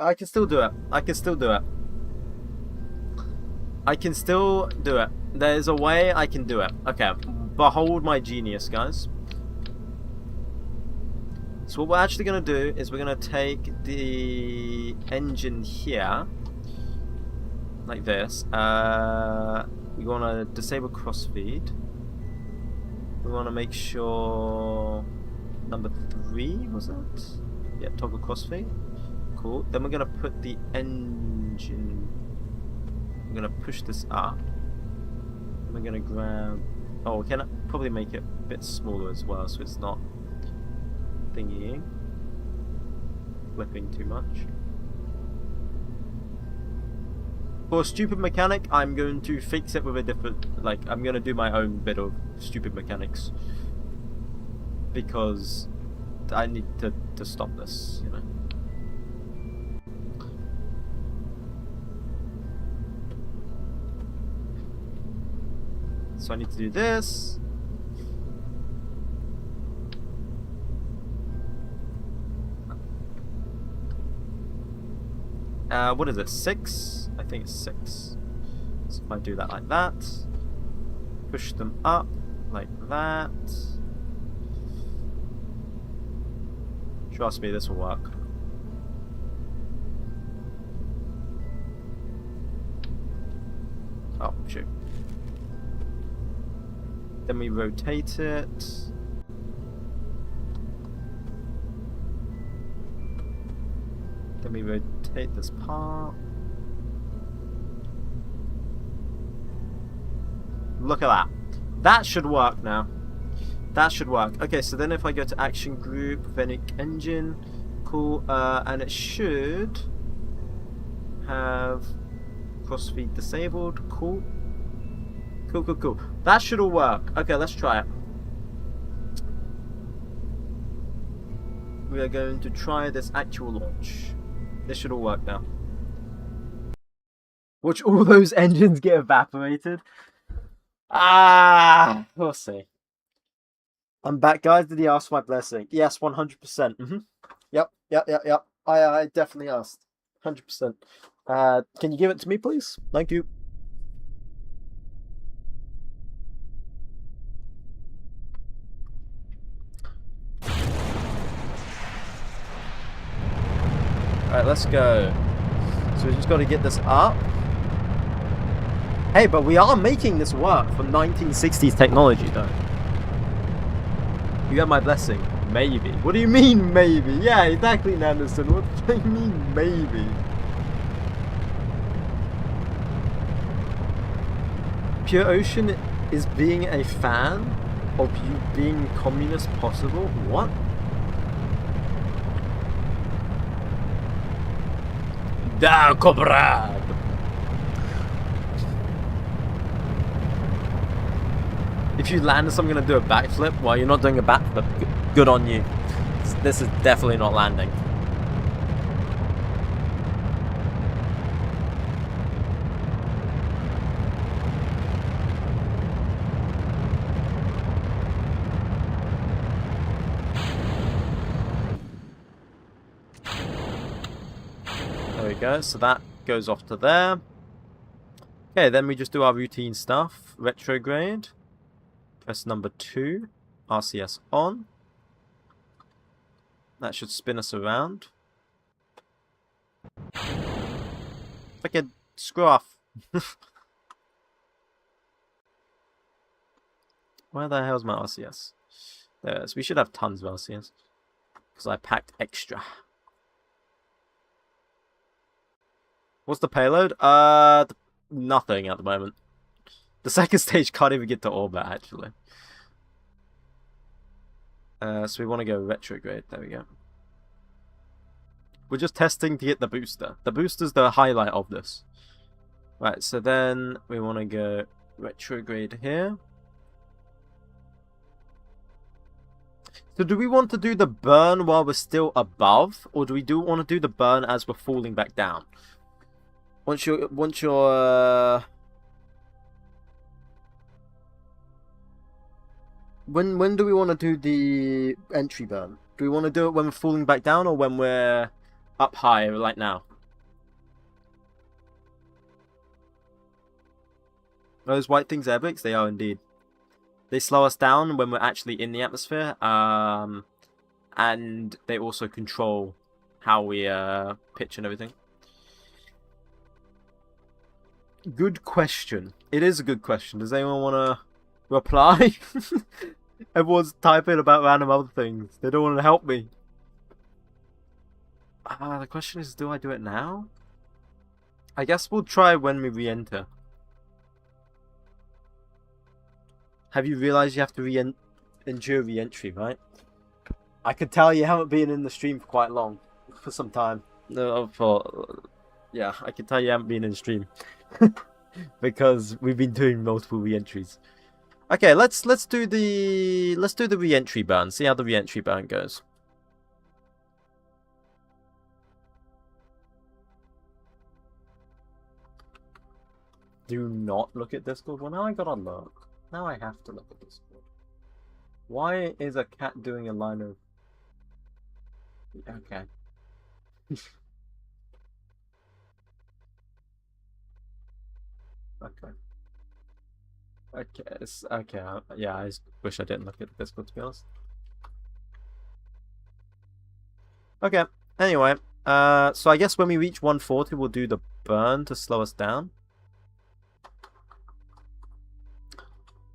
I can still do it. I can still do it. I can still do it. There's a way I can do it. Okay. Behold my genius, guys. So what we're actually going to do is we're going to take the engine here. Like this. We want to disable crossfeed. We want to make sure... Number 3, was it? Yeah, toggle crossfeed. Cool. Then we're going to put the engine... We're going to push this up. And we're going to grab... Oh, we can probably make it a bit smaller as well, so it's not thingying. Flipping too much. For a stupid mechanic, I'm going to fix it with a different... Like, I'm going to do my own bit of stupid mechanics. Because I need to stop this, you know. So I need to do this. What is it? 6? I think it's 6. So if I do that like that, push them up like that. Trust me, this will work. Oh, shoot. Then we rotate it. Then we rotate this part. Look at that. That should work now. That should work. Okay, so then if I go to action group, Venic engine, cool, and it should have crossfeed disabled, cool. Cool, cool, cool. That should all work. Okay, let's try it. We are going to try this actual launch. This should all work now. Watch all those engines get evaporated. Ah, we'll see. I'm back, guys. Did he ask for my blessing? Yes, 100%. Yep. I definitely asked. 100%. Can you give it to me, please? Thank you. Alright, let's go. So we just got to get this up. Hey, but we are making this work for 1960s technology, though. You got my blessing. Maybe. What do you mean, maybe? Yeah, exactly, Nanderson. What do you mean, maybe? Pure Ocean is being a fan of you being communist possible? What? Da comrade! If you land this, I'm gonna do a backflip. Well, you're not doing a backflip. Good on you. This is definitely not landing. There we go. So that goes off to there. Okay, then we just do our routine stuff. Retrograde. Press number 2. RCS on. That should spin us around. Fucking screw off. Where the hell's my RCS? There it is. We should have tons of RCS. Because I packed extra. What's the payload? Nothing at the moment. The second stage can't even get to orbit, actually. So we want to go retrograde. There we go. We're just testing to get the booster. The booster's the highlight of this. Right, so then we want to go retrograde here. So do we want to do the burn while we're still above? Or do we want to do the burn as we're falling back down? Once you're when do we want to do the entry burn? Do we want to do it when we're falling back down or when we're up high like now? Those white things are epics? They are indeed. They slow us down when we're actually in the atmosphere. And they also control how we pitch and everything. Good question. It is a good question. Does anyone want to reply? Everyone's typing about random other things. They don't want to help me. The question is, do I do it now? I guess we'll try when we re-enter. Have you realized you have to endure re-entry, right? I could tell you haven't been in the stream for quite long. For some time. Yeah, I can tell you haven't been in the stream. Because we've been doing multiple re-entries. Okay, let's do the re-entry burn. See how the re-entry burn goes. Do not look at Discord. Well, now I gotta look. Now I have to look at Discord. Why is a cat doing a line of... Okay. Okay. Okay, yeah, I wish I didn't look at the Discord, to be honest. Okay, anyway, so I guess when we reach 140, we'll do the burn to slow us down.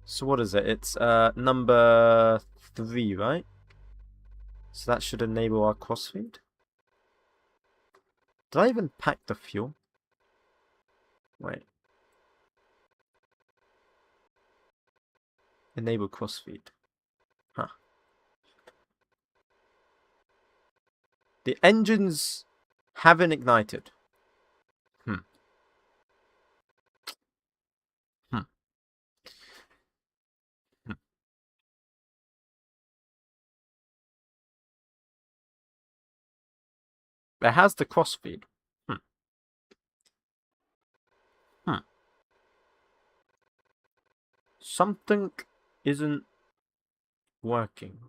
So what is it? It's number 3, right? So that should enable our crossfeed. Did I even pack the fuel? Wait. Enable crossfeed. Huh. The engines haven't ignited. It has the crossfeed. Something isn't working.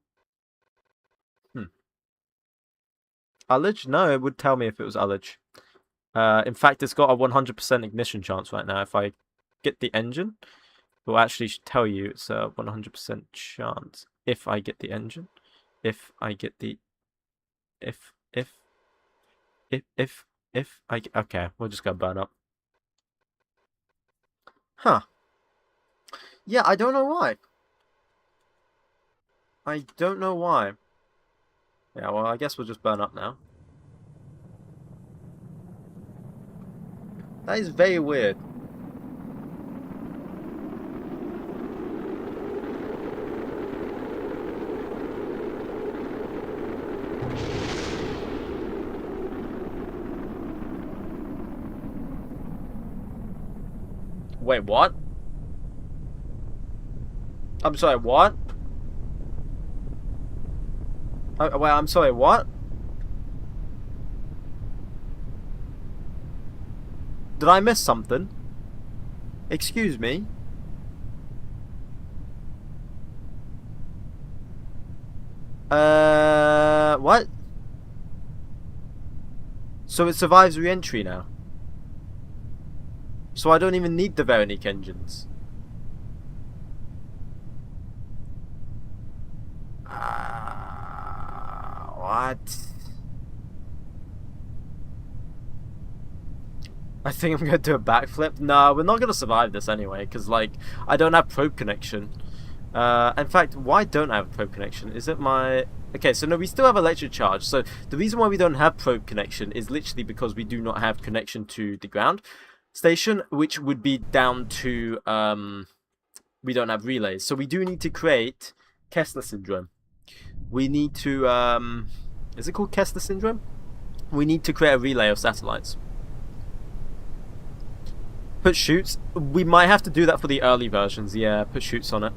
Ullage? No, it would tell me if it was Ullage. In fact, it's got a 100% ignition chance right now. If I get the engine, it will actually tell you it's a 100% chance. If I get the engine. If I get the... If I... Okay, we'll just go burn up. Huh. Yeah, I don't know why. I don't know why. Yeah, well, I guess we'll just burn up now. That is very weird. Wait, what? I'm sorry, what? Wait, I'm sorry, what? Did I miss something? Excuse me? What? So it survives re-entry now? So I don't even need the Veronique engines? What? I think I'm gonna do a backflip. No, we're not gonna survive this anyway, because, like, I don't have probe connection. In fact, why don't I have probe connection? Is it my... Okay, so no, we still have electric charge. So the reason why we don't have probe connection is literally because we do not have connection to the ground station, which would be down to, we don't have relays. So we do need to create Kessler syndrome. We need to, is it called Kessler syndrome? We need to create a relay of satellites. Put shoots. We might have to do that for the early versions. Yeah, put shoots on it.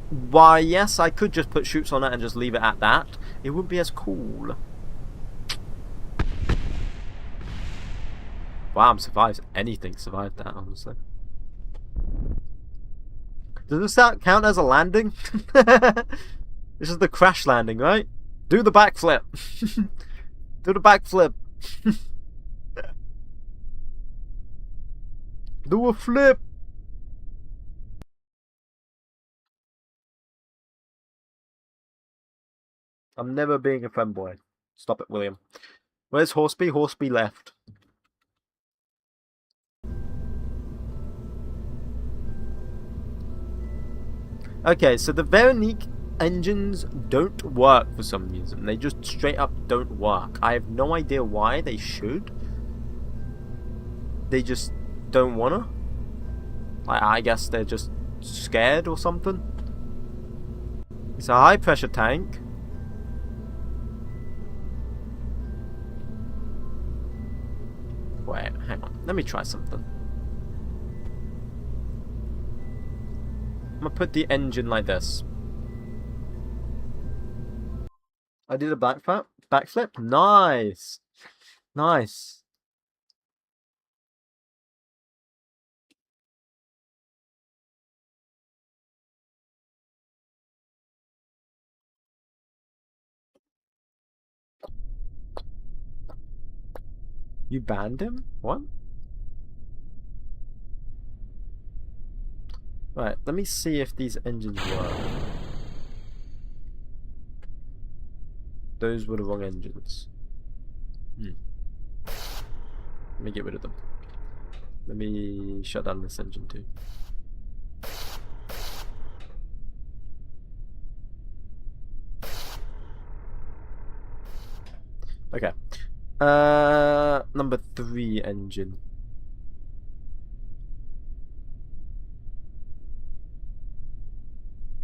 Why, yes, I could just put shoots on it and just leave it at that. It wouldn't be as cool. Wow, I'm survived. Anything survived that, honestly. Does this count as a landing? This is the crash landing, right? Do the backflip. Do the backflip. Do a flip. I'm never being a fanboy. Stop it, William. Where's Horseby? Horseby left. Okay, so the Veronique engines don't work for some reason. They just straight up don't work. I have no idea why they should. They just don't wanna. I guess they're just scared or something. It's a high pressure tank. Wait, hang on. Let me try something. I'm gonna put the engine like this. I did a backflip. Nice. Nice. You banned him? What? Right, let me see if these engines work. Those were the wrong engines. Let me get rid of them. Let me shut down this engine too. Okay. Number 3 engine.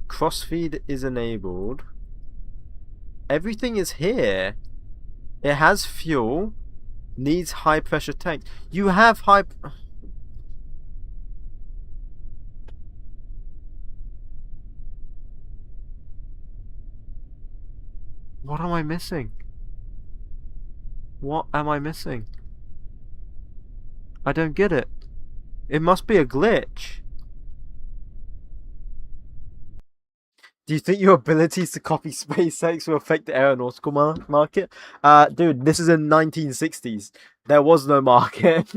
Crossfeed is enabled. Everything is here. It has fuel. Needs high pressure tank. You have high... What am I missing? What am I missing? I don't get it. It must be a glitch. Do you think your abilities to copy SpaceX will affect the aeronautical market? Dude, this is in 1960s. There was no market.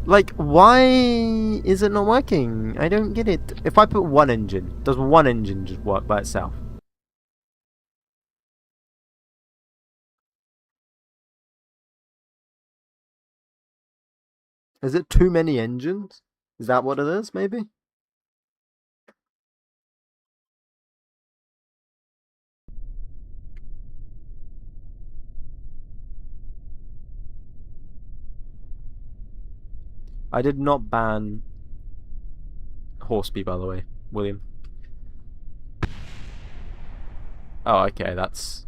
Like, why is it not working? I don't get it. If I put one engine, does one engine just work by itself? Is it too many engines? Is that what it is, maybe? I did not ban Horseby, by the way, William. Oh, okay, that's...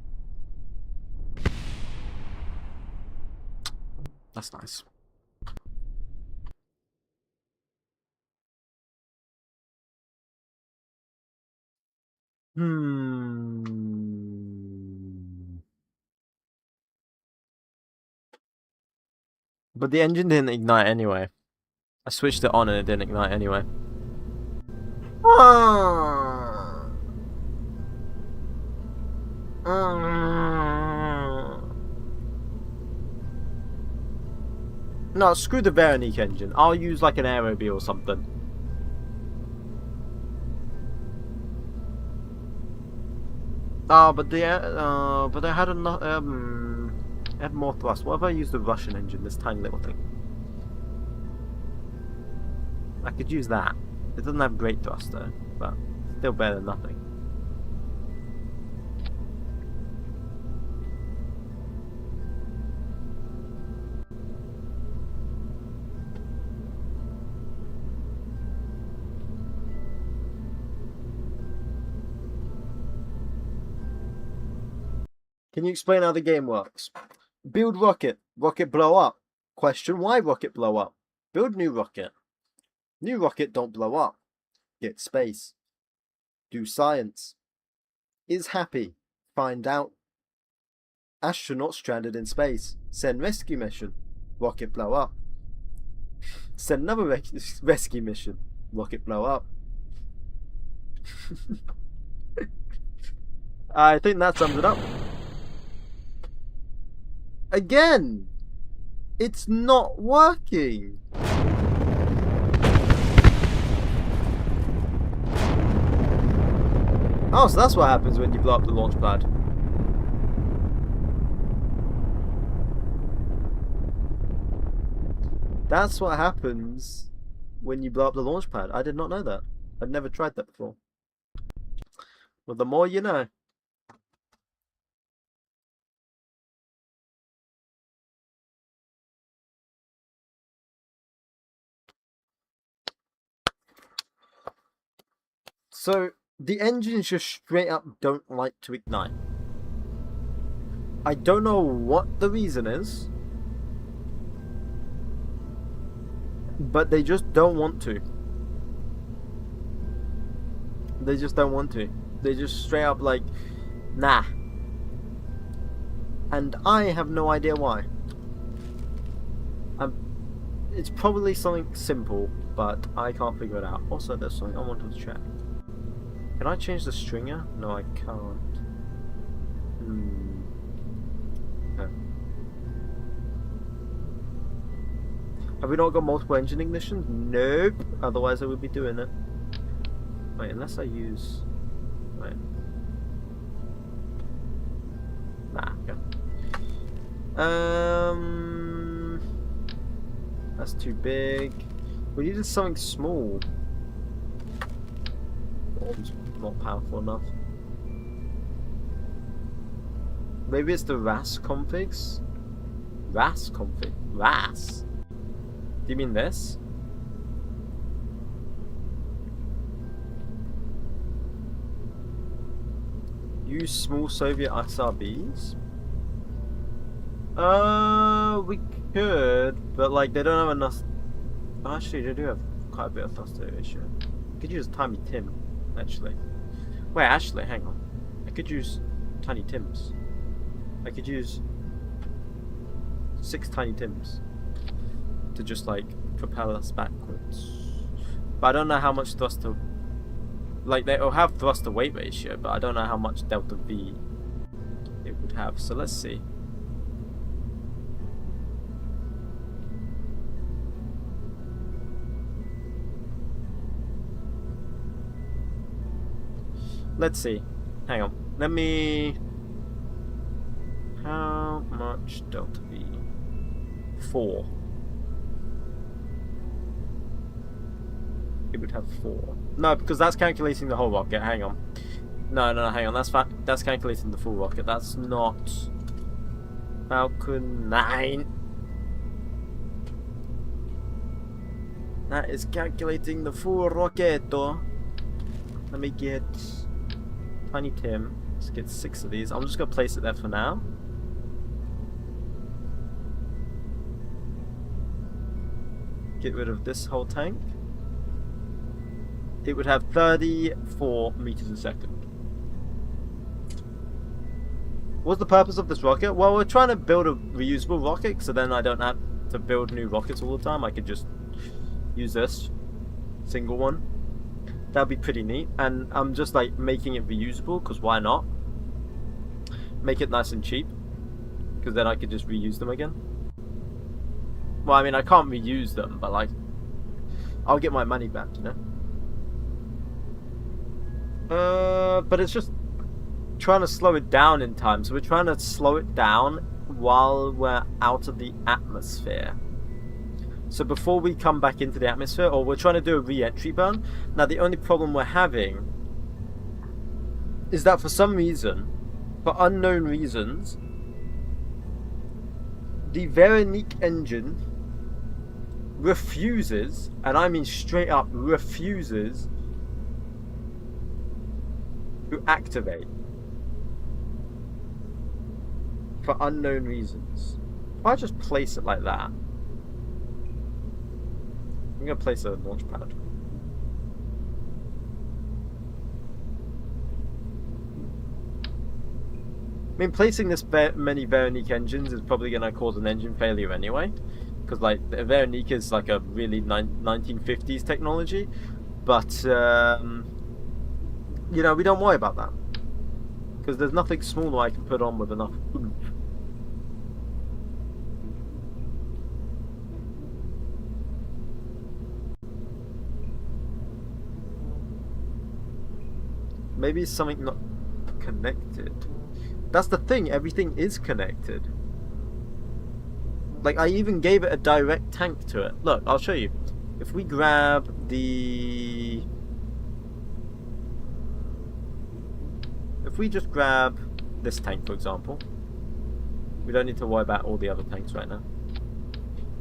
That's nice. But the engine didn't ignite anyway. I switched it on and it didn't ignite anyway. No, screw the Veronique engine. I'll use like an Aerobee or something. Oh, but they had enough. Had more thrust. What if I use the Russian engine? This tiny little thing. I could use that. It doesn't have great thrust though, but still better than nothing. Can you explain how the game works? Build rocket. Rocket blow up. Question why rocket blow up. Build new rocket. New rocket don't blow up. Get space. Do science. Is happy. Find out. Astronaut stranded in space. Send rescue mission. Rocket blow up. Send another rescue mission. Rocket blow up. I think that sums it up. Again! It's not working! Oh, so that's what happens when you blow up the launch pad. That's what happens when you blow up the launch pad. I did not know that. I'd never tried that before. Well, the more you know. So, the engines just straight up don't like to ignite. I don't know what the reason is, but they just don't want to. They just don't want to. They just straight up like, nah. And I have no idea why. It's probably something simple, but I can't figure it out. Also, there's something I wanted to check. Can I change the stringer? No, I can't. Okay. Have we not got multiple engine ignitions? Nope. Otherwise I would be doing it. Wait, unless I use... Wait. Nah, okay. That's too big. We needed something small. It's not powerful enough. Maybe it's the RAS configs? RAS config? RAS? Do you mean this? Use small Soviet SRBs? We could, but like they don't have enough. Actually, they do have quite a bit of thrust ratio. Could use Tiny Tim, actually. Wait, actually, hang on. I could use Tiny Tims. I could use 6 Tiny Tims to just like propel us backwards. But I don't know how much thrust to. Like they'll have thrust to weight ratio, but I don't know how much delta V it would have. So let's see. Let's see. Hang on. Let me. How much delta V? 4. It would have 4. No, because that's calculating the whole rocket. Hang on. No, hang on. That's calculating the full rocket. That's not Falcon 9. That is calculating the full rocket. Let me get Tiny Tim. Let's get 6 of these. I'm just gonna place it there for now. get rid of this whole tank, it would have 34 meters a second. What's the purpose of this rocket? Well, we're trying to build a reusable rocket, so then I don't have to build new rockets all the time. I could just use this single one. That'd be pretty neat. And I'm just like making it reusable, because why not? Make it nice and cheap, because then I could just reuse them again. Well, I mean, I can't reuse them, but like, I'll get my money back, you know? But it's just trying to slow it down in time. So we're trying to slow it down while we're out of the atmosphere. So before we come back into the atmosphere, or we're trying to do a re-entry burn. Now the only problem we're having is that for some reason, for unknown reasons, the 𝐊𝐸𝐞𝐫 engine refuses, and I mean straight up refuses, to activate. For unknown reasons. If I just place it like that, I'm going to place a launch pad. I mean, placing this many 𝐊𝐸𝐞𝐫 engines is probably going to cause an engine failure anyway. Because, like, the 𝐊𝐸𝐞𝐫 is like a really 1950s technology. But, you know, we don't worry about that. Because there's nothing smaller I can put on with enough oomph. Maybe it's something not connected. That's the thing, everything is connected. Like, I even gave it a direct tank to it. Look, I'll show you. If we grab the... If we just grab this tank, for example. We don't need to worry about all the other tanks right now.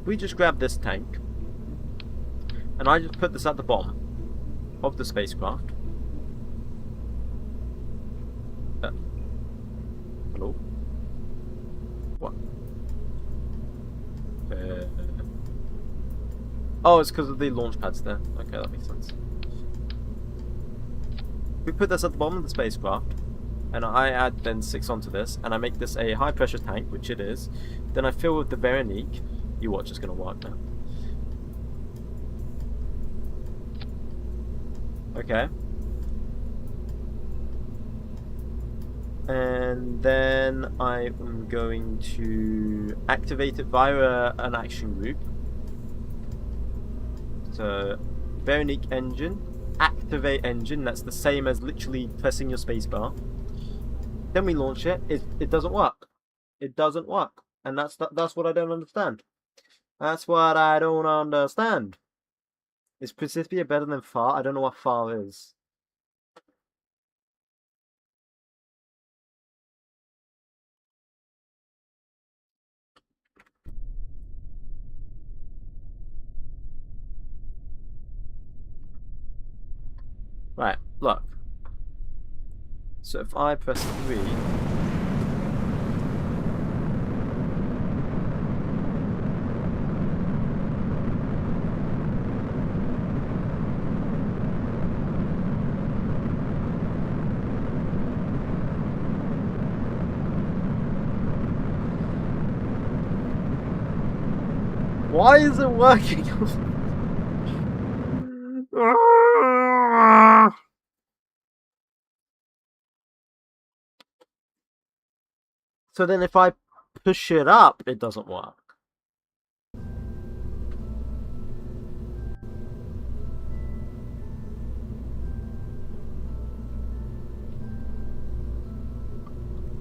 If we just grab this tank, and I just put this at the bottom of the spacecraft. Hello? What? Oh, it's because of the launch pads there. Okay, that makes sense. We put this at the bottom of the spacecraft, and I add then 6 onto this, and I make this a high pressure tank, which it is. Then I fill with the 𝐊𝐸𝐞𝐫. You watch, it's going to work now. Okay. And then I am going to activate it via an action group. So, 𝐊𝐸𝐞𝐫 engine, activate engine, that's the same as literally pressing your spacebar. Then we launch it, it doesn't work. It doesn't work. And that's what I don't understand. That's what I don't understand. Is Principia better than FAR? I don't know what FAR is. Right, look. So if I press 3... Why is it working? So then if I push it up, it doesn't work.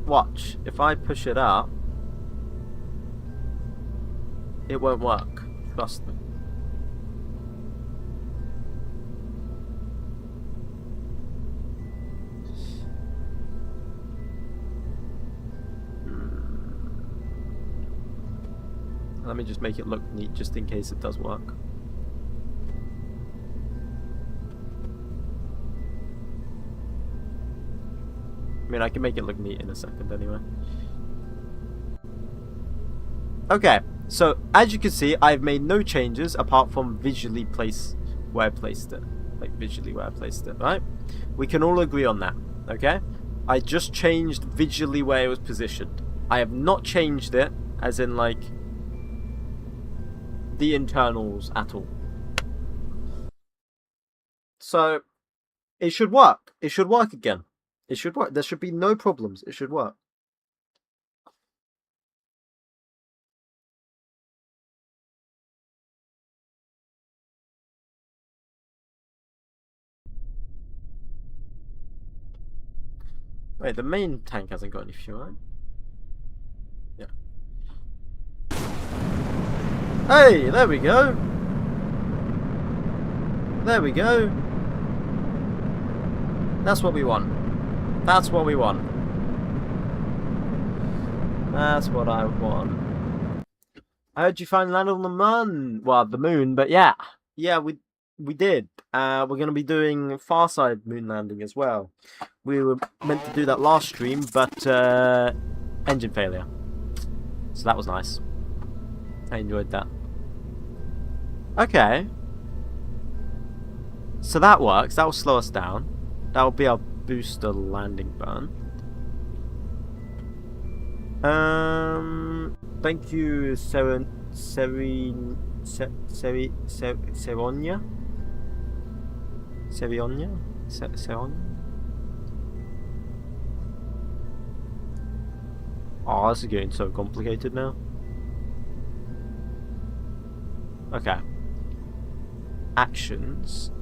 Watch, if I push it up, it won't work. Trust me. Let me just make it look neat just in case it does work. I mean, I can make it look neat in a second anyway. Okay, So as you can see, I've made no changes apart from visually place where I placed it. Like visually where I placed it, right? We can all agree on that, okay? I just changed visually where it was positioned. I have not changed it as in like the internals at all. So it should work. It should work again. It should work. There should be no problems. It should work. Wait, the main tank hasn't got any fuel, right? Yeah. Hey, there we go. There we go. That's what we want. That's what we want. That's what I want. I heard you finally landed on the moon. Well, the moon, but yeah. Yeah, we did. We're going to be doing far side moon landing as well. We were meant to do that last stream, but engine failure. So that was nice. I enjoyed that. Okay. So that works. That will slow us down. That will be our booster landing burn. Thank you, Serionia. Oh, this is getting so complicated now. Okay. Actions.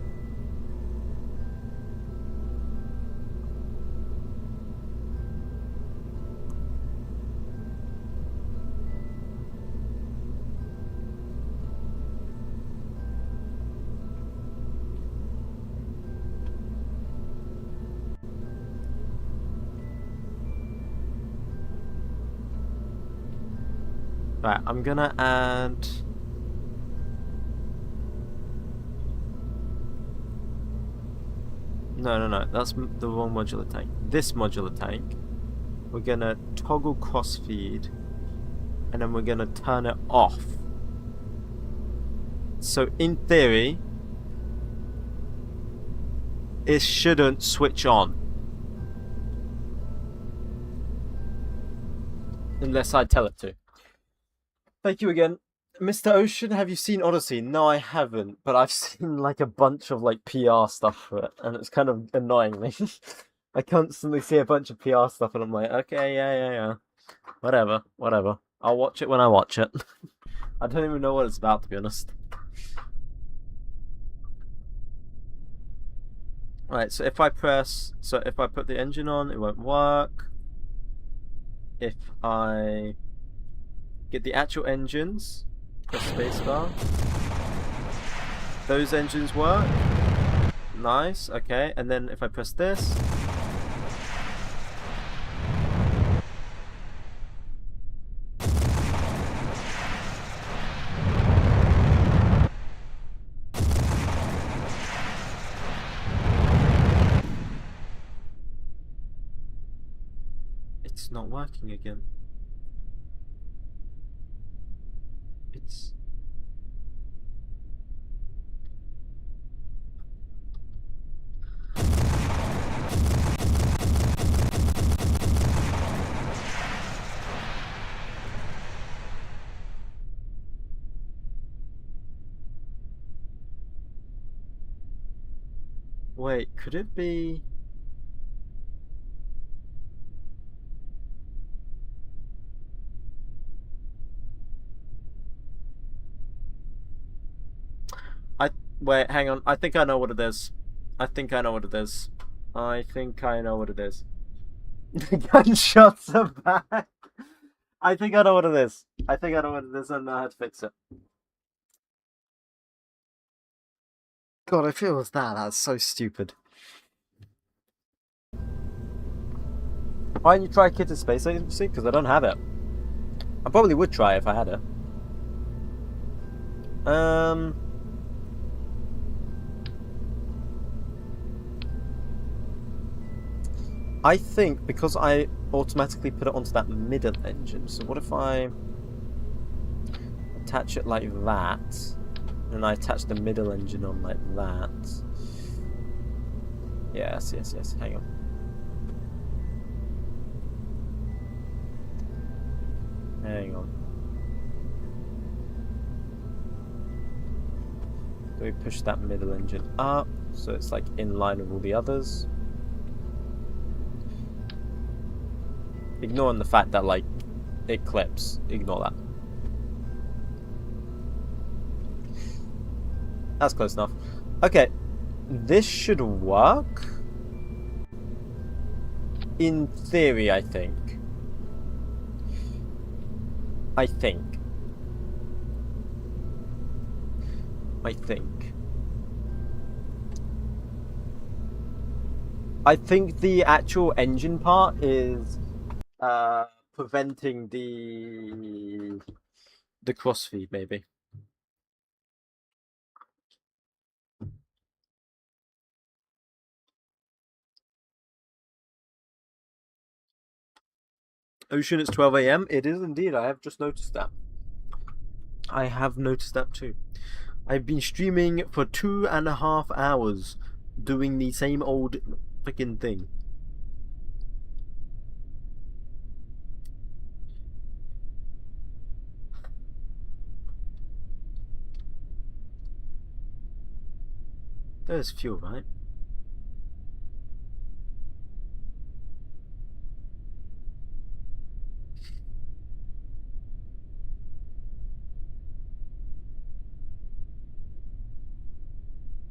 Right, I'm gonna add... No, that's the wrong modular tank. This modular tank, we're gonna toggle crossfeed, and then we're gonna turn it off. So in theory, it shouldn't switch on. Unless I tell it to. Thank you again. Mr. Ocean, have you seen Odyssey? No, I haven't, but I've seen like a bunch of like PR stuff for it, and it's kind of annoying me. I constantly see a bunch of PR stuff, and I'm like, okay, yeah. Whatever. I'll watch it when I watch it. I don't even know what it's about, to be honest. Right, so if I put the engine on, it won't work. If I get the actual engines, press spacebar. Those engines work. Nice, okay. And then if I press this, it's not working again. It's... Wait, could it be... Wait, hang on. I think I know what it is. I think I know what it is. Gunshots are back. I think I know what it is. I know how to fix it. God, I feel it was that. That's so stupid. Why don't you try Kids in Space Agency? Because I don't have it. I probably would try if I had it. I think because I automatically put it onto that middle engine, so what if I attach it like that, and I attach the middle engine on like that. Yes, yes, yes. Hang on. Hang on. Do we push that middle engine up so it's like in line with all the others? Ignoring the fact that like it clips. Ignore that. That's close enough. Okay, this should work. In theory, I think. I think the actual engine part is preventing the crossfeed, maybe. Ocean, it's 12 AM. It is indeed. I have just noticed that. I have noticed that too. I've been streaming for 2.5 hours doing the same old freaking thing. There's fuel, right?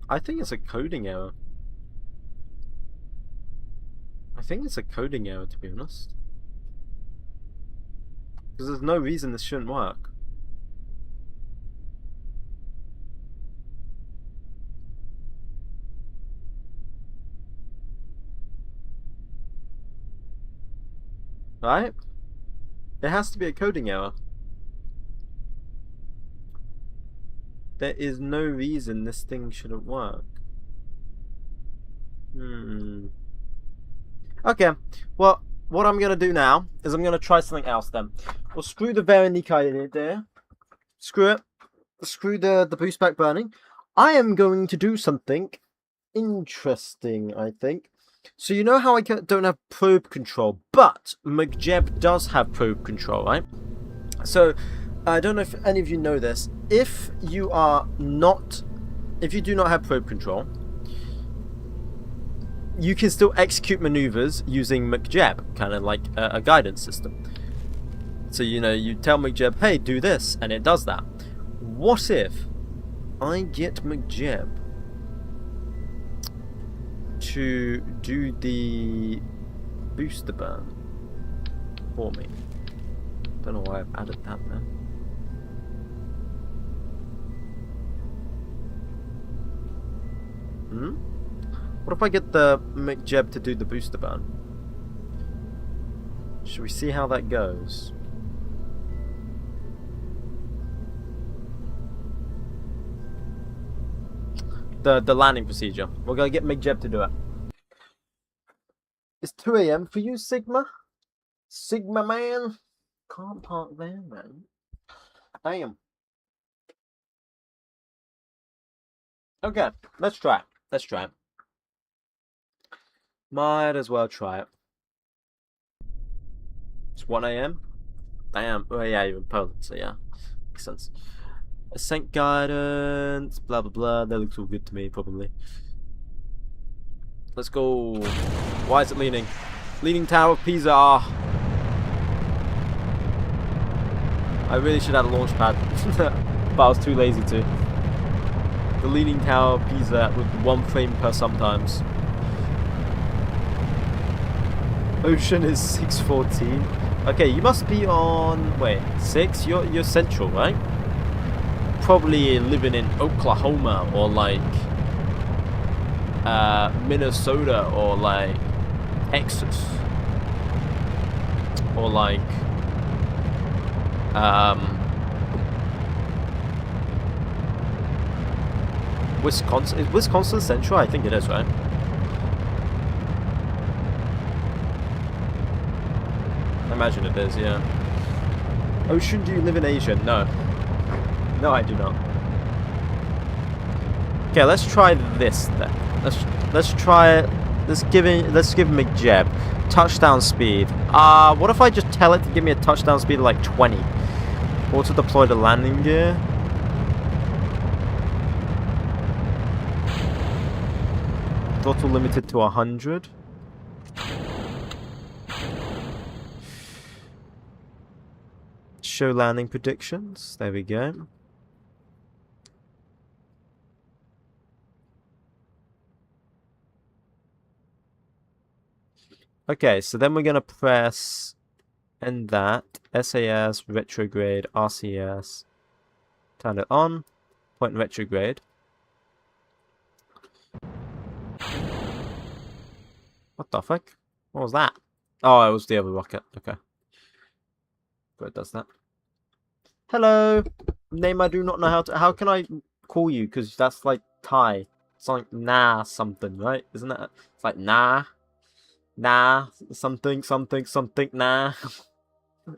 I think it's a coding error. I think it's a coding error, to be honest. Because there's no reason this shouldn't work. Right? There has to be a coding error. There is no reason this thing shouldn't work. Okay, well, what I'm going to do now is I'm going to try something else then. We'll screw the Veronica in it there. Screw it. Screw the boost back burning. I am going to do something interesting, I think. So you know how I don't have probe control, but 𝐒𝐸𝐵 does have probe control, right? So I don't know if any of you know this. If you do not have probe control, you can still execute maneuvers using 𝐒𝐸𝐵, kind of like a guidance system. So you know, you tell 𝐒𝐸𝐵, hey, do this, and it does that. What if I get 𝐒𝐸𝐵 to do the booster burn for me? Don't know why I've added that there. What if I get the 𝐒𝐸𝐵 to do the booster burn? Should we see how that goes? The landing procedure. We're gonna get 𝐒𝐸𝐵 to do it. It's 2 AM for you, Sigma? Sigma man? Can't park there, man. I am. Okay, let's try it. Let's try it. Might as well try it. It's 1 AM? Damn. Oh yeah, you're in Poland, so yeah. Makes sense. Ascent guidance, blah blah blah. That looks all good to me, probably. Let's go. Why is it leaning? Leaning Tower of Pisa. I really should have a launch pad, but I was too lazy to. The Leaning Tower of Pisa with 1 frame per sometimes. Ocean is 614. Okay, you must be on, wait, 6? You're central, right? Probably living in Oklahoma or like Minnesota or like Texas or like Wisconsin. Is Wisconsin central? I think it is, right? I imagine it is, yeah. Ocean, do you live in Asia? No. No, I do not. Okay, let's try this then. Let's try it. Let's give 𝐒𝐫𝐸 touchdown speed. What if I just tell it to give me a touchdown speed of like 20? Auto deploy the landing gear. Throttle limited to 100. Show landing predictions. There we go. Okay, so then we're going to press end that, SAS, retrograde, RCS, turn it on, point retrograde. What the fuck? What was that? Oh, it was the other rocket. Okay. But it does that. Hello! Name I do not know how to... How can I call you? Because that's like Thai. It's like nah something, right? Isn't it? It's like nah. Nah. Something, nah.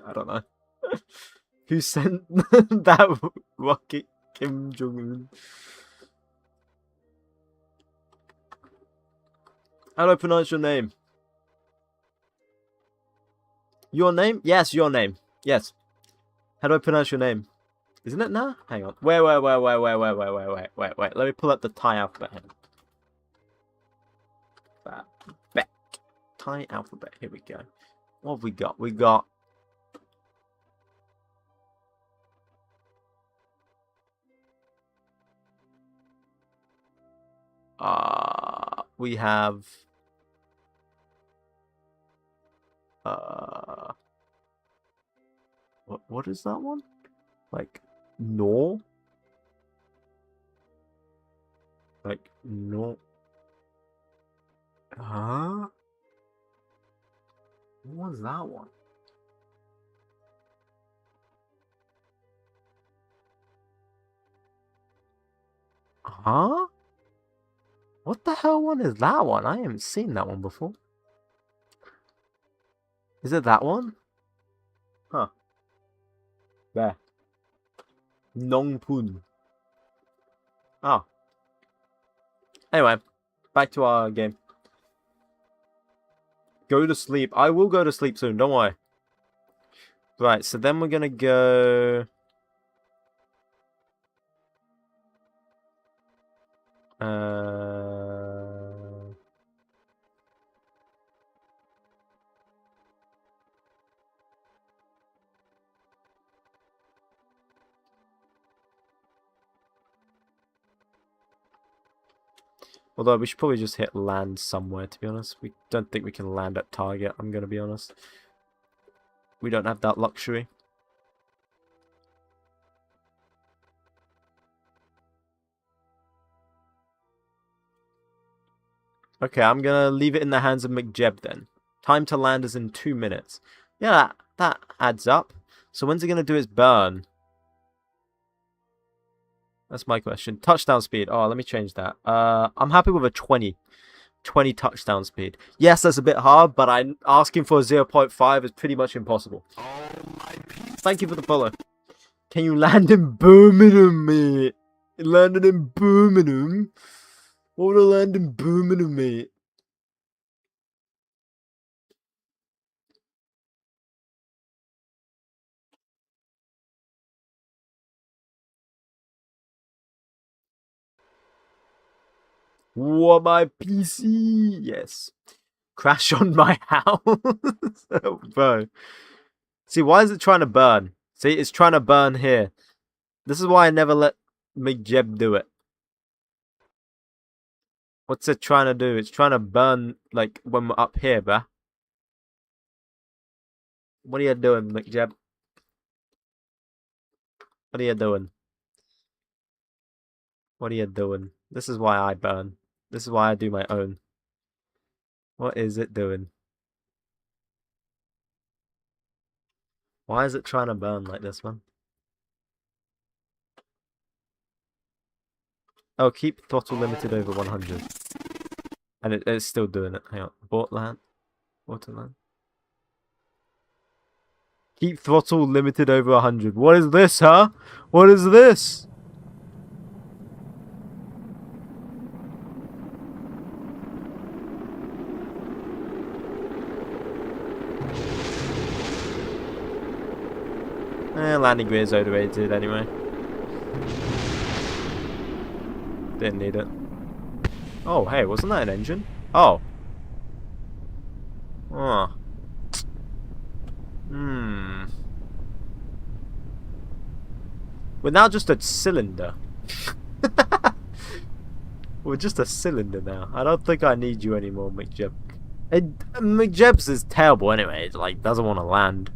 I don't know. Who sent that rocket? Kim Jong-un. How do I pronounce your name? Your name? Yes, your name. Yes. How do I pronounce your name? Isn't it now? Hang on. Wait. Let me pull up the Thai alphabet here. Bet. Thai alphabet. Here we go. What have we got? We got... we have... What is that one? Like, no? Like, no. Huh? What was that one? Huh? What the hell one is that one? I haven't seen that one before. Is it that one? Huh. There. Nongpun. Oh. Anyway, back to our game. Go to sleep. I will go to sleep soon, don't worry. Right, so then we're gonna go... Although we should probably just hit land somewhere, to be honest. We don't think we can land at target, I'm going to be honest. We don't have that luxury. Okay, I'm going to leave it in the hands of 𝐒𝐫𝐸 then. Time to land is in 2 minutes. Yeah, that adds up. So when's it going to do its burn? That's my question. Touchdown speed. Oh, let me change that. I'm happy with a 20 touchdown speed. Yes, that's a bit hard, but I'm asking for a 0.5 is pretty much impossible. Thank you for the follow. Can you land in Birmingham, mate? Landed in Birmingham? What would I land in Birmingham, mate? What, my PC? Yes. Crash on my house? Oh, bro. See, why is it trying to burn? See, it's trying to burn here. This is why I never let 𝐒𝐫𝐸 do it. What's it trying to do? It's trying to burn, like, when we're up here, bruh. What are you doing, 𝐒𝐫𝐸? What are you doing? What are you doing? This is why I burn. This is why I do my own. What is it doing? Why is it trying to burn like this, man? Oh, keep throttle limited over 100. And it's still doing it. Hang on. Abort land. Auto land. Keep throttle limited over 100. What is this, huh? What is this? Landing gear is overrated anyway. Didn't need it. Oh, hey, wasn't that an engine? Oh. Oh. We're now just a cylinder. We're just a cylinder now. I don't think I need you anymore, 𝐐𝐫𝐸. 𝐐𝐸𝐵 is terrible anyway. It, like, doesn't want to land.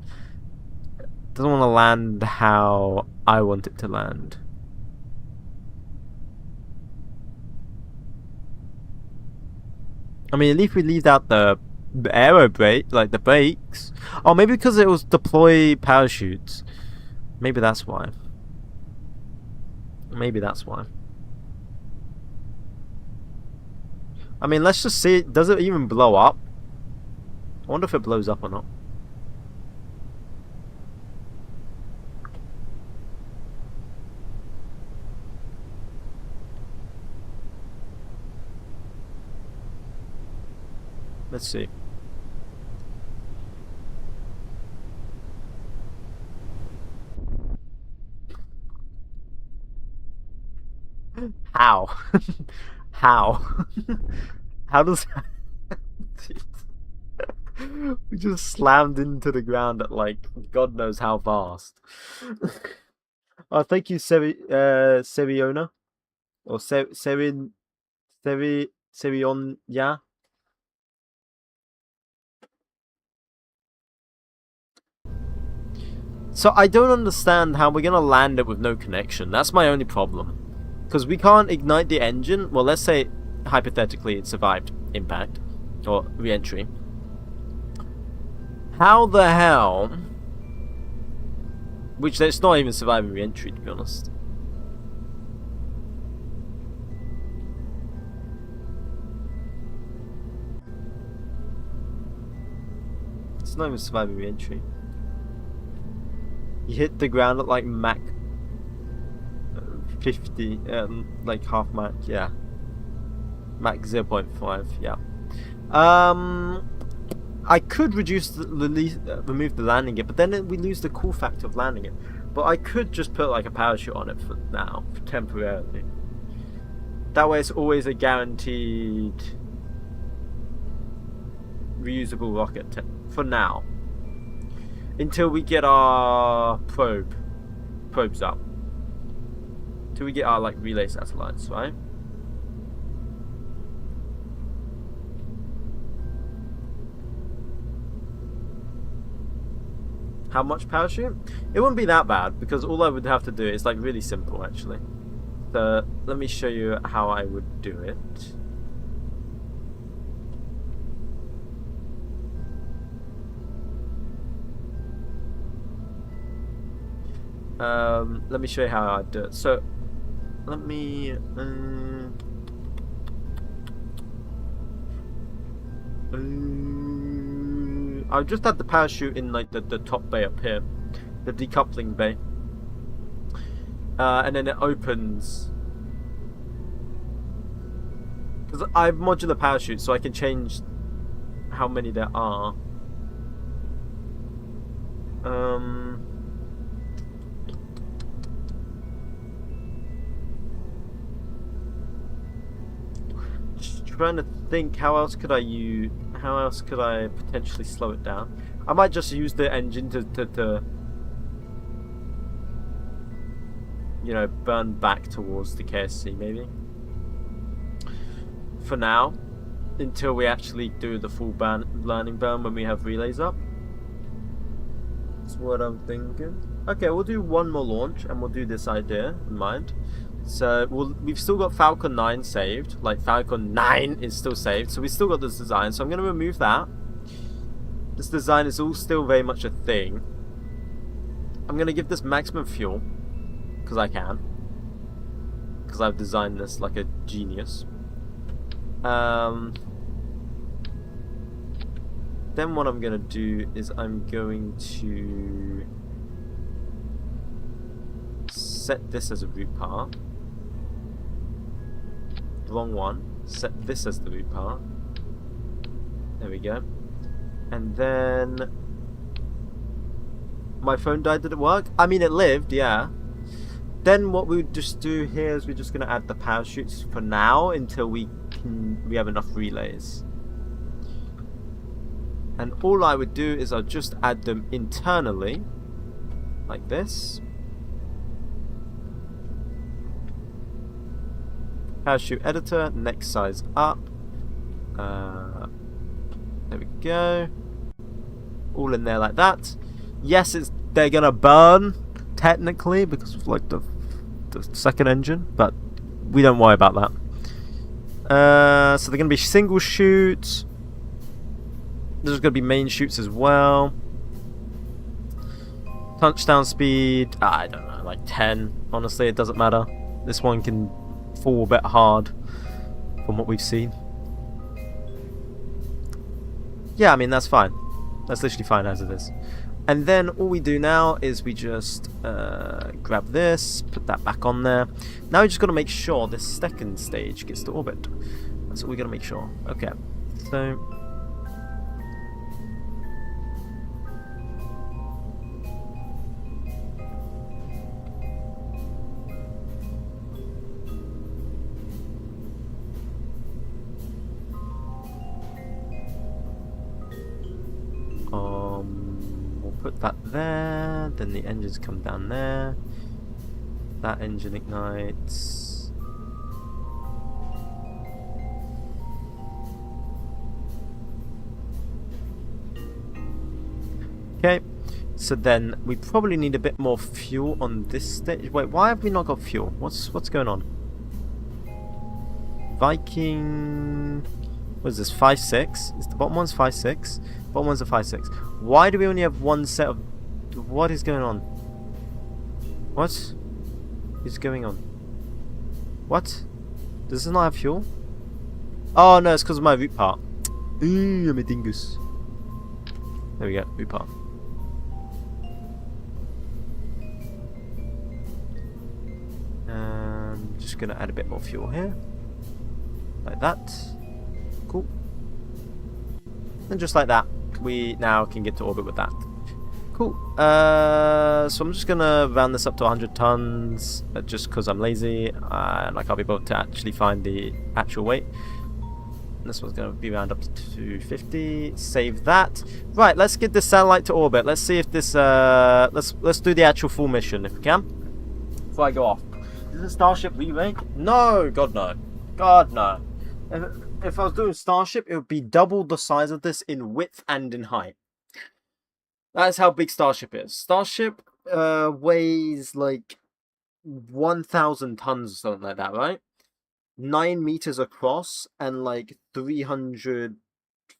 Doesn't want to land how I want it to land. I mean, at least we leave out the aero brake, like the brakes. Oh, maybe because it was deploy parachutes. Maybe that's why. Maybe that's why. I mean, let's just see. Does it even blow up? I wonder if it blows up or not. Let's see. How? How? How does that... We just slammed into the ground at like God knows how fast. Oh, thank you, Seriona. Or Serion, yeah. So I don't understand how we're gonna land it with no connection. That's my only problem. Because we can't ignite the engine. Well, let's say hypothetically it survived impact or re-entry. How the hell? Which it's not even surviving re-entry, to be honest. It's not even surviving re-entry. You hit the ground at like Mach 50, like half Mach, yeah. Mach 0.5, yeah. I could reduce remove the landing gear, but then we lose the cool factor of landing it. But I could just put like a parachute on it for now, temporarily. That way it's always a guaranteed reusable rocket for now. Until we get our probes up. Till we get our like relay satellites, right? How much parachute? It wouldn't be that bad because all I would have to do is like really simple actually. So let me show you how I would do it. Let me show you how I do it. So let me I'll just add the parachute in like the top bay up here, the decoupling bay, and then it opens. Because I have modular parachute, so I can change how many there are. Just trying to think, how else could I potentially slow it down? I might just use the engine to you know, burn back towards the KSC maybe. For now, until we actually do the full landing burn when we have relays up. That's what I'm thinking. Okay, we'll do one more launch and we'll do this idea in mind. So we've still got Falcon 9 saved. Like Falcon 9 is still saved, so we still got this design. So I'm going to remove that. This design is all still very much a thing. I'm going to give this maximum fuel because I can. Because I've designed this like a genius. Then then what I'm going to do is I'm going to set this as a route path. Wrong one. Set this as the route path. There we go. And then my phone died. Did it work? I mean, it lived, yeah. Then what we would just do here is we're just going to add the parachutes for now until we have enough relays. And all I would do is I'll just add them internally, like this. Parachute editor, next size up. There we go. All in there like that. Yes, they're gonna burn technically because of like the second engine, but we don't worry about that. So they're gonna be single chutes. There's gonna be main chutes as well. Touchdown speed, I don't know, like 10. Honestly, it doesn't matter. This one can fall a bit hard from what we've seen. Yeah, I mean, that's fine. That's literally fine as it is. And then all we do now is we just grab this, put that back on there. Now we just got to make sure this second stage gets to orbit. That's what we got to make sure. Okay, so we'll put that there, then the engines come down there. That engine ignites. Okay, so then we probably need a bit more fuel on this stage. Wait, why have we not got fuel? What's going on? Viking. What is this? 5.6? Is the bottom one's 5.6? Bottom one's a 5.6. Why do we only have one set of? What is going on? What is going on? What? Does this not have fuel? Oh no, it's because of my root part. Ooh, I'm a dingus. There we go, root part. Just gonna add a bit more fuel here, like that. Cool. And just like that, we now can get to orbit with that. Cool. So I'm just gonna round this up to 100 tons, just because I'm lazy and I can't be able to actually find the actual weight. This one's gonna be round up to 250. Save that. Right, let's get this satellite to orbit. Let's see if this. Let's do the actual full mission if we can. Before I go off. Is this Starship remake? No, God no, God no. If I was doing Starship, it would be double the size of this in width and in height. That's how big Starship is. Starship weighs like 1,000 tons or something like that, right? 9 meters across and like 300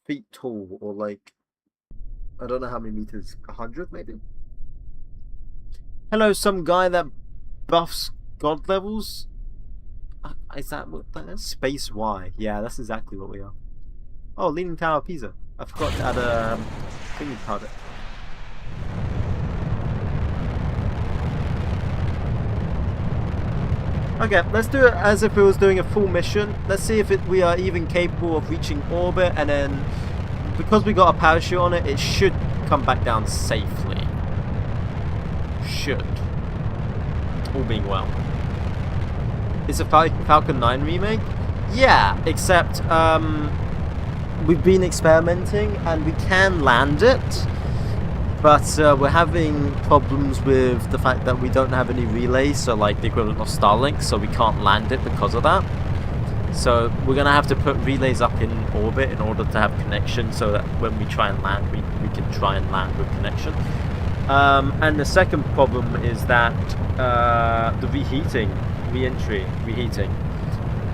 feet tall, or like, I don't know how many meters, 100 maybe? Hello, some guy that buffs god levels? Is that what that is? Space Y. Yeah, that's exactly what we are. Oh, Leaning Tower of Pisa. I forgot to add a thingy powder. Okay, let's do it as if we was doing a full mission. Let's see if we are even capable of reaching orbit, and then because we got a parachute on it, it should come back down safely. Should. All being well. It's a Falcon 9 remake? Yeah, except we've been experimenting and we can land it, but we're having problems with the fact that we don't have any relays, so like the equivalent of Starlink, so we can't land it because of that. So we're going to have to put relays up in orbit in order to have connection, so that when we try and land, we can try and land with connection. And the second problem is that the reheating. Reheating.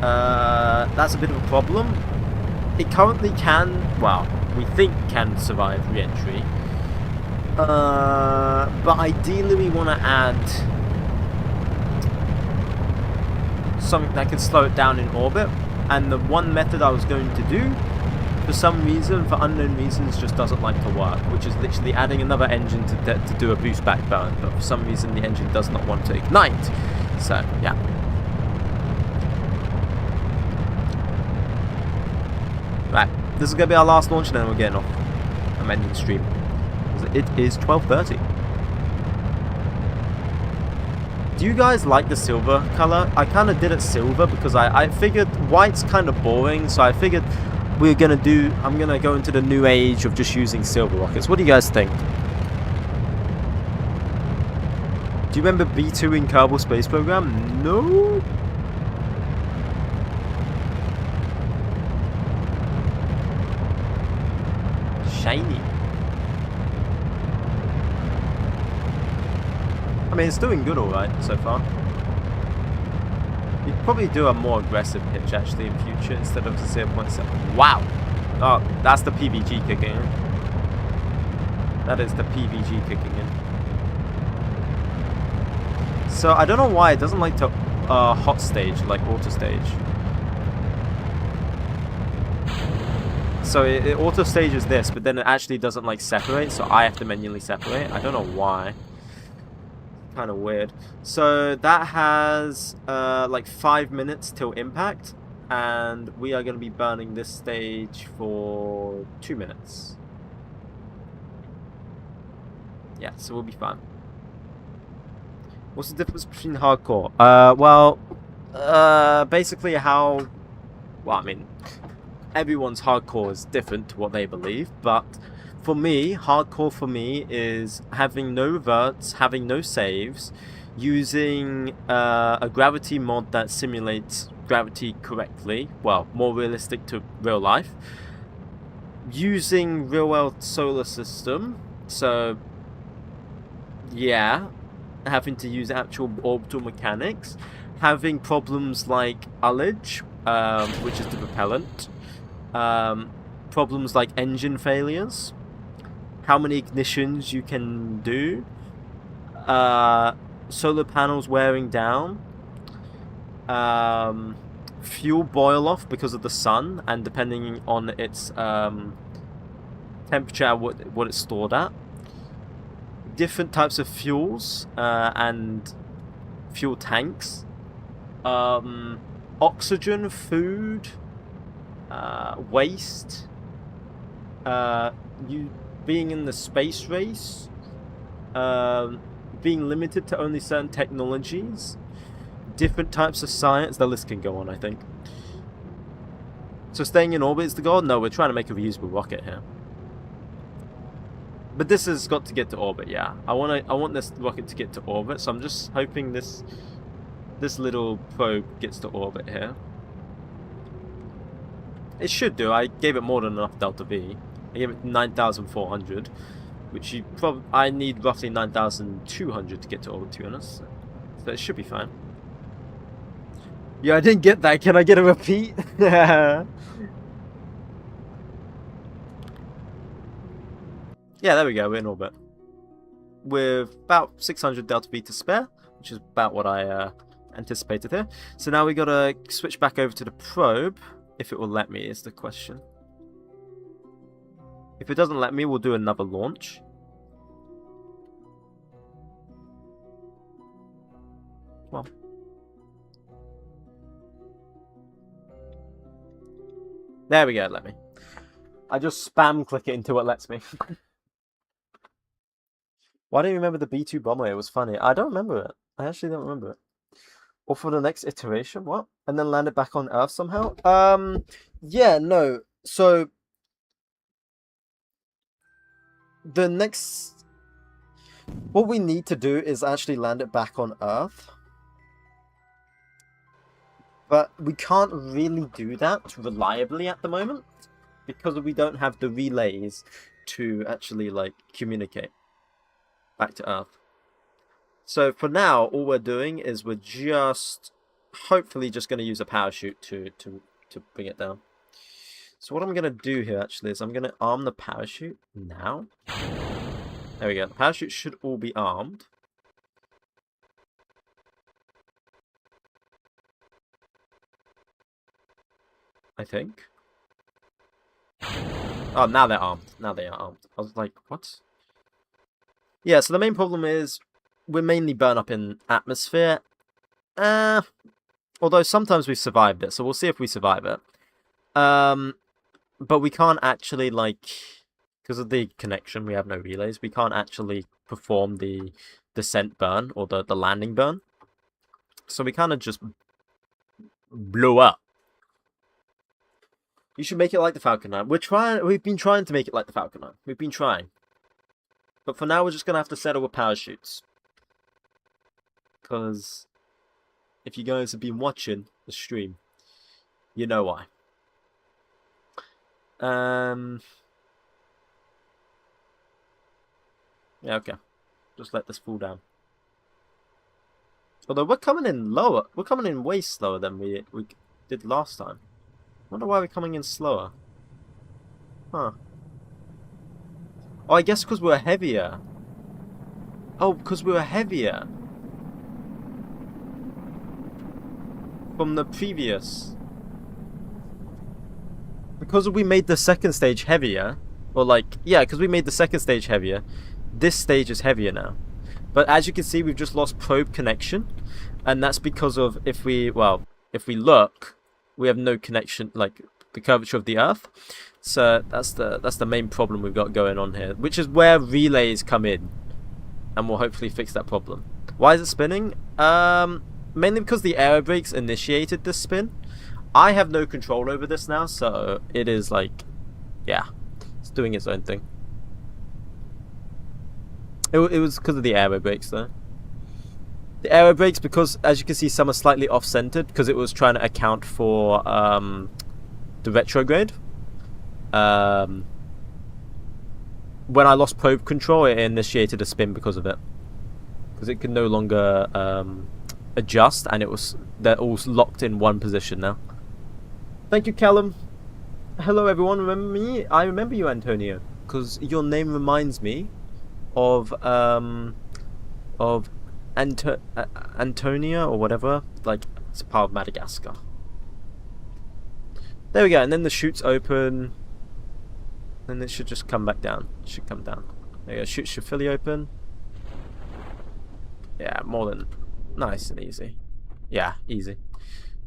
That's a bit of a problem. It currently can, well, we think can survive re-entry. But ideally we want to add something that can slow it down in orbit. And the one method I was going to do for some reason, for unknown reasons, just doesn't like to work, which is literally adding another engine to do a boost back burn, but for some reason the engine does not want to ignite. So, yeah. Right, this is going to be our last launch and then we're getting off. I'm ending the stream. It is 12:30. Do you guys like the silver color? I kind of did it silver because I figured white's kind of boring, so I figured I'm going to go into the new age of just using silver rockets. What do you guys think? Do you remember B2 in Kerbal Space Program? No? Shiny. I mean, it's doing good alright so far. You'd probably do a more aggressive pitch actually in future instead of the 0.7. Wow! Oh, that's the PVG kicking in. That is the PVG kicking in. So, I don't know why it doesn't like to hot stage, like auto stage. So it auto stages this, but then it actually doesn't like separate, so I have to manually separate. I don't know why. Kind of weird. So that has like 5 minutes till impact, and we are going to be burning this stage for 2 minutes. Yeah, so we'll be fine. What's the difference between hardcore? Basically how... Well, I mean, everyone's hardcore is different to what they believe, but for me, hardcore for me is having no reverts, having no saves, using a gravity mod that simulates gravity correctly, well, more realistic to real life, using real world solar system, so yeah, having to use actual orbital mechanics, having problems like ullage, which is the propellant, problems like engine failures, how many ignitions you can do, solar panels wearing down, fuel boil off because of the sun, and depending on its temperature, what it's stored at, different types of fuels and fuel tanks, oxygen, food, waste, you being in the space race, being limited to only certain technologies, different types of science. The list can go on, I think. So staying in orbit is the goal? No, we're trying to make a reusable rocket here. But this has got to get to orbit, yeah. I want this rocket to get to orbit, so I'm just hoping this little probe gets to orbit here. It should do. I gave it more than enough delta V. I gave it 9,400, which I need roughly 9,200 to get to orbit, to be honest. So it should be fine. Yeah, I didn't get that. Can I get a repeat? Yeah, there we go. We're in orbit with about 600 delta V to spare, which is about what I anticipated here. So now we gotta switch back over to the probe. If it will let me is the question. If it doesn't let me, we'll do another launch. Well, there we go. Let me. I just spam click it until it lets me. Why don't you remember the B2 bomber? It was funny. I don't remember it. I actually don't remember it. Or for the next iteration, what? And then land it back on Earth somehow? Yeah, no. So the next... What we need to do is actually land it back on Earth. But we can't really do that reliably at the moment, because we don't have the relays to actually, like, communicate back to Earth. So for now, all we're doing is we're just hopefully just going to use a parachute to bring it down. So what I'm going to do here actually is I'm going to arm the parachute now. There we go. The parachute should all be armed. I think. Oh, now they're armed. Now they are armed. I was like, what? Yeah, so the main problem is we're mainly burnt up in atmosphere. Although sometimes we've survived it, so we'll see if we survive it. But we can't actually, like, because of the connection, we have no relays. We can't actually perform the descent burn or the landing burn. So we kind of just blew up. You should make it like the Falcon 9. We've been trying to make it like the Falcon 9. We've been trying. But for now, we're just going to have to settle with parachutes. Because if you guys have been watching the stream, you know why. Yeah, okay. Just let this fall down. Although we're coming in lower. We're coming in way slower than we did last time. Wonder why we're coming in slower. Huh. Oh, I guess because we're heavier. Oh, because we were heavier. From the previous. Because we made the second stage heavier. Or like, yeah, because we made the second stage heavier. This stage is heavier now. But as you can see, we've just lost probe connection. And that's because of, if we look, we have no connection, like the curvature of the Earth. So that's the main problem we've got going on here. Which is where relays come in. And we'll hopefully fix that problem. Why is it spinning? Mainly because the aero brakes initiated this spin. I have no control over this now, so it is like, yeah, it's doing its own thing. It was because of the aero brakes, though. The aero brakes, because as you can see, some are slightly off-centered because it was trying to account for the retrograde. When I lost probe control, it initiated a spin because of it, because it could no longer adjust, and they're all locked in one position now. Thank you, Callum. Hello, everyone. Remember me? I remember you, Antonio, because your name reminds me of Antonia or whatever. Like, it's a part of Madagascar. There we go. And then the chute's open. Then it should just come back down. It should come down. There you go. Chute should fully open. Yeah, more than nice and easy. Yeah, easy.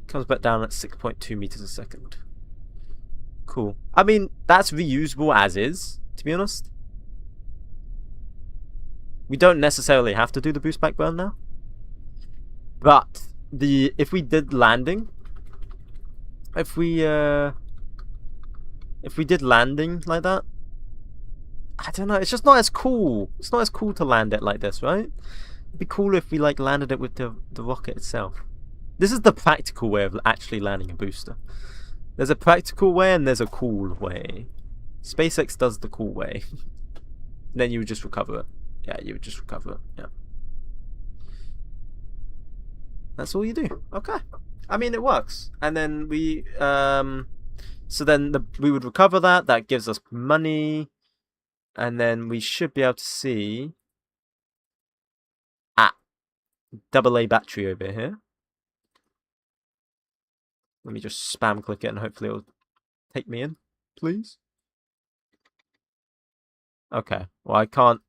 Comes back down at 6.2 meters a second. Cool. I mean, that's reusable as is, to be honest. We don't necessarily have to do the boost back burn now. But if we did landing, if we did landing like that, I don't know, it's just not as cool. It's not as cool to land it like this, right? It'd be cooler if we like landed it with the rocket itself. This is the practical way of actually landing a booster. There's a practical way and there's a cool way. SpaceX does the cool way. Then you would just recover it. Yeah, you would just recover it. Yeah. That's all you do. Okay. I mean, it works. And then we so then we would recover that. That gives us money. And then we should be able to see AA battery over here. Let me just spam click it and hopefully it'll take me in, please. Okay. Well, I can't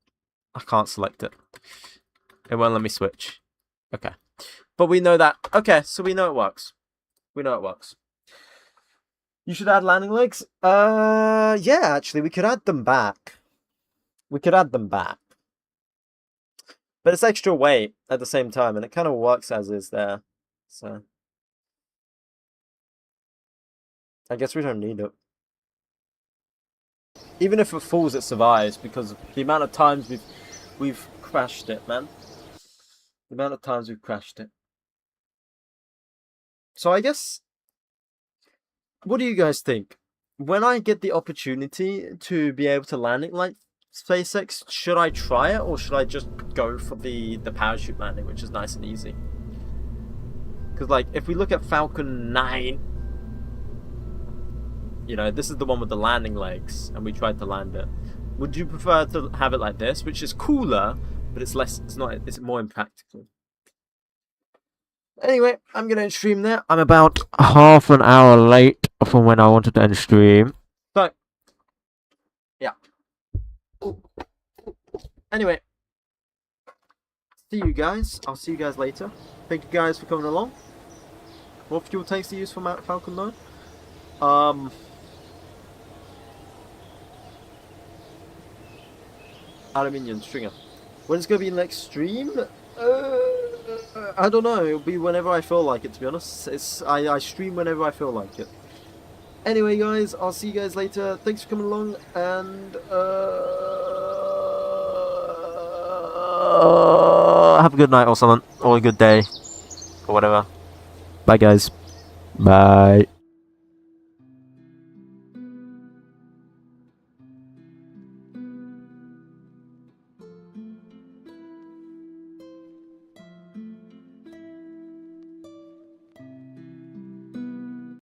select it. It won't let me switch. Okay. But we know that. Okay, so we know it works. We know it works. You should add landing legs? Yeah, actually, we could add them back. We could add them back. But it's extra weight at the same time, and it kind of works as is there. So I guess we don't need it. Even if it falls, it survives because of the amount of times we've crashed it, man. The amount of times we've crashed it. So I guess, what do you guys think? When I get the opportunity to be able to land it like SpaceX, should I try it or should I just go for the parachute landing, which is nice and easy? Because like, if we look at Falcon 9, you know, this is the one with the landing legs, and we tried to land it. Would you prefer to have it like this, which is cooler, but it's more impractical? Anyway, I'm going to end stream there. I'm about half an hour late from when I wanted to end stream. So, Anyway, see you guys. I'll see you guys later. Thank you guys for coming along. What fuel tanks to use for Falcon 9? Aluminium stringer. When it's gonna be next stream? I don't know. It'll be whenever I feel like it. To be honest, I stream whenever I feel like it. Anyway, guys, I'll see you guys later. Thanks for coming along, and have a good night or something, or a good day, or whatever. Bye, guys. Bye.